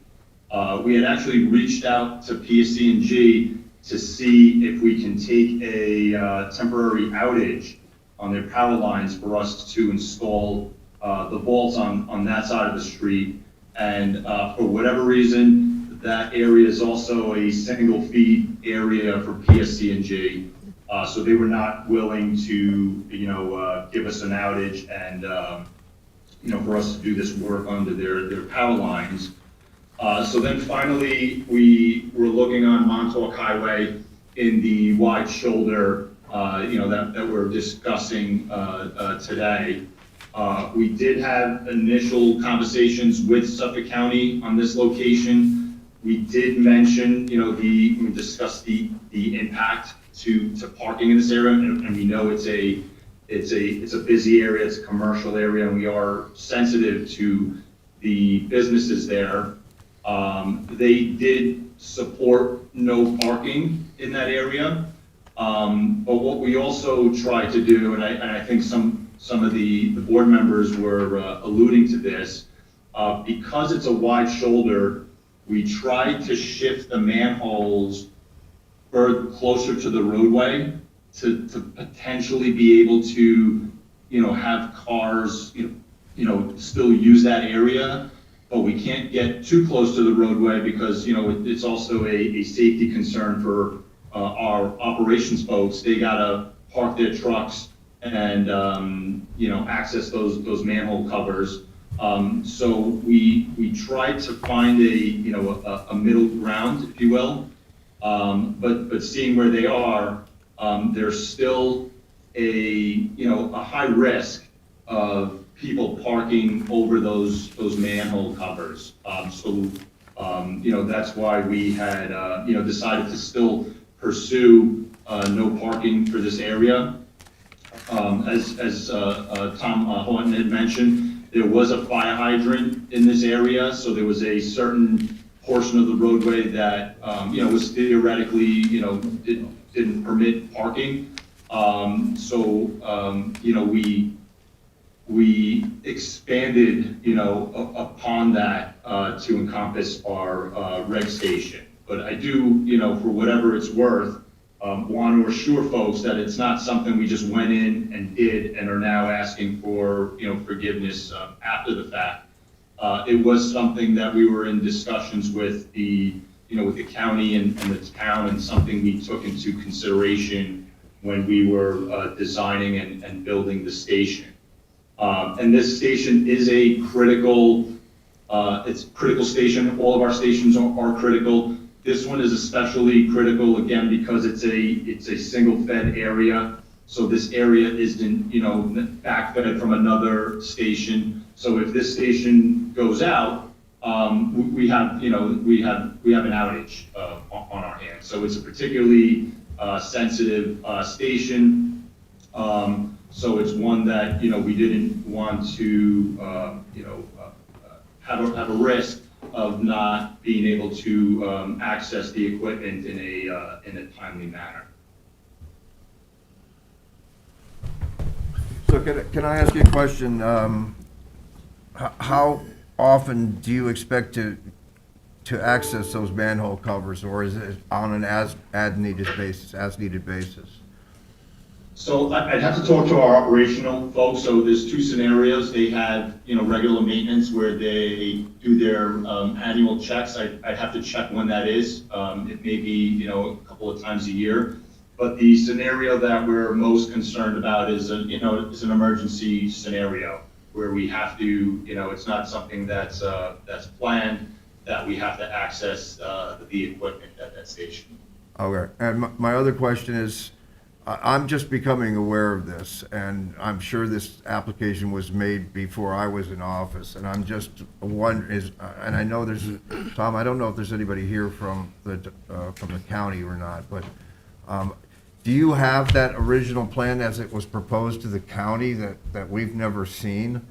We had actually reached out to PSC&G to see if we can take a temporary outage on their power lines for us to install the vaults on that side of the street. And for whatever reason, that area is also a single feed area for PSC&G. So they were not willing to, give us an outage and, for us to do this work under their power lines. So then finally, we were looking on Montauk Highway in the wide shoulder, that we're discussing today. We did have initial conversations with Suffolk County on this location. We did mention, we discussed the impact to parking in this area, and we know it's a busy area, it's a commercial area, and we are sensitive to the businesses there. They did support no parking in that area. But what we also tried to do, and I think some of the board members were alluding to this, because it's a wide shoulder, we tried to shift the manholes closer to the roadway to potentially be able to, have cars, still use that area. But we can't get too close to the roadway because, it's also a safety concern for our operations folks. They gotta park their trucks and, access those manhole covers. So we tried to find a middle ground, if you will. But seeing where they are, there's still a high risk of people parking over those manhole covers. So that's why we had, decided to still pursue no parking for this area. As Tom Horton had mentioned, there was a fire hydrant in this area, so there was a certain portion of the roadway that, was theoretically, didn't permit parking. We expanded, upon that to encompass our reg station. But I do, for whatever it's worth, want to assure folks that it's not something we just went in and did and are now asking for, forgiveness after the fact. It was something that we were in discussions with the county and the town, and something we took into consideration when we were designing and building the station. And this station is a critical, it's a critical station. All of our stations are critical. This one is especially critical, again, because it's a single fed area. So this area isn't, backfed from another station. So if this station goes out, we have an outage on our hands. So it's a particularly sensitive station. So it's one that, we didn't want to, have a risk of not being able to access the equipment in a timely manner. So can I ask you a question? How often do you expect to access those manhole covers, or is it on an as needed basis? So I'd have to talk to our operational folks. So there's two scenarios. They have, regular maintenance where they do their annual checks. I'd have to check when that is. It may be, a couple of times a year. But the scenario that we're most concerned about is an emergency scenario where we have to, it's not something that's planned, that we have to access the equipment at that station. Okay. And my other question is, I'm just becoming aware of this, and I'm sure this application was made before I was in office, and I'm just and I know there's, Tom, I don't know if there's anybody here from the county or not, but do you have that original plan as it was proposed to the county that we've never seen?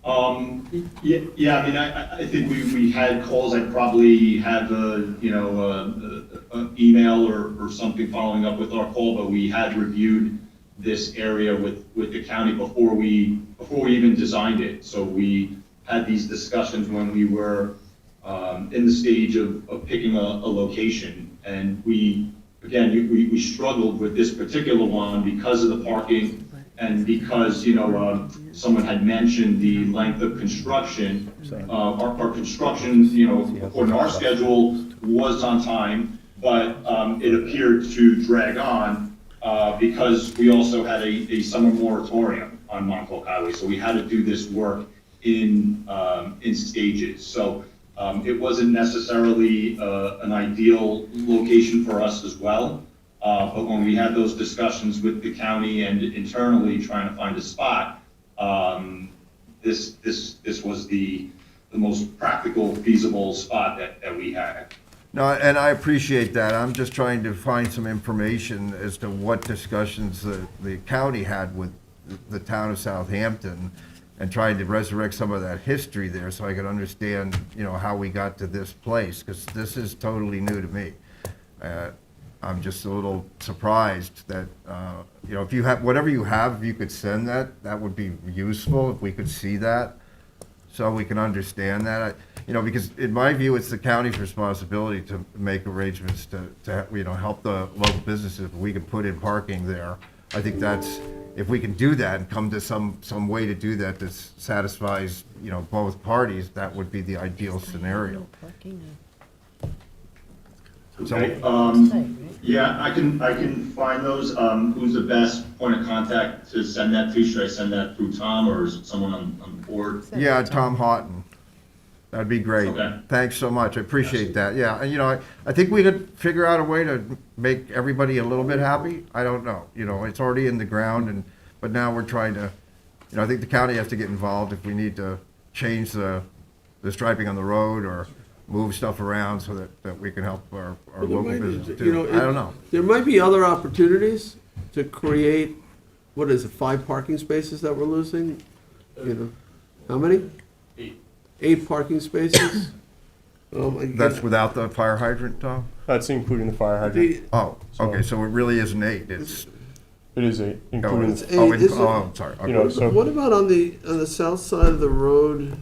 Yeah, I mean, I think we had calls. I'd probably have an email or something following up with our call, but we had reviewed this area with the county before we even designed it. So we had these discussions when we were in the stage of picking a location, and we struggled with this particular one because of the parking. And because, someone had mentioned the length of construction, our construction, according to our schedule, was on time, but it appeared to drag on because we also had a summer moratorium on Montauk Highway. So we had to do this work in stages. So it wasn't necessarily an ideal location for us as well. But when we had those discussions with the county and internally trying to find a spot, this was the most practical, feasible spot that we had. No, and I appreciate that. I'm just trying to find some information as to what discussions the county had with the town of Southampton and trying to resurrect some of that history there so I could understand, how we got to this place, because this is totally new to me. I'm just a little surprised that, if you have, whatever you have, if you could send that would be useful, if we could see that, so we can understand that. Because in my view, it's the county's responsibility to make arrangements to help the local businesses. If we can put in parking there, I think if we can do that and come to some way to do that that satisfies, both parties, that would be the ideal scenario. Okay, yeah, I can find those. Who's the best point of contact to send that to? Should I send that through Tom, or is it someone on the board? Yeah, Tom Houghton. That'd be great. Okay. Thanks so much. I appreciate that. Yeah, and I think we could figure out a way to make everybody a little bit happy. I don't know. It's already in the ground, but now we're trying to, I think the county has to get involved if we need to change the striping on the road or move stuff around so that we can help our local business too. I don't know. There might be other opportunities to create, 5 parking spaces that we're losing? How many? 8 parking spaces? That's without the fire hydrant, Tom? That's including the fire hydrant. Oh, okay, so it really isn't 8, It is 8, including. It's 8, is it? I'm sorry. Okay. What about on the south side of the road,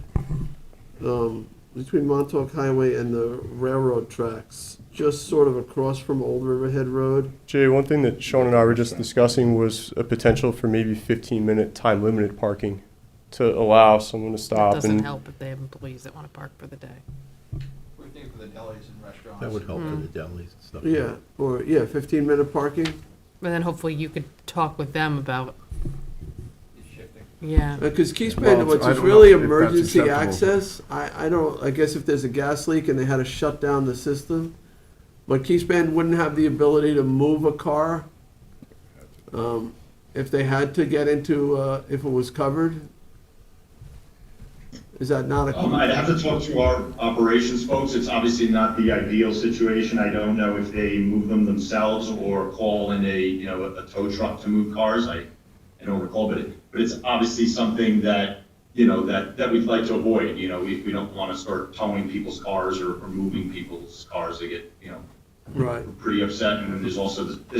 between Montauk Highway and the railroad tracks, just sort of across from Old Riverhead Road? Jay, one thing that Sean and I were just discussing was a potential for maybe 15-minute time-limited parking to allow someone to stop. It doesn't help if they have employees that want to park for the day. We're thinking for the delis and restaurants. That would help for the delis and stuff. Yeah, 15-minute parking? But then hopefully you could talk with them about. Yeah. Because Keys Bend, Well, which I is don't really know if that's emergency acceptable. access, I guess if there's a gas leak and they had to shut down the system, but Keys Bend wouldn't have the ability to move a car if they had to get into, if it was covered. Is that not a? I'd have to talk to our operations folks. It's obviously not the ideal situation. I don't know if they move them themselves or call in a tow truck to move cars. I don't recall, but it's obviously something that, that we'd like to avoid. We don't want to start towing people's cars or moving people's cars. They get, Right. pretty upset. And then there's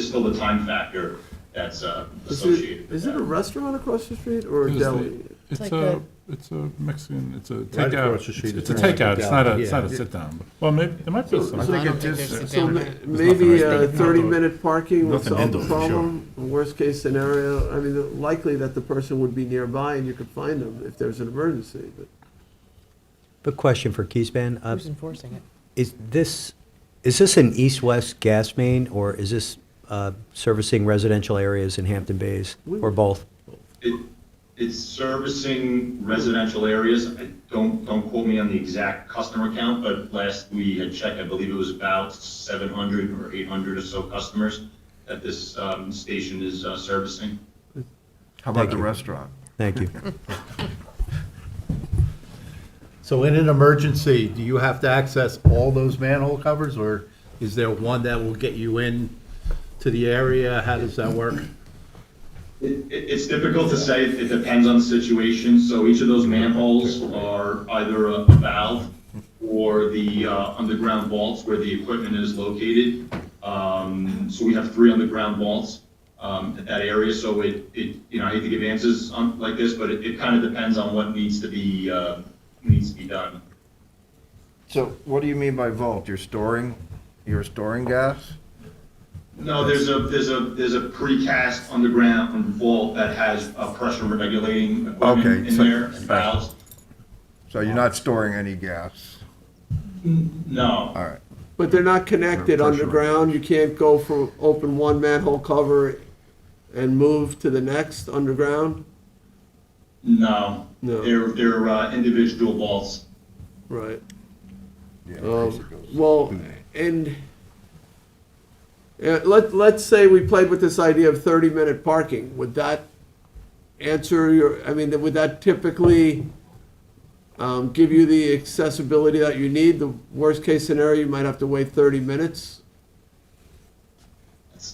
still the time factor that's associated with Is it a restaurant across the street or a deli? It's a Mexican, it's a Right takeout. across the street, It's a it's a takeout, it's not a Yeah. sit-down. Well, maybe, there might be some. I think don't it think just, there's So sit-down. maybe nothing 30-minute parking would Nothing solve indoor, the for sure. problem. Worst case scenario, I mean, likely that the person would be nearby and you could find them if there's an emergency. But question for Keys Band, Who's enforcing it? is this an east-west gas main, or is this servicing residential areas in Hampton Bays, or both? It's servicing residential areas. Don't quote me on the exact customer count, but last we had checked, I believe it was about 700 or 800 or so customers that this station is servicing. How about Thank the you. restaurant? Thank you. So in an emergency, do you have to access all those manhole covers, or is there one that will get you in to the area? How does that work? It's difficult to say. It depends on the situation. So each of those manholes are either a valve or the underground vaults where the equipment is located. So we have 3 underground vaults at that area. So I hate to give answers on like this, but it kind of depends on what needs to be done. So what do you mean by vault? You're storing gas? No, there's a precast underground vault that has pressure regulating equipment in there and valves. So you're not storing any gas? No. All right. But they're not connected Pressure. underground? You can't go from, open one manhole cover and move to the next underground? No. No. They're individual vaults. Right. Yeah, Well, and let's say we played with this idea of 30-minute parking. Would that answer would that typically give you the accessibility that you need? The worst-case scenario, you might have to wait 30 minutes?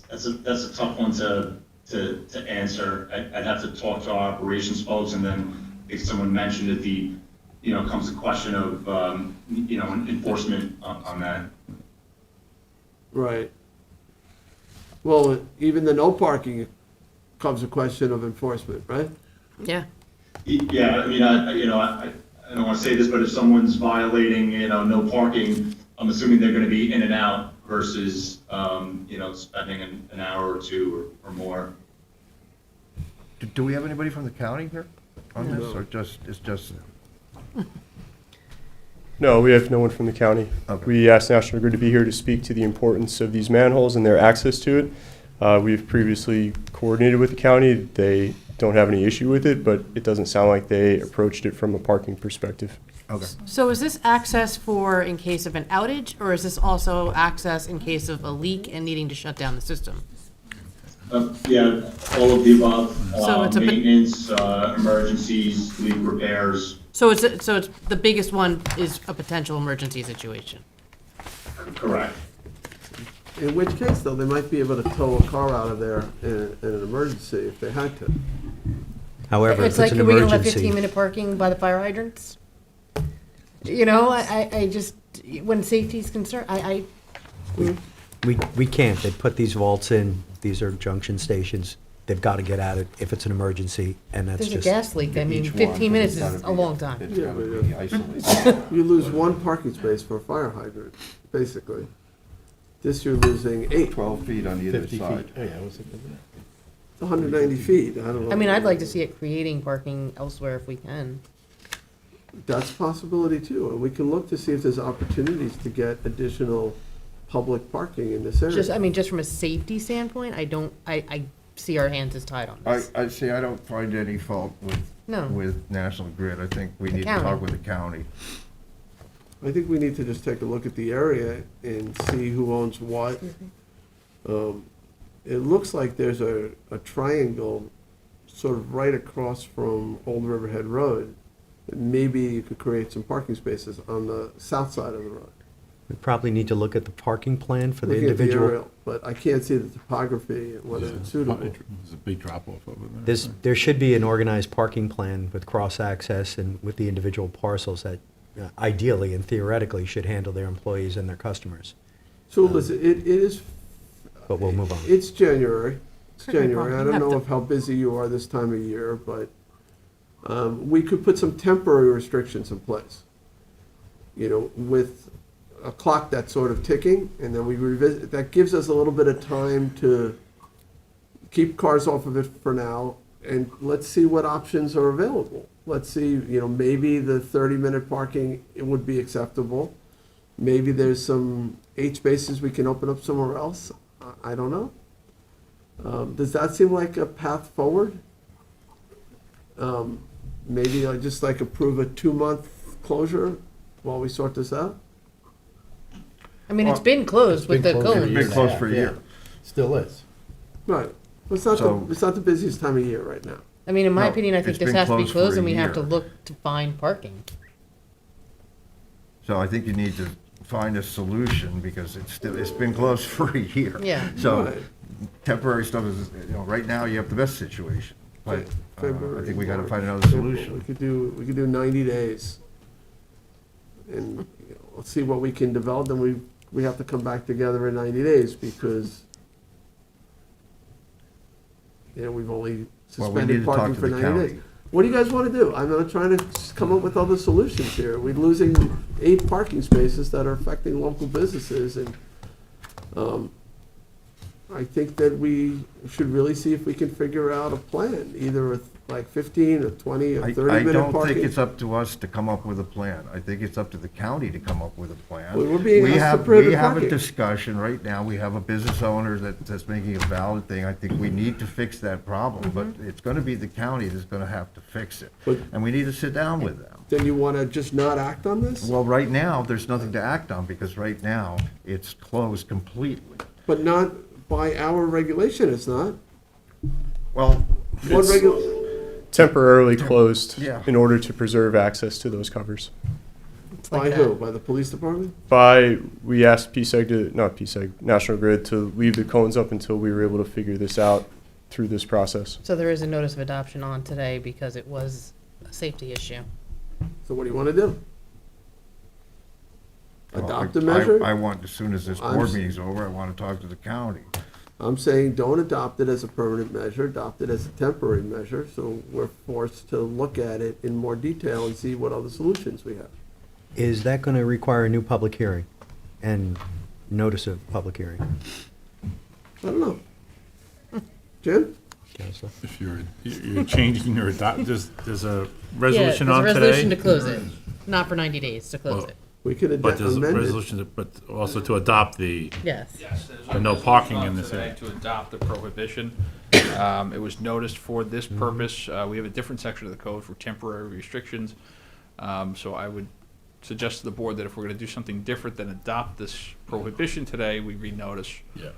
That's a tough one to answer. I'd have to talk to our operations folks, and then if someone mentioned it, comes the question of, enforcement on that. Right. Well, even the no parking comes a question of enforcement, right? Yeah. Yeah, I don't want to say this, but if someone's violating, no parking, I'm assuming they're going to be in and out versus, spending an hour or 2 or more. Do we have anybody from the county here on this, or it's just? No, we have no one from the county. Okay. We asked National Grid to be here to speak to the importance of these manholes and their access to it. We've previously coordinated with the county. They don't have any issue with it, but it doesn't sound like they approached it from a parking perspective. Okay. So is this access for in case of an outage, or is this also access in case of a leak and needing to shut down the system? Yeah, all of the above, So it's maintenance, emergencies, leak repairs, So it's the biggest one is a potential emergency situation. correct. In which case, though, they might be able to tow a car out of there in an emergency if they had to. However, if It's it's like, an are we gonna let emergency, 15-minute parking by the fire hydrants? I just, when safety's concerned, we can't. They put these vaults in. These are junction stations. They've got to get at it if it's an emergency, and that's there's a just. gas leak. I mean, Each 15 one, minutes it's is gotta a be- long time. It's Yeah, gotta but, be isolated. You lose one parking space for a fire hydrant, basically. This you're losing 8. 12 feet on either 50 feet. side. Oh, yeah, what's it? It's 190 feet. I don't know. I mean, I'd like to see it creating parking elsewhere if we can. That's a possibility too, and we can look to see if there's opportunities to get additional public parking in this area. Just from a safety standpoint, I see our hands as tied on this. I see, I don't find any fault No. with National Grid. I think we The need to county. talk with the county. I think we need to just take a look at the area and see who owns what. It looks like there's a triangle sort of right across from Old Riverhead Road. Maybe you could create some parking spaces on the south side of the road. We probably need to look at the parking plan for the Looking at the individual. aerial, but I can't see the topography and whether it's suitable. There's a big drop off over there. There should be an organized parking plan with cross-access and with the individual parcels that ideally and theoretically should handle their employees and their customers. So listen, it is, But we'll move on. it's January. It's Okay, January. well, I you don't have know to- of how busy you are this time of year, but we could put some temporary restrictions in place. With a clock that's sort of ticking, and then we revisit, that gives us a little bit of time to keep cars off of it for now, and let's see what options are available. Let's see, maybe the 30-minute parking, it would be acceptable. Maybe there's some 8 spaces we can open up somewhere else. I don't know. Does that seem like a path forward? maybe I'd just like approve a 2-month closure while we sort this out? I mean, it's been closed with the It's been closed cones. Been closed for a Yeah. year. Still is. Right. Well, it's not So- it's not the busiest time of year right now. I mean, in my No, opinion, I think it's this been has to be closed for closed a and we have to year. look to find parking. So I think you need to find a solution because it's been closed for a year. Yeah. So Right. temporary stuff is, right now you have the best situation. But I February, think we gotta March, find another April. solution. We could do 90 days. And, let's see what we can develop, then we have to come back together in 90 days because, we've only Well, we need suspended to talk parking to for the 90 days. county. What do you guys want to do? I'm not trying to just come up with other solutions here. We're losing 8 parking spaces that are affecting local businesses, and I think that we should really see if we can figure out a plan, either with like 15 or 20 or 30 I minute don't parking. think it's up to us to come up with a plan. I think it's up to the county to come up with a plan. Well, we're being We asked to have, prohibit we have a parking. discussion right now. We have a business owner that's making a valid thing. I think we need to fix that problem, but it's gonna be the county that's gonna have to fix it. But- And we need to sit down with them. Then you want to just not act on this? Well, right now, there's nothing to act on because right now, it's closed completely. But not by our regulation, it's not. Well, What regu- Temporarily closed Yeah. in order to preserve access to those covers. By who? By the police department? We asked not PSEG, National Grid to leave the cones up until we were able to figure this out through this process. So there is a notice of adoption on today because it was a safety issue. So what do you want to do? Well, Adopt a measure? I want, as soon as this I'm board s- meeting's over, I want to talk to the county. I'm saying don't adopt it as a permanent measure, adopt it as a temporary measure, so we're forced to look at it in more detail and see what other solutions we have. Is that going to require a new public hearing and notice of public hearing? I don't know. Jim? Counselor? If you're changing or there's a resolution Yeah, on there's a resolution to today. close it, not for 90 days, to close Well, it. We could But there's a amend it. resolution, but also to adopt the, Yes. Yes, there's the no resolution parking on in this today area. To adopt the prohibition. It was noticed for this purpose. We have a different section of the code for temporary restrictions. So I would suggest to the board that if we're gonna do something different than adopt this prohibition today, we renotice. Yeah.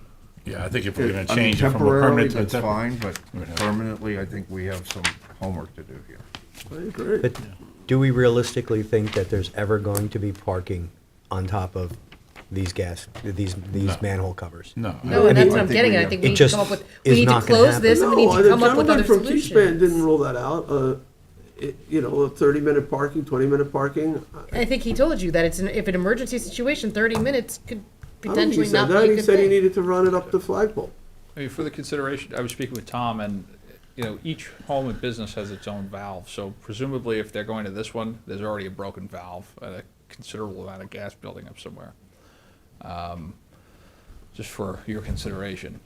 Yeah, I think if we're gonna I mean, change it from a temporarily, permanent to a that's temporary. fine, but permanently, I think we have some homework to do here. I agree. But do we realistically think that there's ever going to be parking on top of these manhole covers? No. No, and that's what I'm I think getting we at. I have- think It we need to just come up with, is we need to not gonna close happen. this and we need No, to come up with the other gentleman from Keyspan solutions. didn't rule that out. A 30-minute parking, 20-minute parking. I think he told you that if an emergency situation, 30 minutes could I don't think he potentially said not that. be a He good said he thing. needed to run it up the flagpole. I mean, for the consideration, I was speaking with Tom, and, each home and business has its own valve, so presumably if they're going to this one, there's already a broken valve and a considerable amount of gas building up somewhere. Just for your consideration.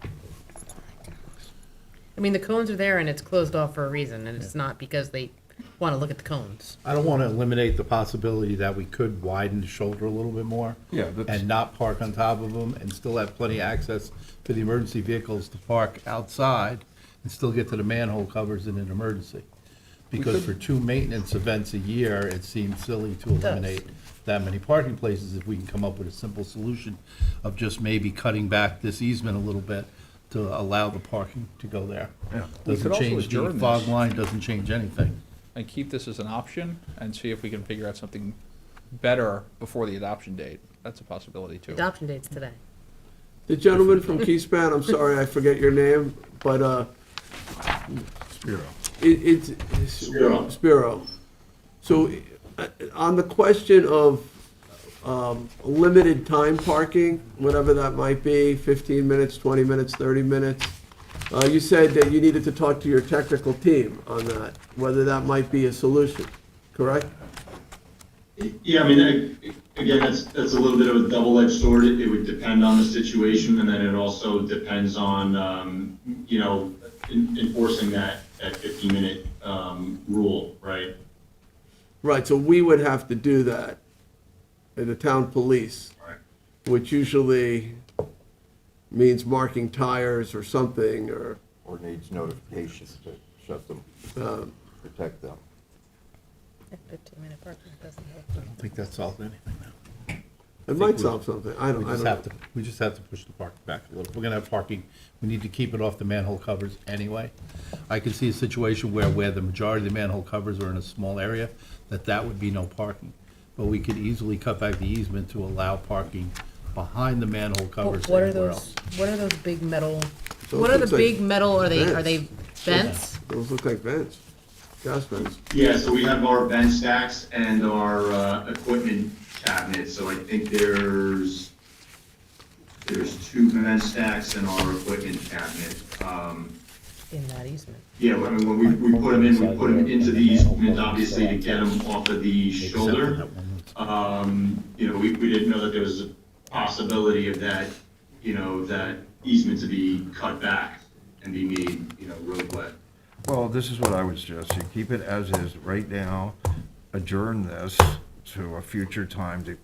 I mean, the cones are there and it's closed off for a reason, and it's not because they want to look at the cones. I don't want to eliminate the possibility that we could widen the shoulder a little bit more. Yeah, that's- And not park on top of them and still have plenty of access for the emergency vehicles to park outside and still get to the manhole covers in an emergency. Because for 2 maintenance events a year, it seems silly to does. eliminate that many parking places if we can come up with a simple solution of just maybe cutting back this easement a little bit to allow the parking to go there. Yeah. We Doesn't could also change the adjourn fog this. line, doesn't change anything. And keep this as an option and see if we can figure out something better before the adoption date. That's a possibility too. Adoption date's today. The gentleman from Keyspan, I'm sorry, I forget your name, but Spiro. it's Spiro. So on the question of limited time parking, whatever that might be, 15 minutes, 20 minutes, 30 minutes, you said that you needed to talk to your technical team on that, whether that might be a solution, correct? Yeah, I mean, again, that's a little bit of a double-edged sword. It would depend on the situation, and then it also depends on, enforcing that 15-minute rule, right? Right, so we would have to do that, the town police, Right. which usually means marking tires or something, or Or needs notifications to shut them. protect them. 15-minute parking doesn't help. I don't think that solves anything now. It might solve something. I don't know. We just have to push the parking back a little. If we're gonna have parking, we need to keep it off the manhole covers anyway. I can see a situation where the majority of the manhole covers are in a small area, that would be no parking. But we could easily cut back the easement to allow parking behind the manhole covers What are anywhere those, else. what are those big metal, Those what are the looks like big metal, are they vents. vents? Those look like vents, gas vents. Yeah, so we have our bench stacks and our equipment cabinets, so I think there's 2 bench stacks and our equipment cabinet. In that easement. Yeah, I mean, when we put them in, we put them into the easement, obviously, to get them off of the shoulder. You know, we didn't know that there was a possibility of that, you know, that easement to be cut back and be made, you know, roadway. Well, this is what I would suggest. You keep it as is right now, adjourn this to a future time to,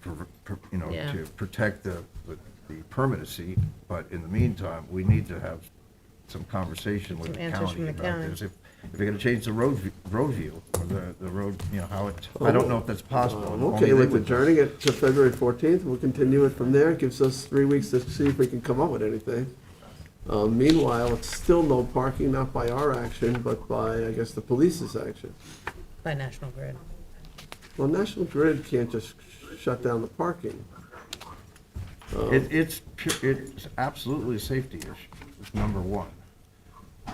you know, Yeah. to protect the permanency. But in the meantime, we need to have some conversation with Some the answers county from the about county. this. If you're gonna change the road view, or the road, you know, how it, I don't know if that's possible. I'm Only okay they with would- adjourning it to February 14th. We'll continue it from there. It gives us 3 weeks to see if we can come up with anything. Meanwhile, it's still no parking, not by our action, but by, I guess, the police's action. By National Grid. Well, National Grid can't just shut down the parking. It's absolutely a safety issue, it's number one.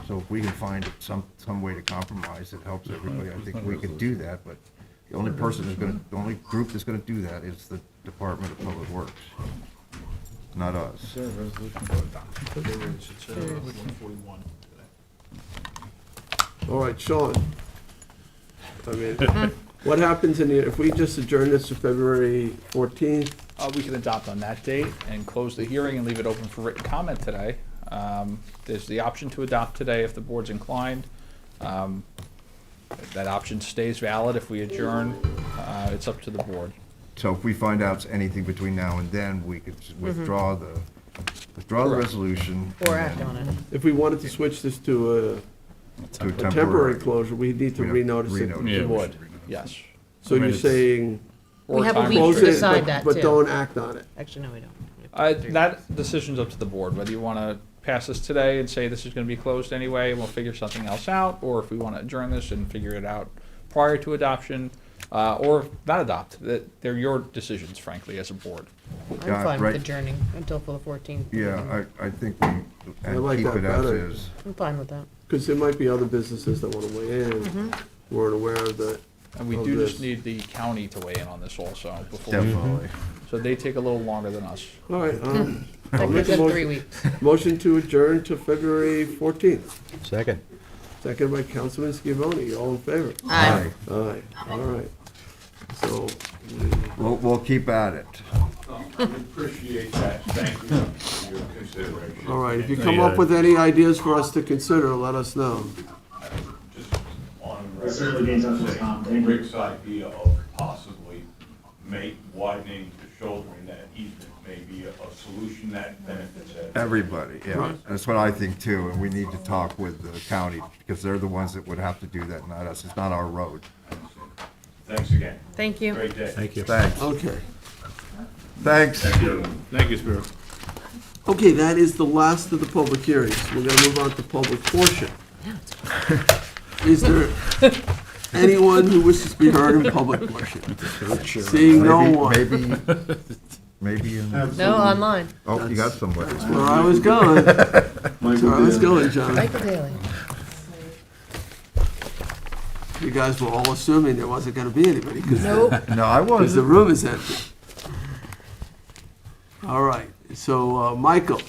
So if we can find some way to compromise that helps everybody, I think we can do that, but the only group that's gonna do that is the Department of Public Works, not us. All right, Sean. I mean, what happens if we just adjourn this to February 14th? We can adopt on that date and close the hearing and leave it open for written comment today. There's the option to adopt today if the board's inclined. That option stays valid if we adjourn. It's up to the board. So if we find out anything between now and then, we could withdraw the resolution. Or and act then- on it. If we wanted to switch this to To a temporary closure, we need to renotice it. Renotice. You would, yes. So I mean, you're it's- saying We have a time week close to it, decide that, but too. don't act on it? Actually, no, we don't. That decision's up to the board, whether you want to pass this today and say this is going to be closed anyway, and we'll figure something else out, or if we want to adjourn this and figure it out prior to adoption, or not adopt. They're your decisions, frankly, as a board. I'm Yeah, fine right. with adjourning until for the 14th. Yeah, I think we, I like and keep that it as better. is. I'm fine with that. Because there might be other businesses that want to weigh in, weren't aware of that. And we of do this. just need the county to weigh in on this also before. Definitely. So they take a little longer than us. All right, That I'll make gives a us 3 motion, weeks. motion to adjourn to February 14th. Second. Second by Councilman Scavone, all in favor? Aye. Aye, all right. So, We'll keep at it. Appreciate that, thank you for your consideration. all right, if you come up with any ideas for us to consider, let us know. Just on Certainly be in touch with Tom. Thank you. Rick's idea of possibly widening the shoulder in that easement may be a solution that benefits Everybody, yeah. That's what I think too, and we need to talk with the county, because they're the ones that would have to do that, not us. It's not our road. Thanks again. Thank you. Great day. Thank you. Thanks. Okay. Thanks. Thank you, Spiro. Okay, that is the last of the public hearings. We're gonna move on to public portion. Is there anyone who wishes to be heard in public portion? Seeing no one. Maybe in. No, online. Oh, you got somebody. Where I was going. That's where I was going, John. Michael Daly. You guys were all assuming there wasn't gonna be anybody, because Nope. No, I because the wasn't. room is empty. All right, so, Michael,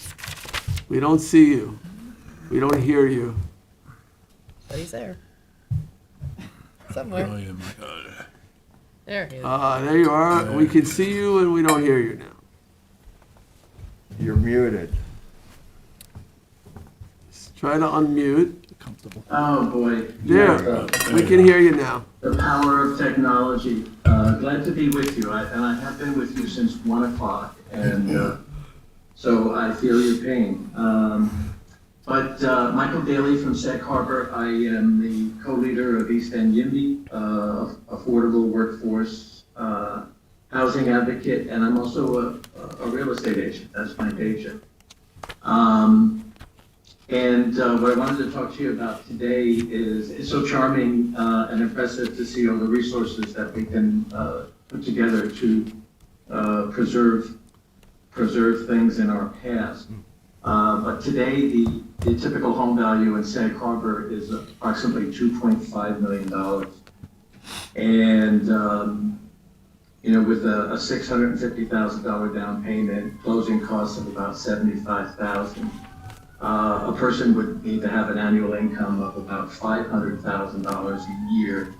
we don't see you. We don't hear you. But he's there. Somewhere. Oh, yeah, my God. There he is. There you are. We can see you and we don't hear you now. You're muted. Try to unmute. Oh, boy. There, we can hear you now. The power of technology. Glad to be with you, and I have been with you since 1 o'clock, and so I feel your pain. But Michael Daly from Sag Harbor, I am the co-leader of East End YIMBY, Affordable Workforce Housing Advocate, and I'm also a real estate agent. That's my day job. What I wanted to talk to you about today is it's so charming and impressive to see all the resources that we can put together to preserve things in our past. But today, the typical home value in Sag Harbor is approximately $2.5 million. And, with a $650,000 down payment, closing costs of about $75,000, a person would need to have an annual income of about $500,000 a year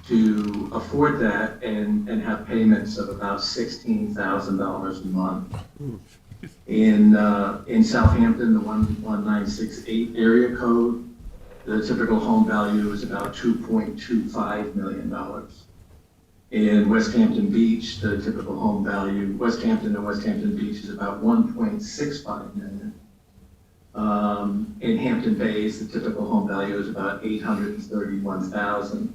to afford that and have payments of about $16,000 a month. In Southampton, the 11968 area code, the typical home value is about $2.25 million. In West Hampton Beach, the typical home value, West Hampton and West Hampton Beach, is about $1.65 million. In Hampton Bays, the typical home value is about $831,000.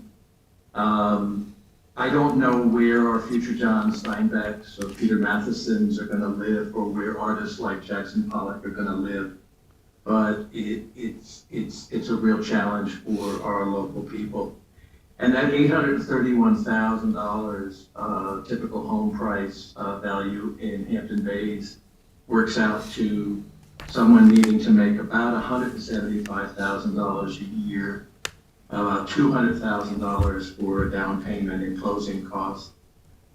I don't know where our future John Steinbecks or Peter Mathesons are going to live, or where artists like Jackson Pollock are going to live, but it's a real challenge for our local people. And that $831,000 typical home price value in Hampton Bays works out to someone needing to make about $175,000 a year, about $200,000 for a down payment and closing costs,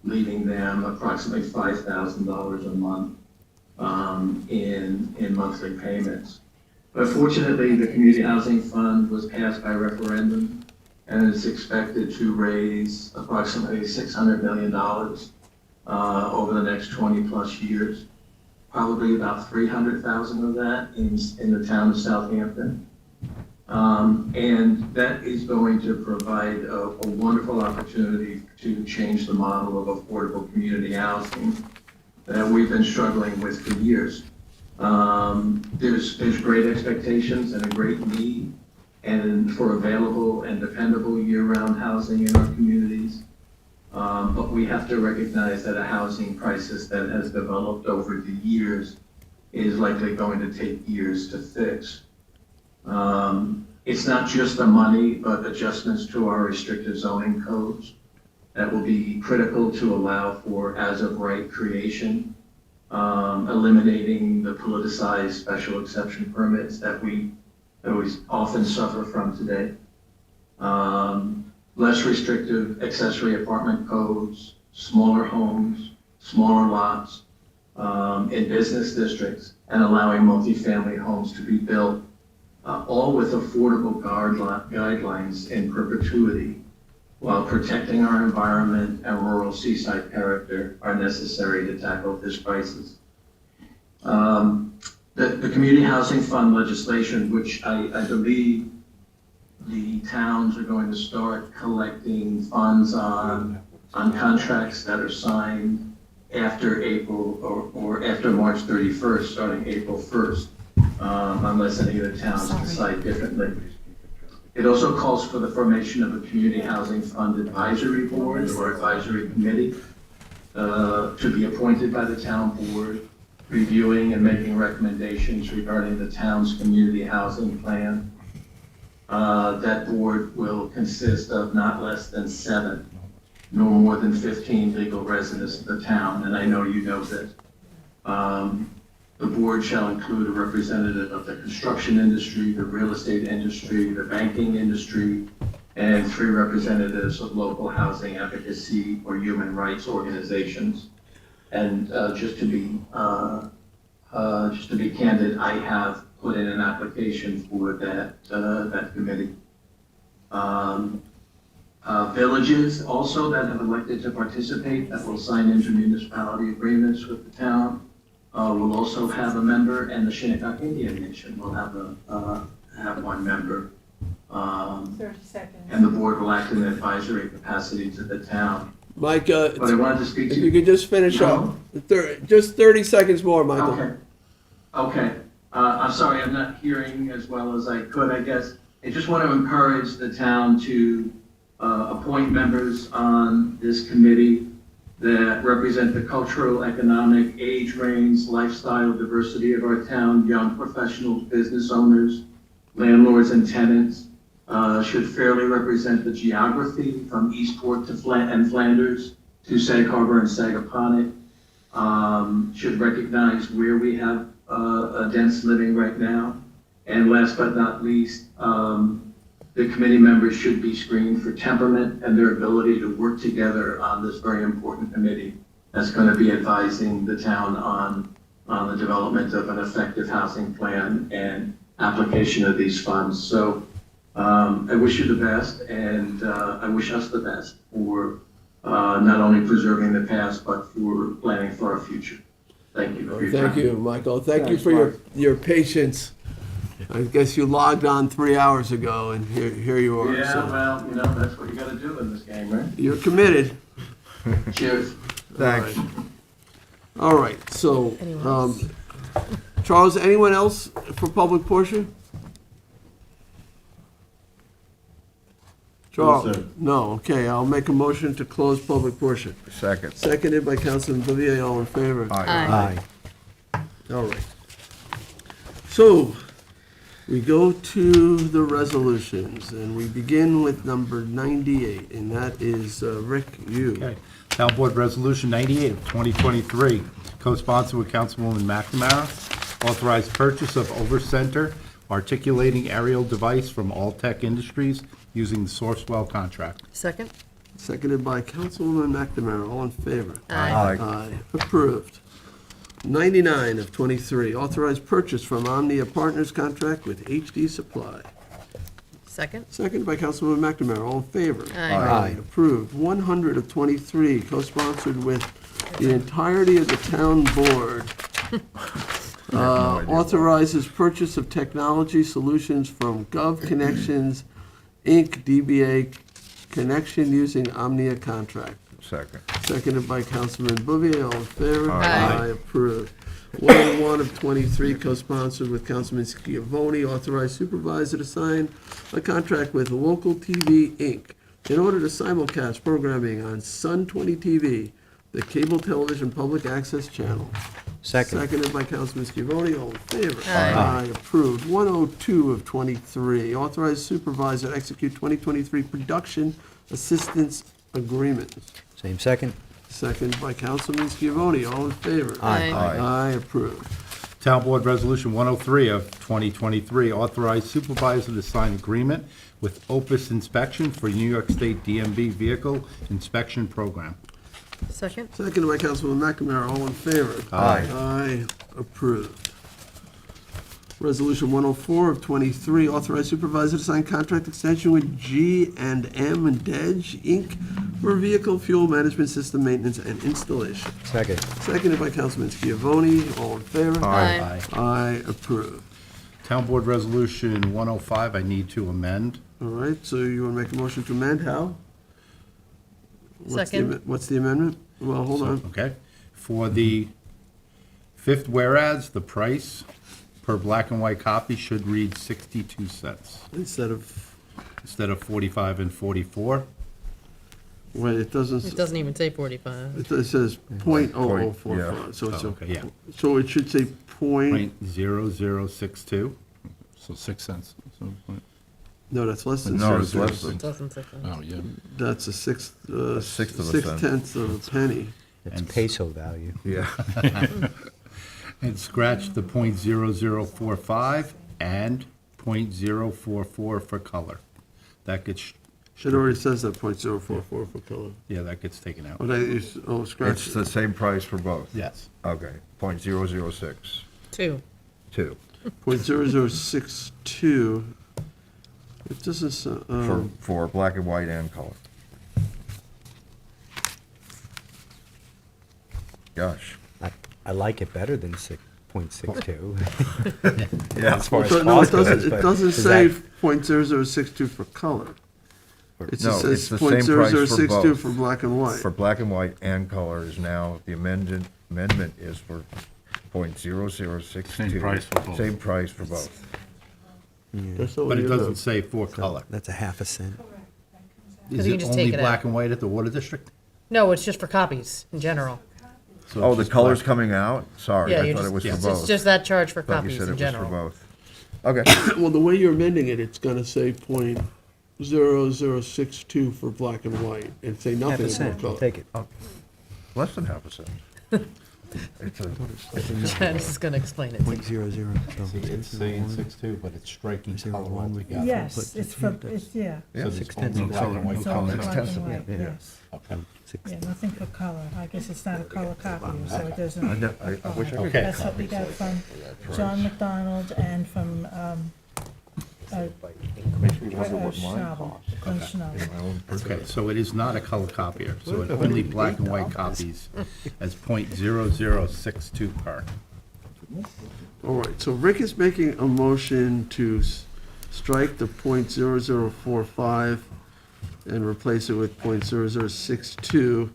leaving them approximately $5,000 a month in monthly payments. But fortunately, the Community Housing Fund was passed by referendum, and is expected to raise approximately $600 million over the next 20 plus years. Probably about 300,000 of that in the town of Southampton. And that is going to provide a wonderful opportunity to change the model of affordable community housing that we've been struggling with for years. There's great expectations and a great need and for available and dependable year-round housing in our communities. But we have to recognize that a housing crisis that has developed over the years is likely going to take years to fix. It's not just the money, but adjustments to our restrictive zoning codes that will be critical to allow for as-of-right creation, eliminating the politicized special exception permits that we often suffer from today. Less restrictive accessory apartment codes, smaller homes, smaller lots in business districts, and allowing multifamily homes to be built, all with affordable guidelines in perpetuity, while protecting our environment and rural seaside character are necessary to tackle this crisis. The Community Housing Fund legislation, which I believe the towns are going to start collecting funds on contracts that are signed after April or after March 31st, starting April 1st, unless any of the towns decide differently. It also calls for the formation of a Community Housing Fund Advisory Board or Advisory Committee to be appointed by the town board, reviewing and making recommendations regarding the town's community housing plan. That board will consist of not less than 7, no more than 15 legal residents of the town, and I know you know this. The board shall include a representative of the construction industry, the real estate industry, the banking industry, and 3 representatives of local housing advocacy or human rights organizations. And just to be candid, I have put in an application for that committee. Villages also that have elected to participate that will sign intermunicipality agreements with the town will also have a member, and the Shinnecock Indian Nation will have one member. 30 seconds. And the board will act in an advisory capacity to the town. Mike, But I wanted to speak if to you could just finish up. Just 30 seconds more, Michael. Okay. I'm sorry, I'm not hearing as well as I could, I guess. I just want to encourage the town to appoint members on this committee that represent the cultural, economic, age range, lifestyle diversity of our town, young professionals, business owners, landlords and tenants, should fairly represent the geography from Eastport to Flanders to Sag Harbor and Sagaponack, should recognize where we have a dense living right now. And last but not least, the committee members should be screened for temperament and their ability to work together on this very important committee that's going to be advising the town on the development of an effective housing plan and application of these funds. So I wish you the best, and I wish us the best for not only preserving the past, but for planning for our future. Thank you for your time. Thank you, Michael. Thank you for your patience. I guess you logged on 3 hours ago, and here you are. Yeah, so. well, that's what you got to do in this game, right? You're committed. Cheers. Thanks. All right, so, Charles, anyone else for public portion? Charles? No, okay, I'll make a motion to close public portion. Second. Seconded by Councilman Bouvier, all in favor? Aye. All right. So, we go to the resolutions, and we begin with number 98, and that is, Rick, you. Okay. Town Board Resolution 98 of 2023, co-sponsored with Councilwoman McNamara, authorized purchase of over-center articulating aerial device from Alltech Industries using the Sourcewell contract. Second? Seconded by Councilwoman McNamara, all in favor? Aye. Aye, approved. 99 of 23, authorized purchase from Omnia Partners contract with HD Supply. Second? Seconded by Councilwoman McNamara, all in favor? Aye. Approved. 100 of 23, co-sponsored with the entirety of the town board. Authorizes purchase of technology solutions from Gov Connections, Inc., DBA Connection using Omnia contract. Second. Seconded by Councilman Bouvier, all in favor? Aye. Approved. 101 of 23, co-sponsored with Councilman Schiavone, authorized supervisor to sign a contract with Local TV, Inc. in order to simulcast programming on Sun 20 TV, the cable television public access channel. Second. Seconded by Councilman Schiavone, all in favor? Aye. Approved. 102 of 23, authorized supervisor to execute 2023 production assistance agreement. Same second. Second by Councilman Schiavone, all in favor? Aye. Aye, approved. Town Board Resolution 103 of 2023, authorized supervisor to sign agreement with Opus Inspection for New York State DMV Vehicle Inspection Program. Second? Seconded by Councilman McNamara, all in favor? Aye. Aye, approved. Resolution 104 of 23, authorized supervisor to sign contract extension with G&M Dej, Inc. for vehicle fuel management system maintenance and installation. Second. Seconded by Councilman Schiavone, all in favor? Aye. Aye, approved. Town Board Resolution 105, I need to amend. All right, so you want to make a motion to amend, Hal? Second. What's the amendment? Well, hold on. Okay. For the fifth whereas, the price per black and white copy should read 62 cents Instead of, instead of 45 and 44. wait, it doesn't. It doesn't even say 45. It says .0045, yeah. so it's Oh, okay, yeah. so it should say point, .0062. So 6 cents. no, that's less than No, six it's less cents. than. Doesn't say that. Oh, yeah. That's a sixth, sixth of a cent. 6/10 of a penny. It's And- peso value. Yeah. And scratch the .0045 and .044 for color. That gets, It already says that .044 for color. yeah, that gets taken out. Oh, scratch. It's the same price for both? Yes. Okay, .006, 2. 2, .0062. It doesn't say, for black and white and color. Gosh. I like it better than 6.62. Yeah. As far as no, it cost goes, doesn't, but it doesn't is say that- .0062 for color. It No, just says it's the same price for .0062 both. for black and white. For black and white and color is now, the amendment is for .0062. Same price for both. Same price for both. Just so But it you doesn't know. say for color. That's a half a cent. Is you it can just only take it out. black and white at the water district? No, it's just for copies in general. So Oh, it's the just color's black. coming out? Sorry, Yeah, I you thought just- it was for it's both. just that charge for Thought you copies said in it was general. for both. Okay. Well, the way you're amending it, it's gonna say .0062 for black and white, and say Half nothing a for cent, color. take it. Less than half a cent. It's a, Janice is gonna explain it. Point zero zero. It's saying 6.2, but it's striking color altogether. Yes, it's for, it's, yeah. yeah, So there's 6 tenths only of black and white It's all color. black and white, yeah. yes. Okay. Yeah, nothing for color. I guess it's not a color copier, so it I doesn't. know- I wish I could Okay. get That's what we got from John McDonald and from, Schnabel, Glenn Schnabel. Okay, so it is not a color copier, so it only black and white copies as .0062 per. All right, so Rick is making a motion to strike the .0045 and replace it with .0062,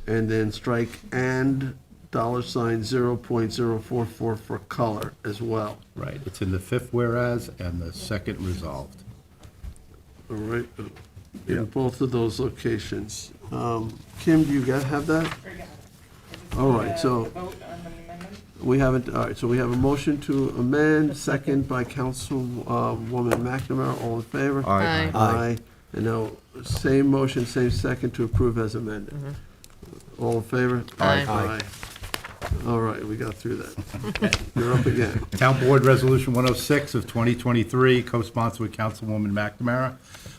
and then strike and $0.044 for color as well. Right, it's in the fifth whereas and the second resolved. All right, in both of those locations. Kim, do you have that? All right, so we haven't, all right, so we have a motion to amend, second by Councilwoman McNamara, all in favor? Aye. Aye. And now, same motion, same second to approve as amended. All in favor? Aye. Aye. All right, we got through that. You're up again. Town Board Resolution 106 of 2023, co-sponsored with Councilwoman McNamara,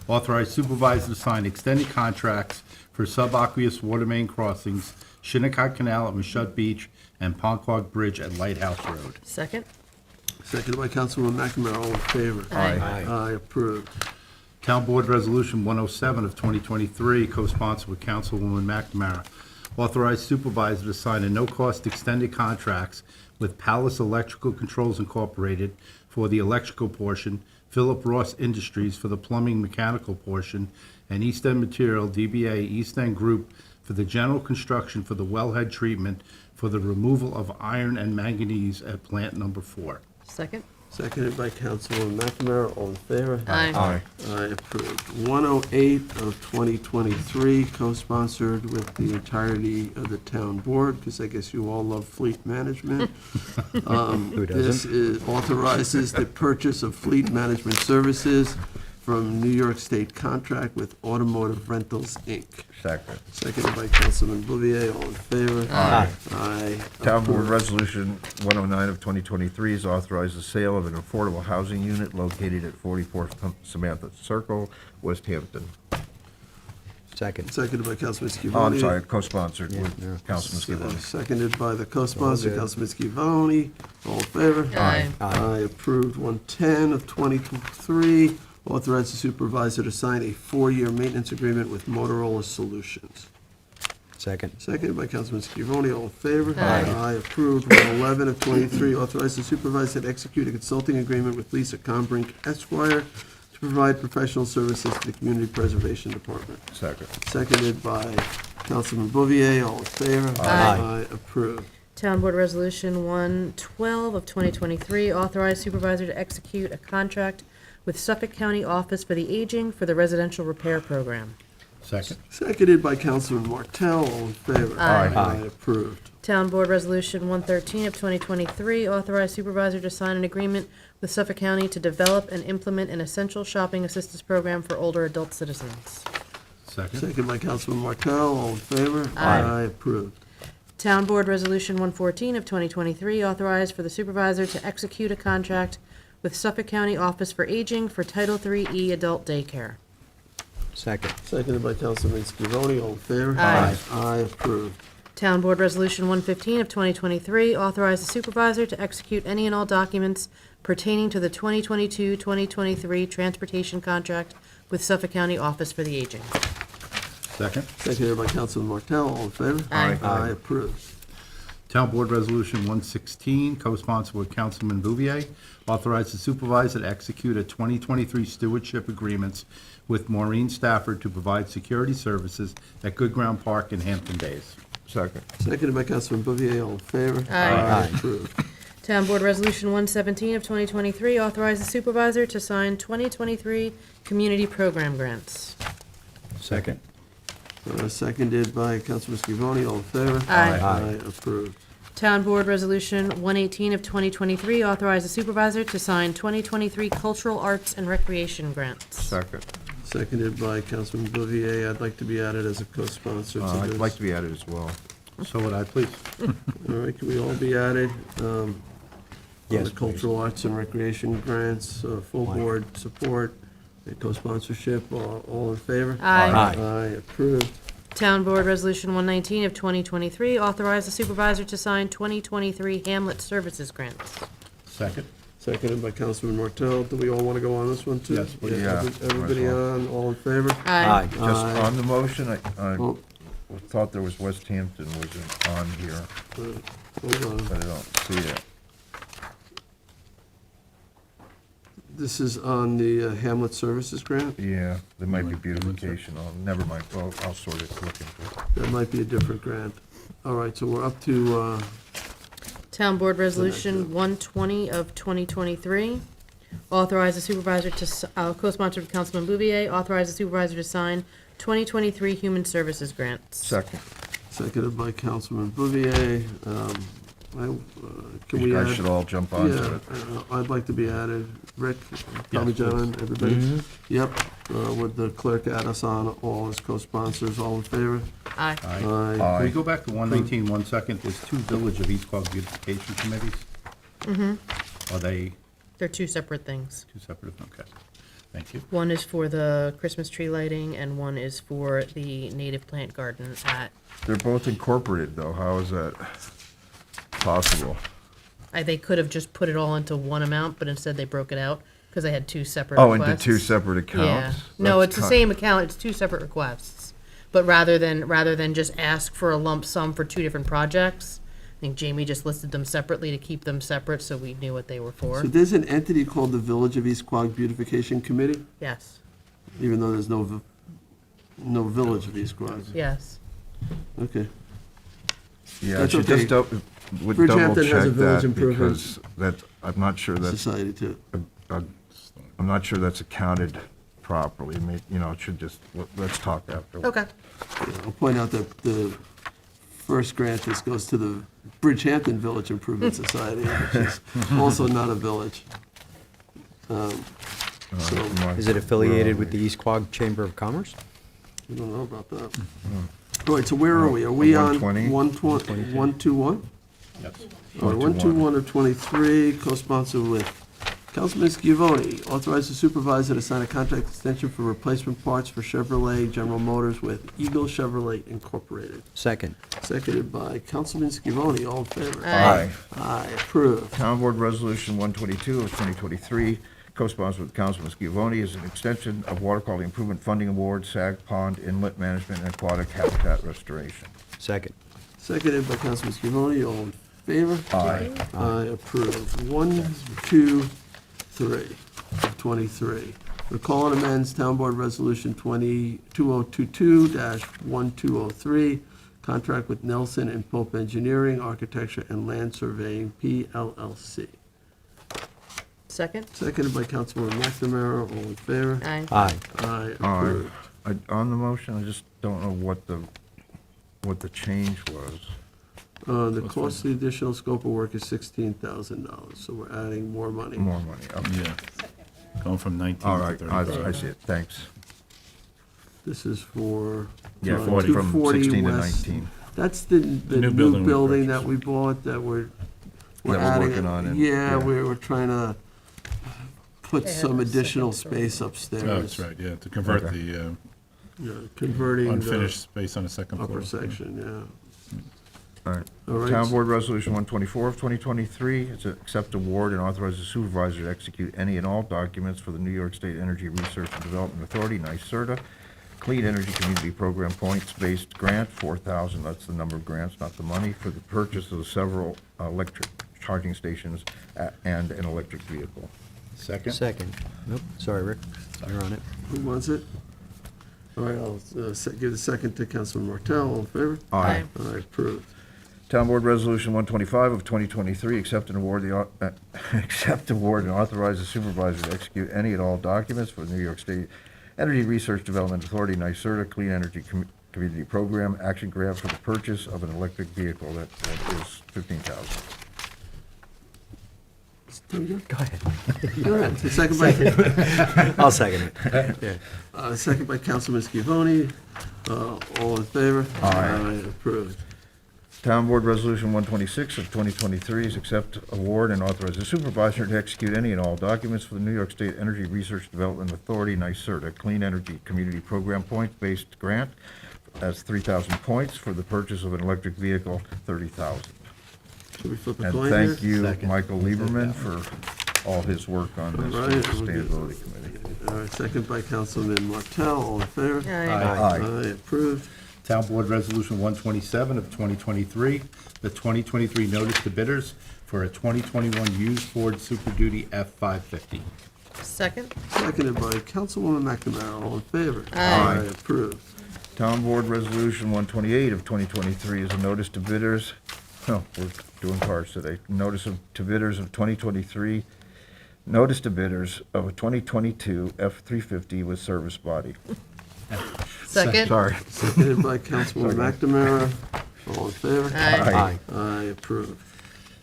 authorized supervisor to sign extended contracts for subaqueous water main crossings, Shinnecock Canal at Mashut Beach, and Ponquag Bridge at Lighthouse Road. Second? Seconded by Councilwoman McNamara, all in favor? Aye. Aye, approved. Town Board Resolution 107 of 2023, co-sponsored with Councilwoman McNamara, authorized supervisor to sign a no-cost extended contracts with Palace Electrical Controls Incorporated for the electrical portion, Philip Ross Industries for the plumbing mechanical portion, and East End Material, DBA East End Group for the general construction for the wellhead treatment for the removal of iron and manganese at plant number 4. Second? Seconded by Councilwoman McNamara, all in favor? Aye. Aye. Aye, approved. 108 of 2023, co-sponsored with the entirety of the town board, because I guess you all love fleet management. Who This authorizes the purchase of fleet management services from New York State contract with Automotive Rentals, Inc. Second. Seconded by Councilman Bouvier, all in favor? Aye. Aye. Town Board approved. Resolution 109 of 2023 is authorized the sale of an affordable housing unit located at 44 Samantha Circle, West Hampton. Second. Seconded by Councilman Scavone. Oh, I'm sorry, co-sponsored with Councilman Scavone. Seconded by the co-sponsor, All good. Councilman Scavone. All in favor? Aye. Aye, approved. 110 of 2023, authorize the supervisor to sign a 4-year maintenance agreement with Motorola Solutions. Second. Seconded by Councilman Scavone, all in favor? Aye. Aye, approved. 111 of 23, authorize the supervisor to execute a consulting agreement with Lisa Combrink Esquire to provide professional services to the Community Preservation Department. Second. Seconded by Councilman Bouvier, all in favor? Aye. Aye, approved. Town Board Resolution 112 of 2023, authorized supervisor to execute a contract with Suffolk County Office for the Aging for the residential repair program. Second. Seconded by Councilman Martell, all in favor? Aye. Aye, approved. Town Board Resolution 113 of 2023, authorized supervisor to sign an agreement with Suffolk County to develop and implement an essential shopping assistance program for older adult citizens. Second. Seconded by Councilman Martell, all in favor? Aye. Approved. Town Board Resolution 114 of 2023, authorized for the supervisor to execute a contract with Suffolk County Office for Aging for Title III Adult Daycare. Second. Seconded by Councilman Scavone, all in favor? Aye. Aye, approved. Town Board Resolution 115 of 2023, authorize the supervisor to execute any and all documents pertaining to the 2022-2023 transportation contract with Suffolk County Office for the Aging. Second. Seconded by Councilman Martell, all in favor? Aye. Aye, approved. Town Board Resolution 116, co-sponsored with Councilman Bouvier, authorized the supervisor to execute a 2023 stewardship agreements with Maureen Stafford to provide security services at Good Ground Park in Hampton Bays. Second. Seconded by Councilman Bouvier, all in favor? Aye. Approved. Town Board Resolution 117 of 2023, authorize the supervisor to sign 2023 community program grants. Second. Seconded by Councilman Scavone, all in favor? Aye. Aye, approved. Town Board Resolution 118 of 2023, authorize the supervisor to sign 2023 cultural arts and recreation grants. Second. Seconded by Councilman Bouvier. I'd like to be added as a co-sponsor to I'd this. like to be added as well. So would I, please. All right, can we all be added? On Yes, the cultural arts and recreation grants, full board support, and co-sponsorship, all in favor? Aye. Aye. Aye, approved. Town Board Resolution 119 of 2023, authorize the supervisor to sign 2023 Hamlet Services grants. Second. Seconded by Councilman Martell. Do we all want to go on this one, too? Yes, please. Yeah, Everybody might as well. on, all in favor? Aye. Just Aye. on the motion, I Oh, thought there was West Hampton wasn't on here, hold on. but I don't see it. This is on the Hamlet Services grant? Yeah, there might be beautification. Oh, never mind. Well, I'll sort it, look into it. That might be a different grant. All right, so we're up to, Town Board Resolution 120 of 2023, authorize the supervisor to, co-sponsored with Councilman Bouvier, authorize the supervisor to sign 2023 Human Services grants. Second. seconded by Councilman Bouvier. Can we You guys add? should all jump onto Yeah, it. I'd like to be added. Rick, Tommy Yes, John, please. everybody? Mhm. Yep, would the clerk add us on all as co-sponsors, all in favor? Aye. Aye. Can we go back to 119 1 second? There's two Village of East Quogue beautification committees. Mm-hmm. Are they They're two separate things. two separate? Okay. Thank you. One is for the Christmas tree lighting, and one is for the native plant garden at, They're both incorporated, though. How is that possible? they could have just put it all into one amount, but instead they broke it out, because they had two separate Oh, requests. into two separate Yeah. accounts? No, That's it's the kind- same account, it's two separate requests. But rather than just ask for a lump sum for two different projects, I think Jamie just listed them separately to keep them separate, so we knew what they were for. So there's an entity called the Village of East Quogue Beautification Committee, Yes, even though there's no Village of East Quogue. yes. Okay. Yeah, I That's should okay. just would Bridgehampton double has a check village that improvement because that, I'm not sure that's, Society too. I'm not sure that's accounted properly. You know, it should just, let's talk after. Okay. Yeah, I'll point out that the first grant, this goes to the Bridgehampton Village Improvement Society, which is also not a village. So, Is it affiliated with the East Quogue Chamber of Commerce? I don't know about that. All right, so where are we? Are we on 120? 121? Yes. All right, 121 of 23, co-sponsored with Councilman Scavone. Authorize the supervisor to sign a contract extension for replacement parts for Chevrolet General Motors with Eagle Chevrolet Incorporated. Second. Seconded by Councilman Scavone. All in favor? Aye. Aye, approved. Town Board Resolution 122 of 2023, co-sponsored with Councilman Scavone, is an extension of Water Quality Improvement Funding Award, Sag Pond Inlet Management and Aquatic Habitat Restoration. Second. Seconded by Councilman Scavone. All in favor? Aye. Aye, approved. 1, 2, 3 of 23. Recall and amends Town Board Resolution 2022-1203, contract with Nelson and Pope Engineering, Architecture and Land Surveying, PLLC. Second? Seconded by Councilman McNamara. All in favor? Aye. Aye. Aye, approved. On the motion, I just don't know what the change was. The costly additional scope of work is $16,000, so we're adding more money. More money, okay. Yeah. Going from 19 All to right, 35. I see it, thanks. This is for. Yeah, 40. from 240 16 to West. 19. That's the new new building we building that purchased. we bought, that we're we're adding. working on it, Yeah, yeah. we're trying to put They have some a additional second story. space upstairs. Oh, that's right, yeah, to convert Okay. the Yeah, converting unfinished the space on the second floor. upper section, yeah. All right. All right. Town Board Resolution 124 of 2023, it's accept award and authorize the supervisor to execute any and all documents for the New York State Energy Research and Development Authority, NYSERDA, Clean Energy Community Program points-based grant, 4,000, that's the number of grants, not the money, for the purchase of several electric charging stations and an electric vehicle. Second. Second. Nope, sorry, Rick. You're on it. Who wants it? All right, I'll give the second to Councilman Martell. All in favor? Aye. Aye, approved. Town Board Resolution 125 of 2023, accept and award accept, award, and authorize the supervisor to execute any and all documents for the New York State Energy Research Development Authority, NYSERDA Clean Energy Community Program Action Grant for the purchase of an electric vehicle that is $15,000. Go ahead. Go ahead. Second by. I'll second it. Second by Councilman Scavone. All in favor? Aye. Approved. Town Board Resolution 126 of 2023 is accept, award, and authorize the supervisor to execute any and all documents for the New York State Energy Research Development Authority, NYSERDA Clean Energy Community Program points-based grant as 3,000 points for the purchase of an electric vehicle, 30,000. Should we flip a And coin thank here? you, Second. Michael Lieberman, for all his work on this All right. Sustainability Committee. All right, second by Councilman Martell. All in favor? Aye. Aye, approved. Town Board Resolution 127 of 2023, the 2023 notice to bidders for a 2021 used Ford Super Duty F-550. Second? Seconded by Councilwoman McNamara. All in favor? Aye. Approved. Town Board Resolution 128 of 2023 is a notice to bidders, we're doing cars today, notice to bidders of 2023, notice to bidders of a 2022 F-350 with service body. Second? Sorry. Seconded by Councilwoman McNamara. All in favor? Aye. Aye, approved.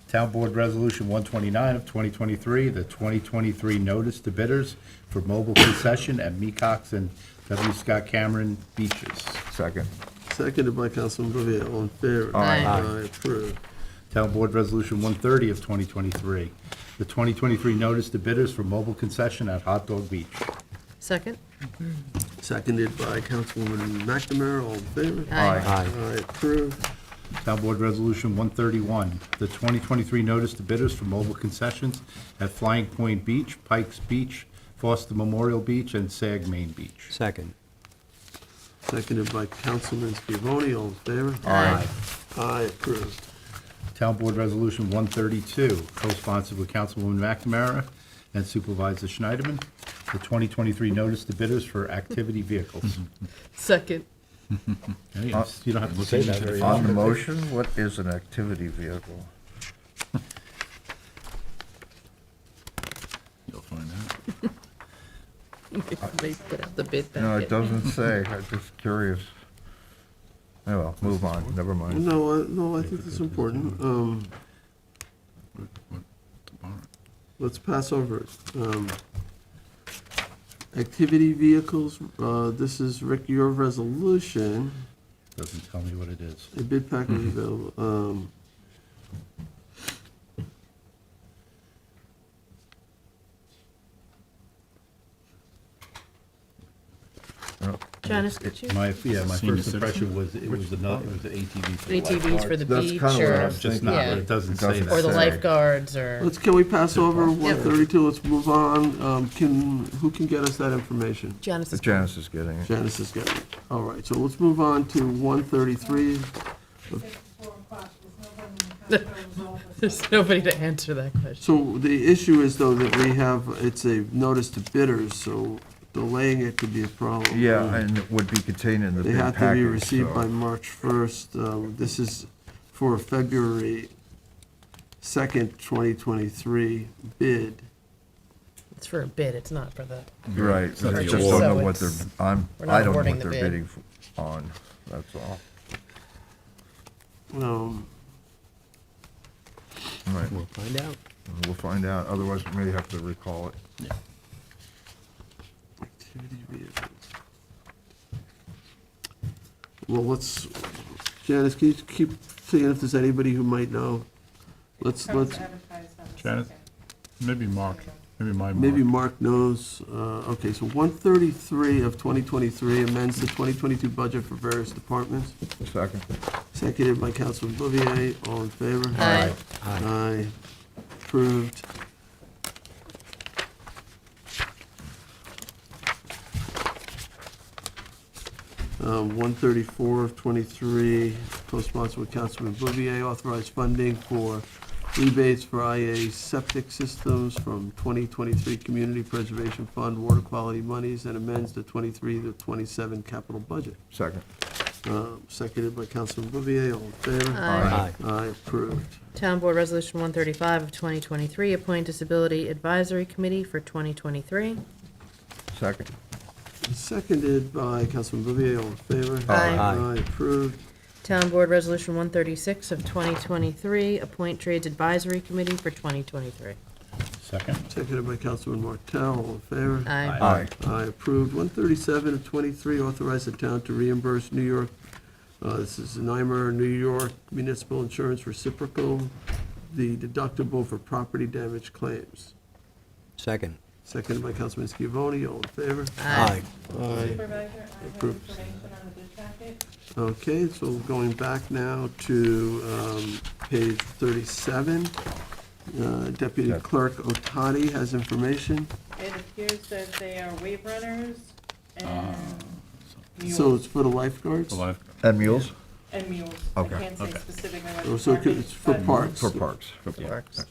Town Board Resolution 129 of 2023, the 2023 notice to bidders for mobile concession at Mecox and W. Scott Cameron Beaches. Second. Seconded by Councilman Bouvier. All in favor? Aye. Aye, approved. Town Board Resolution 130 of 2023, the 2023 notice to bidders for mobile concession at Hot Dog Beach. Second? Seconded by Councilwoman McNamara. All in favor? Aye. Aye, approved. Town Board Resolution 131, the 2023 notice to bidders for mobile concessions at Flying Point Beach, Pikes Beach, Foster Memorial Beach, and Sag Main Beach. Second. Seconded by Councilman Scavone. All in favor? Aye. Aye, approved. Town Board Resolution 132, co-sponsored with Councilwoman McNamara and Supervisor Schneiderman, the 2023 notice to bidders for activity vehicles. Second? You don't have to say that very On often. the motion, what is an activity vehicle? You'll find out. They put out the bid No, it packet. doesn't say, I'm just curious. Oh, well, move on, never mind. No, I think this is important. Let's pass over it. Activity vehicles, this is, Rick, your resolution. Doesn't tell me what it is. A bid package available. Janice, could you? My Senior first citizen? impression was it was another, it was an ATV for the ATVs for the That's beach kinda what I or, was Just thinking. not, Yeah. but it doesn't say Doesn't that. or the say. lifeguards or, Can we pass over 132? Let's move on. Who can get us that information? Janice is. Janice is getting it. Janice is getting it. All right, so let's move on to 133. There's nobody to answer that question. So the issue is, though, that we have, it's a notice to bidders, so delaying it could be a problem. Yeah, and it would be contained in the They bid have to package. be received so- by March 1st. This is for a February 2nd, 2023 bid. It's for a bid, it's not for the, Right, It's not I the just award. don't know So what they're, it's- we're not I don't know awarding what the they're bid. bidding on, that's all. All right, We'll find out. we'll find out, otherwise we may have to recall it. Activity vehicles. Well, Janice, can you keep seeing if there's anybody who might know? Let's, Janet, maybe Mark, maybe Mark knows. Okay, so 133 of 2023 amends the 2022 budget for various departments. Second. Seconded by Councilman Bouvier. All in favor? Aye. Aye. Approved. Um, 134 of 23, co-sponsored with Councilman Bouvier, authorized funding for rebates for IA septic systems from 2023 Community Preservation Fund water quality monies and amends the 23 to 27 capital budget. Second. Seconded by Councilman Bouvier, all in favor? Aye. Aye, approved. Town Board Resolution 135 of 2023, appoint Disability Advisory Committee for 2023. Second. Seconded by Councilman Bouvier, all in favor? Aye. Aye, approved. Town Board Resolution 136 of 2023, appoint Trades Advisory Committee for 2023. Second. Seconded by Councilman Martell, all in favor? Aye. Aye, approved. 137 of 23, authorize the town to reimburse New York, this is NYMER, New York Municipal Insurance Reciprocal, the deductible for property damage claims. Second. Seconded by Councilman Scavone, all in favor? Aye. Aye. Supervisor, I have Approved. information on the bid packet. Okay, so going back now to page 37, Deputy Clerk Otadi has information. It appears that they are wave runners and So it's for the lifeguards? And mules? and mules. Okay. I can't say specifically Oh, what so department, it's for but- parks? For parks. For Parks.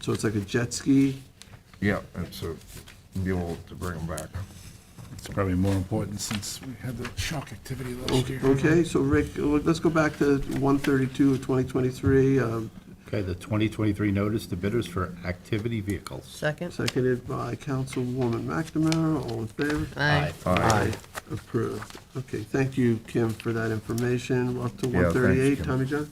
So it's like a jet ski? Yeah, it's a mule to bring them back. It's probably more important since we had the shock activity last year. Okay, so Rick, let's go back to 132 of 2023, Okay, the 2023 notice to bidders for activity vehicles. Second. seconded by Councilwoman McNamara, all in favor? Aye. Aye. Approved. Okay, thank you, Kim, for that information. We're up to Yeah, thanks, 138, Kim. Tommy John?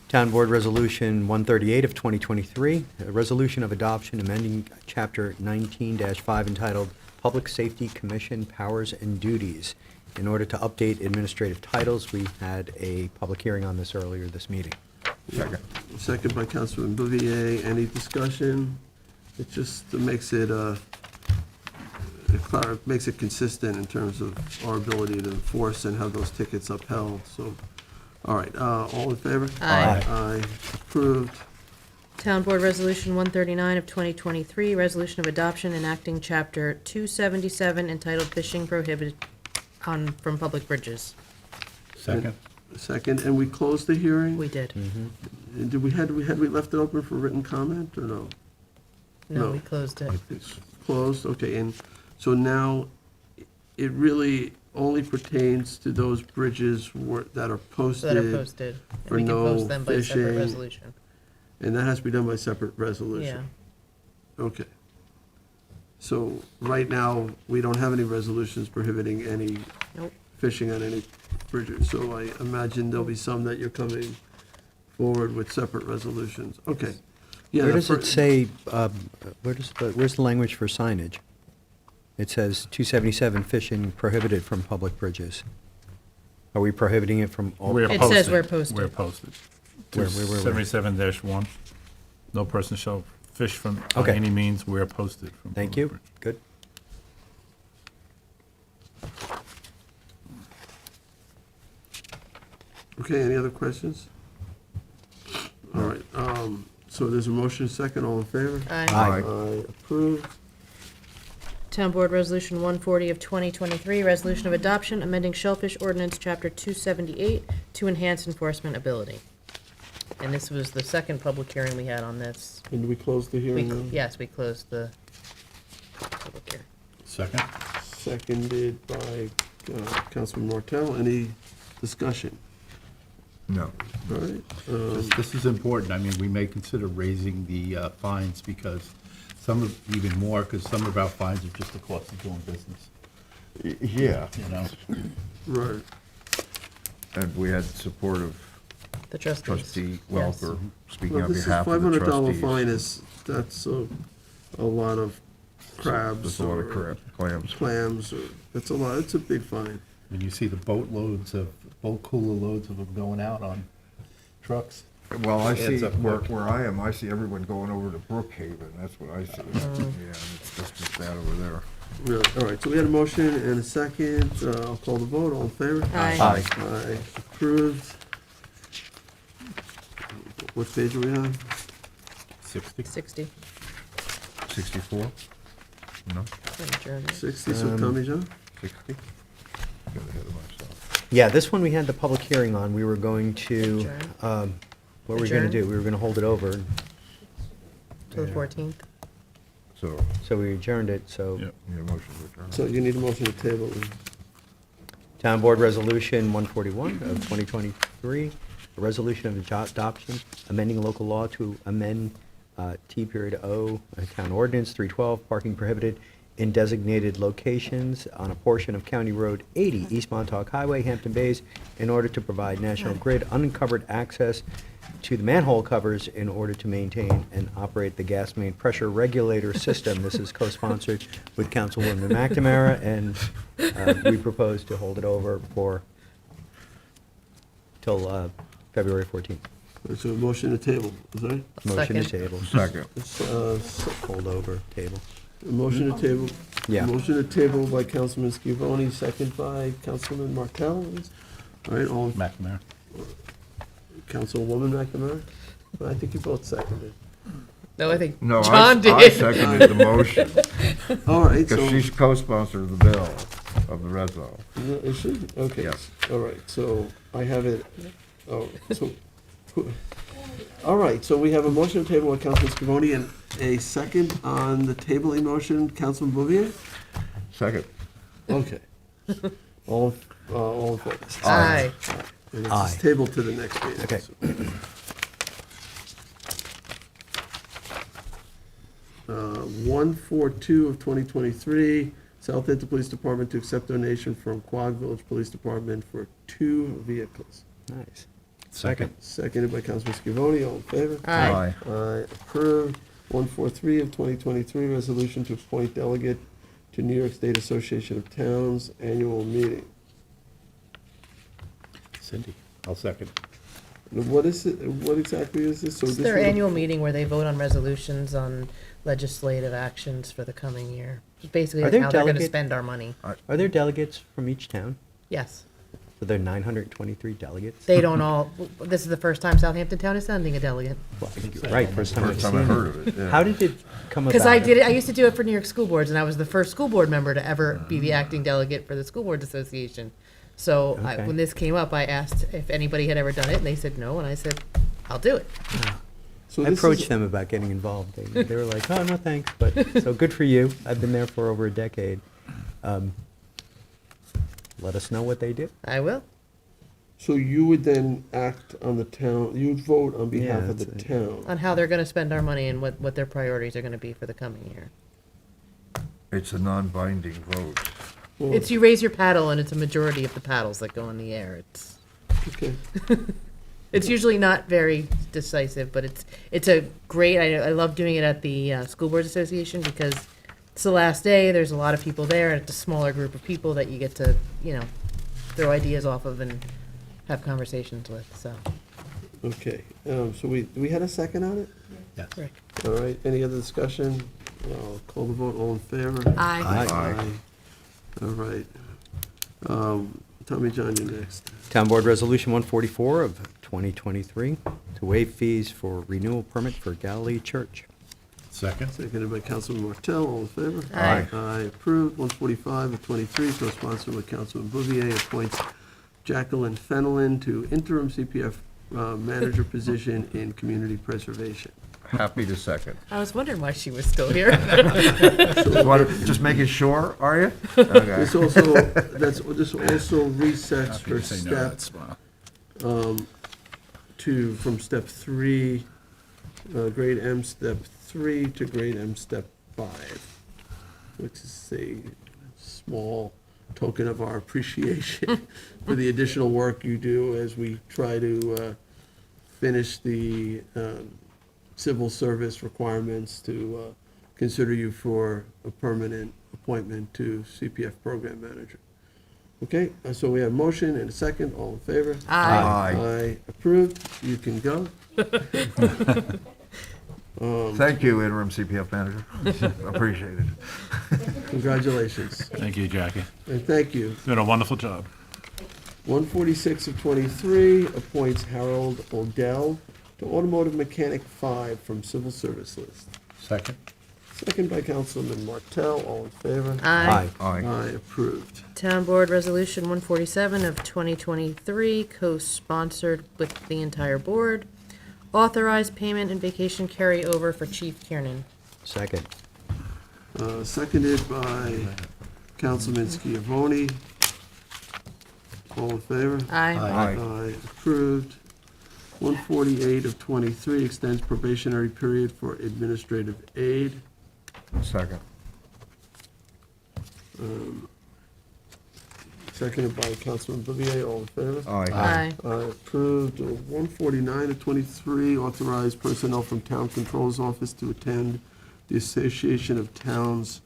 Town Board Resolution 138 of 2023, a resolution of adoption amending Chapter 19-5 entitled Public Safety Commission Powers and Duties. In order to update administrative titles, we had a public hearing on this earlier this meeting. Second. Second by Councilman Bouvier. Any discussion? It just makes it, makes it consistent in terms of our ability to enforce and have those tickets upheld, so. All right, all in favor? Aye. Aye, approved. Town Board Resolution 139 of 2023, resolution of adoption enacting Chapter 277 entitled Fishing Prohibited from Public Bridges. Second. Second, and we closed the hearing? We did. And did we, had we left it open for written comment, or no? No, No. we closed it. It's closed, okay, and so now it really only pertains to those bridges that are posted. That are posted. And for we can no post them by separate fishing, resolution. And that has to be done by separate resolution? Okay. So, right now, we don't have any resolutions prohibiting any Nope. fishing on any bridges, so I imagine there'll be some that you're coming forward with separate resolutions. Okay. Yeah, Where the does it fir- say, where's the language for signage? It says 277 fishing prohibited from public bridges. Are we prohibiting it from all? We're It posted. says we're posted. We're posted. Where? 77-1. No person shall fish from, on Okay. any means, we're posted. from Thank public you. bridge. Good. Okay, any other questions? All right, so there's a motion, second, all in favor? Aye. Aye, approved. Town Board Resolution 140 of 2023, resolution of adoption amending Shellfish Ordinance Chapter 278 to enhance enforcement ability. And this was the second public hearing we had on this. And we close the hearing now? Yes, we closed the public hearing. Second. Seconded by Councilman Martell. Any discussion? No. All right. This is important. I mean, we may consider raising the fines because even more, because some of our fines are just the cost of doing business. Yeah. You know? Right. And we had support of The trustees. trustee Yes. Welker speaking Well, on this is behalf of the $500 trustees. fine that's a lot of crabs. That's a lot of or clams. Clams, or, it's a lot, it's a big fine. When you see the boat cooler loads of them going out on trucks. Well, I Adds see, up where quick. I am, I see everyone going over to Brookhaven, that's what I see. Yeah, it's just as bad over there. Really? All right, so we had a motion and a second. I'll call the vote. All in favor? Aye. Aye. Aye. Approved. What page are we on? 60. 60. 64? No? Adjournment. 60, so Tommy John? 60? Got ahead of myself. Yeah, this one we had the public hearing on. We were going to, Adjourn. What were we gonna Adjourn? do? We were gonna hold it over, Till the 14th. so we adjourned it, so. Need a motion to adjourn. So you need a motion to table. Town Board Resolution 141 of 2023, a resolution of adoption, amending local law to amend T.O, Town Ordinance 312, parking prohibited in designated locations on a portion of County Road 80, East Montauk Highway, Hampton Bays, in order to provide National Grid unencumbered access to the manhole covers in order to maintain and operate the gas main pressure regulator system. This is co-sponsored with Councilwoman McNamara, and we propose to hold it over till February 14th. So a motion to table, is that right? Motion to Second. table. Second. Hold over, table. A motion to table. Yeah. Motion to table by Councilman Scavone, second by Councilman Martell. All right, all, McNamara. Councilwoman McNamara? I think you both seconded. No, I think No, John did. I seconded the motion. All right, so. Because she's co-sponsor of the bill, of the resolution. Yeah, is she? Okay. Yes. All right, so I have it, all right, so we have a motion to table by Councilman Scavone and a second on the tabling motion, Councilman Bouvier? Second. Okay. All in favor? Aye. And Aye. it's tabled to the next meeting. Okay. 142 of 2023, Southampton Police Department to accept donation from Quogue Village Police Department for 2 vehicles. Nice. Second. Seconded by Councilman Scavone, all in favor? Aye. Aye, approved. 143 of 2023, resolution to appoint delegate to New York State Association of Towns annual meeting. Cindy, I'll second. Now, what is it, what exactly is this? So It's this their would- annual meeting where they vote on resolutions on legislative actions for the coming year. It's basically Are like there how they're gonna delegate- spend our money. Are there delegates from each town? Yes. So there are 923 delegates? They don't all, this is the first time Southampton Town is sending a delegate. Well, I think you're right, first time I've First time I seen heard it. of it, yeah. How did it come about? Because I did it, I used to do it for New York school boards, and I was the first school board member to ever be the acting delegate for the School Boards Association. So Okay. when this came up, I asked if anybody had ever done it, and they said no, and I said, I'll do it. So I this is- approached them about getting involved. They were like, oh, no, thanks, but, so good for you. I've been there for over a decade. Let us know what they do. I will. So you would then act on the town, you would vote on behalf Yeah, of the that's it. town? On how they're gonna spend our money and what their priorities are gonna be for the coming year. It's a non-binding vote. Well, It's you raise your paddle, and it's a majority of the paddles that go in the air. It's Okay. It's usually not very decisive, but it's a great, I love doing it at the School Boards Association because it's the last day, there's a lot of people there, and it's a smaller group of people that you get to, throw ideas off of and have conversations with, so. Okay, so we had a second on it? Yes. Rick. All right, any other discussion? I'll call the vote, all in favor? Aye. All right. Tommy John, you're next. Town Board Resolution 144 of 2023 to waive fees for renewal permit for Galilee Church. Second. Seconded by Councilman Martell, all in favor? Aye. Aye, approved. 145 of 23, co-sponsored with Councilman Bouvier, appoints Jacqueline Fenelon to interim CPF manager position in community preservation. Happy to second. I was wondering why she was still here. Just making sure, are you? Okay. This also resets her step from step 3, grade M step 3 to grade M step 5, which is a small token of our appreciation for the additional work you do as we try to finish the civil service requirements to consider you for a permanent appointment to CPF program manager. Okay, so we have a motion and a second, all in favor? Aye. Aye, approved, you can go. Thank you, interim CPF manager. Appreciate it. Congratulations, Thank you, Jackie. and thank you. You've done a wonderful job. 146 of 23 appoints Harold Odell to Automotive Mechanic 5 from Civil Service List. Second. Second by Councilman Martell, all in favor? Aye. Aye. Aye, approved. Town Board Resolution 147 of 2023, co-sponsored with the entire board. Authorize payment and vacation carryover for Chief Kiernan. Second. Seconded by Councilman Schiavone. All in favor? Aye. Aye, approved. 148 of 23 extends probationary period for administrative aid. Second. Seconded by Councilman Bouvier, all in favor? Aye. Aye. Approved. 149 of 23, authorized personnel from Town Control's Office to attend the Association of Towns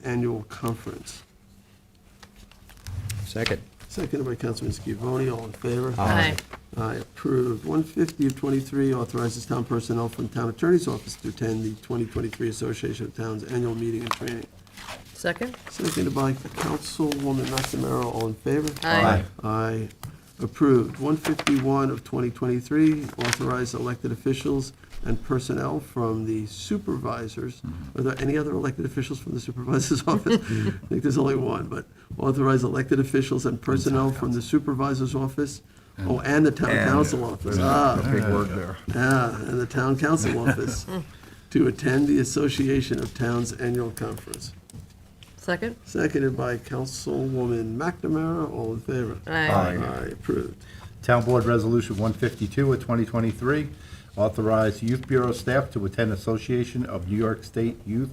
Annual Conference. Second. Seconded by Councilman Schiavone, all in favor? Aye. Aye, approved. 150 of 23, authorizes town personnel from Town Attorney's Office to attend the 2023 Association of Towns Annual Meeting and Training. Second? Seconded by Councilwoman McNamara, all in favor? Aye. Aye, approved. 151 of 2023, authorize elected officials and personnel from the supervisors. Are there any other elected officials from the supervisor's office? I think there's only one, but authorize elected officials and personnel from the supervisor's office. Oh, and the town council office. Big word there. Yeah, and the town council office to attend the Association of Towns Annual Conference. Second? Seconded by Councilwoman McNamara, all in favor? Aye. Aye, approved. Town Board Resolution 152 of 2023, authorize Youth Bureau staff to attend Association of New York State Youth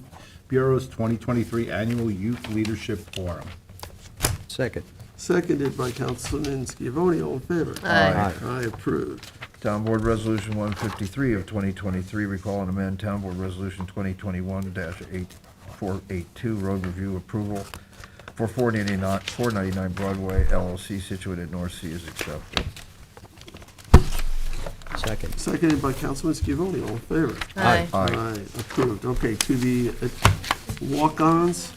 Bureau's 2023 Annual Youth Leadership Forum. Second. Seconded by Councilman Schiavone, all in favor? Aye. Aye, approved. Town Board Resolution 153 of 2023, recall and amend Town Board Resolution 2021-8482, road review approval for 499 Broadway LLC situated at North Sea is accepted. Second. Seconded by Councilman Schiavone, all in favor? Aye. Aye, approved. Okay, to the walk-ons.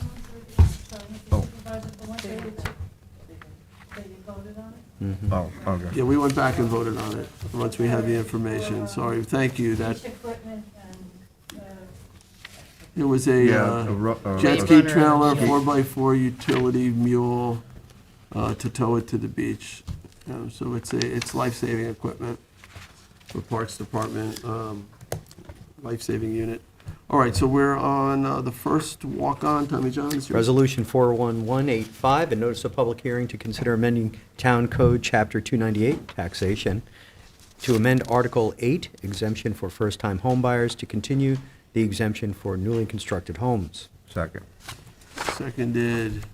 Oh, okay. Yeah, we went back and voted on it once we had the information. Sorry, thank you. That, it was a jet ski trailer, 4x4 utility mule to tow it to the beach. So it's life-saving equipment for Parks Department, life-saving unit. All right, so we're on the first walk-on. Tommy John, is yours. Resolution 41185, a notice of public hearing to consider amending Town Code, Chapter 298, taxation, to amend Article 8, exemption for first-time homebuyers, to continue the exemption for newly constructed homes. Second. Seconded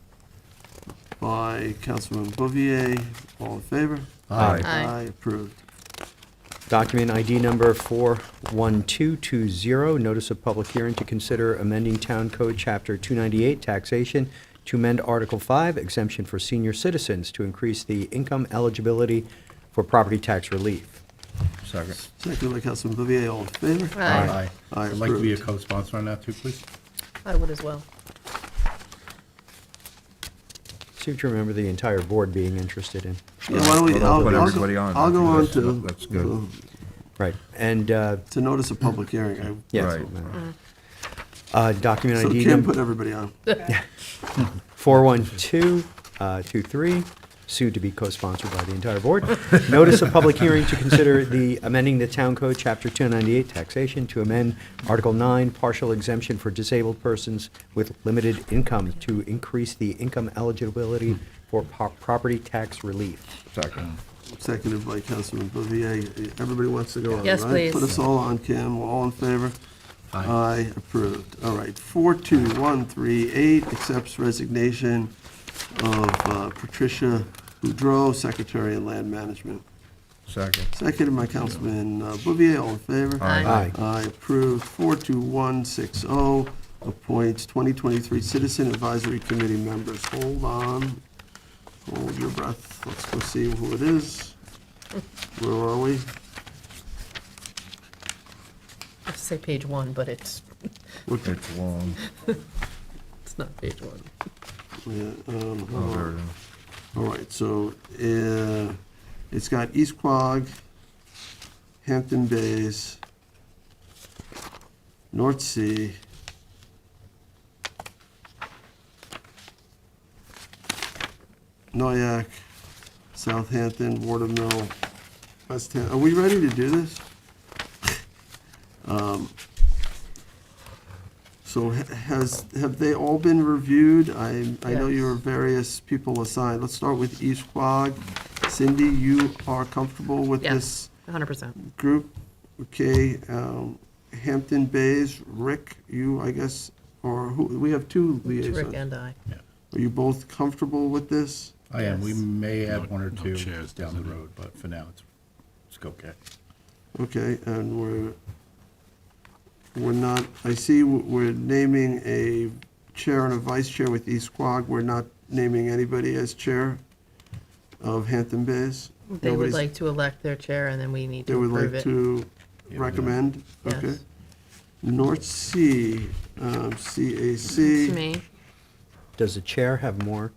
by Councilman Bouvier. All in favor? Aye. Aye, approved. Document ID number 41220, notice of public hearing to consider amending Town Code, Chapter 298, taxation, to amend Article 5, exemption for senior citizens, to increase the income eligibility for property tax relief. Second. Seconded by Councilman Bouvier. All in favor? Aye. Aye, I'd like to be a approved. co-sponsor on that too, please. I would as well. Seem to remember the entire board being interested in. Yeah, why don't we, Well, put I'll everybody go, on. I'll go on to. That's good. Right, and, To notice a public hearing. yes. Right. Document So ID Kim number put everybody on. 41223, soon to be co-sponsored by the entire board. Notice of public hearing to consider the amending the Town Code, Chapter 298, taxation, to amend Article 9, partial exemption for disabled persons with limited income, to increase the income eligibility for property tax relief. Second. Seconded by Councilman Bouvier. Everybody wants to go on, right? Yes, please. Put us all on, Kim. All in favor? Aye, approved. All right, 42138 accepts resignation of Patricia Boudreau, Secretary of Land Management. Second. Seconded by Councilman Bouvier. All in favor? Aye. Aye, approved. 42160 appoints 2023 Citizen Advisory Committee members. Hold on. Hold your breath. Let's go see who it is. Where are we? I have to say page 1, but it's It's long. it's not page 1. Yeah, hold Oh, there on. it is. All right, so it's got East Quogue, Hampton Bays, North Sea, Noyak, Southampton, Watermill, West Ham, are we ready to do this? So have they all been reviewed? I know Yes. you were various people assigned. Let's start with East Quogue. Cindy, you are comfortable with this Yes, 100%. group? Okay, Hampton Bays, Rick, you, I guess, or who, we have two It's liaisons. Rick and I. Are you both comfortable with this? I am, we Yes. may add one or No two chairs, down the doesn't it? road, but for now, it's okay. Okay, and we're not, I see we're naming a chair and a vice chair with East Quogue. We're not naming anybody as chair of Hampton Bays? They would Nobody's- like to elect their chair, and then we need They to would approve like it. to recommend? Yes. Okay. North Sea, CAC. It's me. Does the chair have more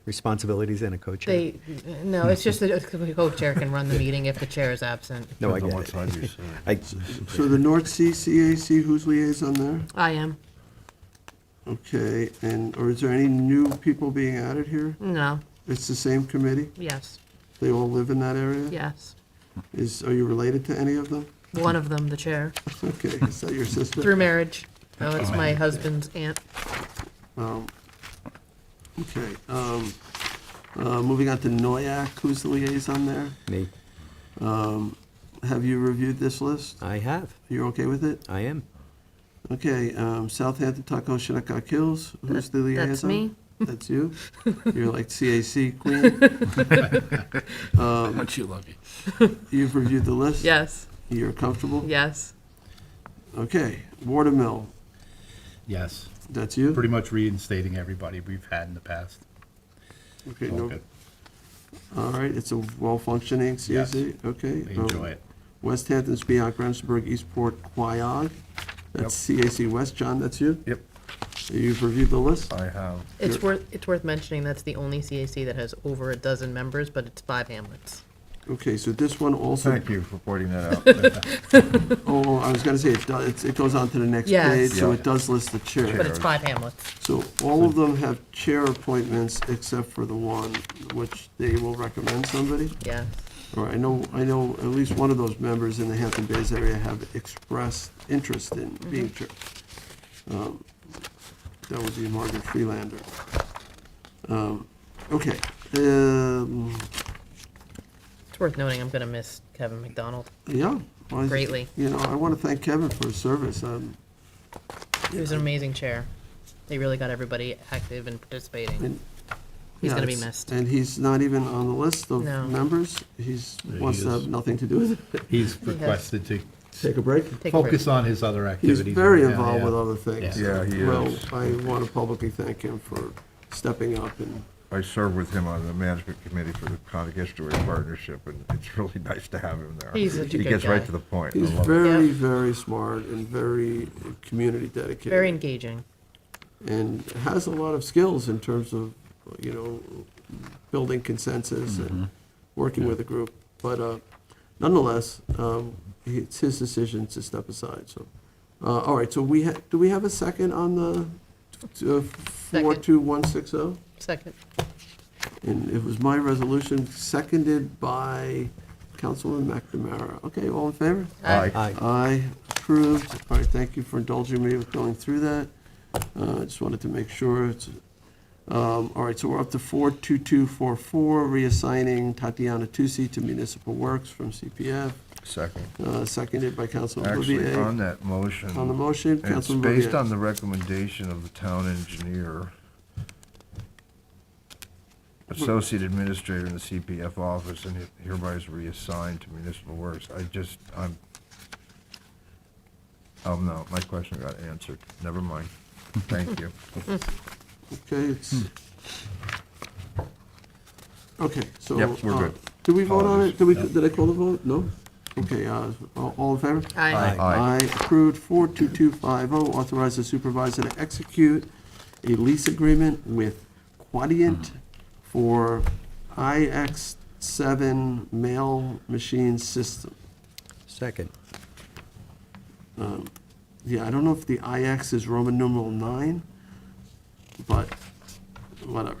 responsibilities than a co-chair? They, no, it's just that the co-chair can run the meeting if the chair is absent. No, I Depends on get what it. side you sit. I- So the North Sea, CAC, who's liaison there? I am. Okay, and, or is there any new people being added here? No, It's the same committee? yes, They all live in that area? yes. Are you related to any of them? One of them, the chair, Okay, is that your sister? through marriage. Oh, it's my husband's aunt. Okay, moving on to Noyak, who's the liaison there? Me, Have you reviewed this list? I have, You're okay with it? I am. Okay, Southampton, Tuckahoe, Shinnecock Hills, who's the liaison? That's me. That's you? You're like CAC queen? Aren't you lucky? You've reviewed the list? Yes, You're comfortable? yes. Okay, Watermill, Yes, that's you? pretty much reinstating everybody we've had in the past. Okay, All no, good. all right, it's a well-functioning CAC, okay. I enjoy it. West Hampton, Spion, Bremsburg, Eastport, Quayog, that's CAC West. John, that's you? Yep, You've reviewed the list? I have. It's worth mentioning, that's the only CAC that has over a dozen members, but it's 5 hamlets. Okay, so this one also. Thank you for pointing that out. Oh, I was gonna say, it goes on to the next Yes. page, so Yeah. it does list the chair. But it's 5 hamlets. So all of them have chair appointments except for the one which they will recommend somebody? Yeah. Or I know at least one of those members in the Hampton Bays area have expressed interest in being chair. That would be Margaret Freelander. Okay, It's worth noting, I'm gonna miss Kevin McDonald. yeah. well, I- Greatly. You know, I want to thank Kevin for his service. He was an amazing chair. He really got everybody active and participating. And- He's yeah, gonna be it's- missed. And he's not even on the list of No. members? he Wants to is. have nothing to do with it? He's has- requested to Take a break? Take a break. focus on his other He's activities. very right now, involved yeah. with other things. Yeah, he Well, is. I want to publicly thank him for stepping up and, I serve with him on the management committee for the Conic Estuary Partnership, and it's really nice to have him there. He's such a He good gets right guy. to the point. I he's love it. very, Yeah. very smart and very community dedicated. Very engaging. And has a lot of skills in terms of, building consensus Mm-hmm. and working with a group. But nonetheless, it's his decision to step aside, so. All right, so do we have a second on the 42160? Second. And it was my resolution, seconded by Councilman McNamara. Okay, all in favor? Aye. Aye, approved. All right, thank you for indulging me with going through that. I just wanted to make sure it's, all right, so we're up to 42244, reassigning Tatiana Tusi to Municipal Works from CPF, Second. seconded by Councilman Actually, Bouvier. on that motion. On the motion, It's Councilman based Bouvier. on the recommendation of the town engineer, associate administrator in the CPF office, and hereby is reassigned to municipal works. No, my question got answered. Never mind. Thank you. Okay, it's, okay, so. Yep, we're good. Did we vote on it? Apologies. Did I call the vote? No? Okay, all in favor? Aye. Aye. Aye, approved. 42250, authorize the supervisor to execute a lease agreement with Quadient for IX7 mail machine system. Second. Yeah, I don't know if the IX is Roman numeral 9, but whatever.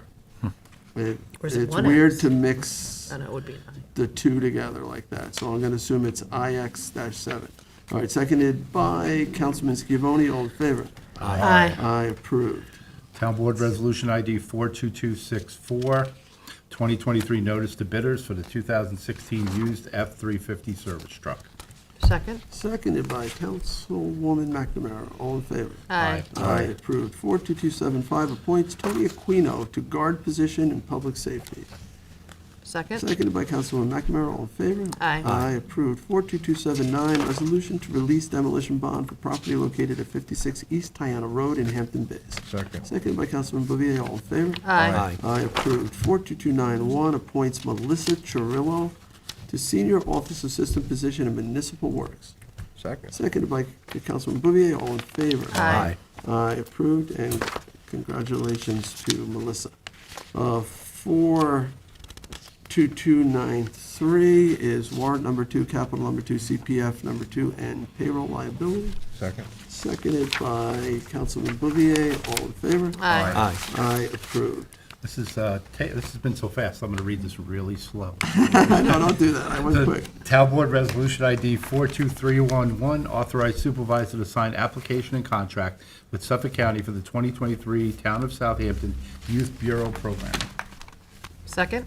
Or is it It's one weird X? to mix Oh, no, it would be an I. the two together like that, so I'm gonna assume it's IX-7. All right, seconded by Councilman Scavone, all in favor? Aye. Aye, approved. Town Board Resolution ID 42264, 2023 notice to bidders for the 2016 used F-350 service truck. Second? Seconded by Councilwoman McNamara, all in favor? Aye. Aye, approved. 42275 appoints Tony Aquino to guard position in public safety. Second? Seconded by Councilwoman McNamara, all in favor? Aye. Aye, approved. 42279, resolution to release demolition bond for property located at 56 East Tiana Road in Hampton Bays. Second. Seconded by Councilman Bouvier, all in favor? Aye. Aye, approved. 42291 appoints Melissa Chirillo to senior office assistant position in municipal works. Second. Seconded by Councilman Bouvier, all in favor? Aye. Aye, approved, and congratulations to Melissa. 42293 is warrant number 2, capital number 2, CPF number 2, and payroll liability. Second. Seconded by Councilman Bouvier, all in favor? Aye. Aye, approved. This is, this has been so fast, I'm going to read this really slow. No, don't do that, I went The quick. Town Board Resolution ID 42311, authorize supervisor to sign application and contract with Suffolk County for the 2023 Town of Southampton Youth Bureau Program. Second?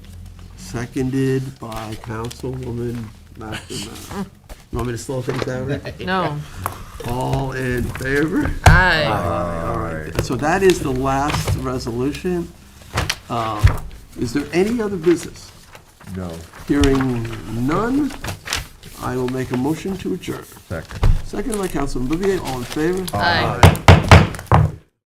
Seconded by Councilwoman McNamara. You want me to slow things down, Rick? No. All in favor? Aye. All right, so that is the last resolution. Is there any other business? No. Hearing none, I will make a motion to adjourn. Second. Seconded by Councilman Bouvier, all in favor? Aye.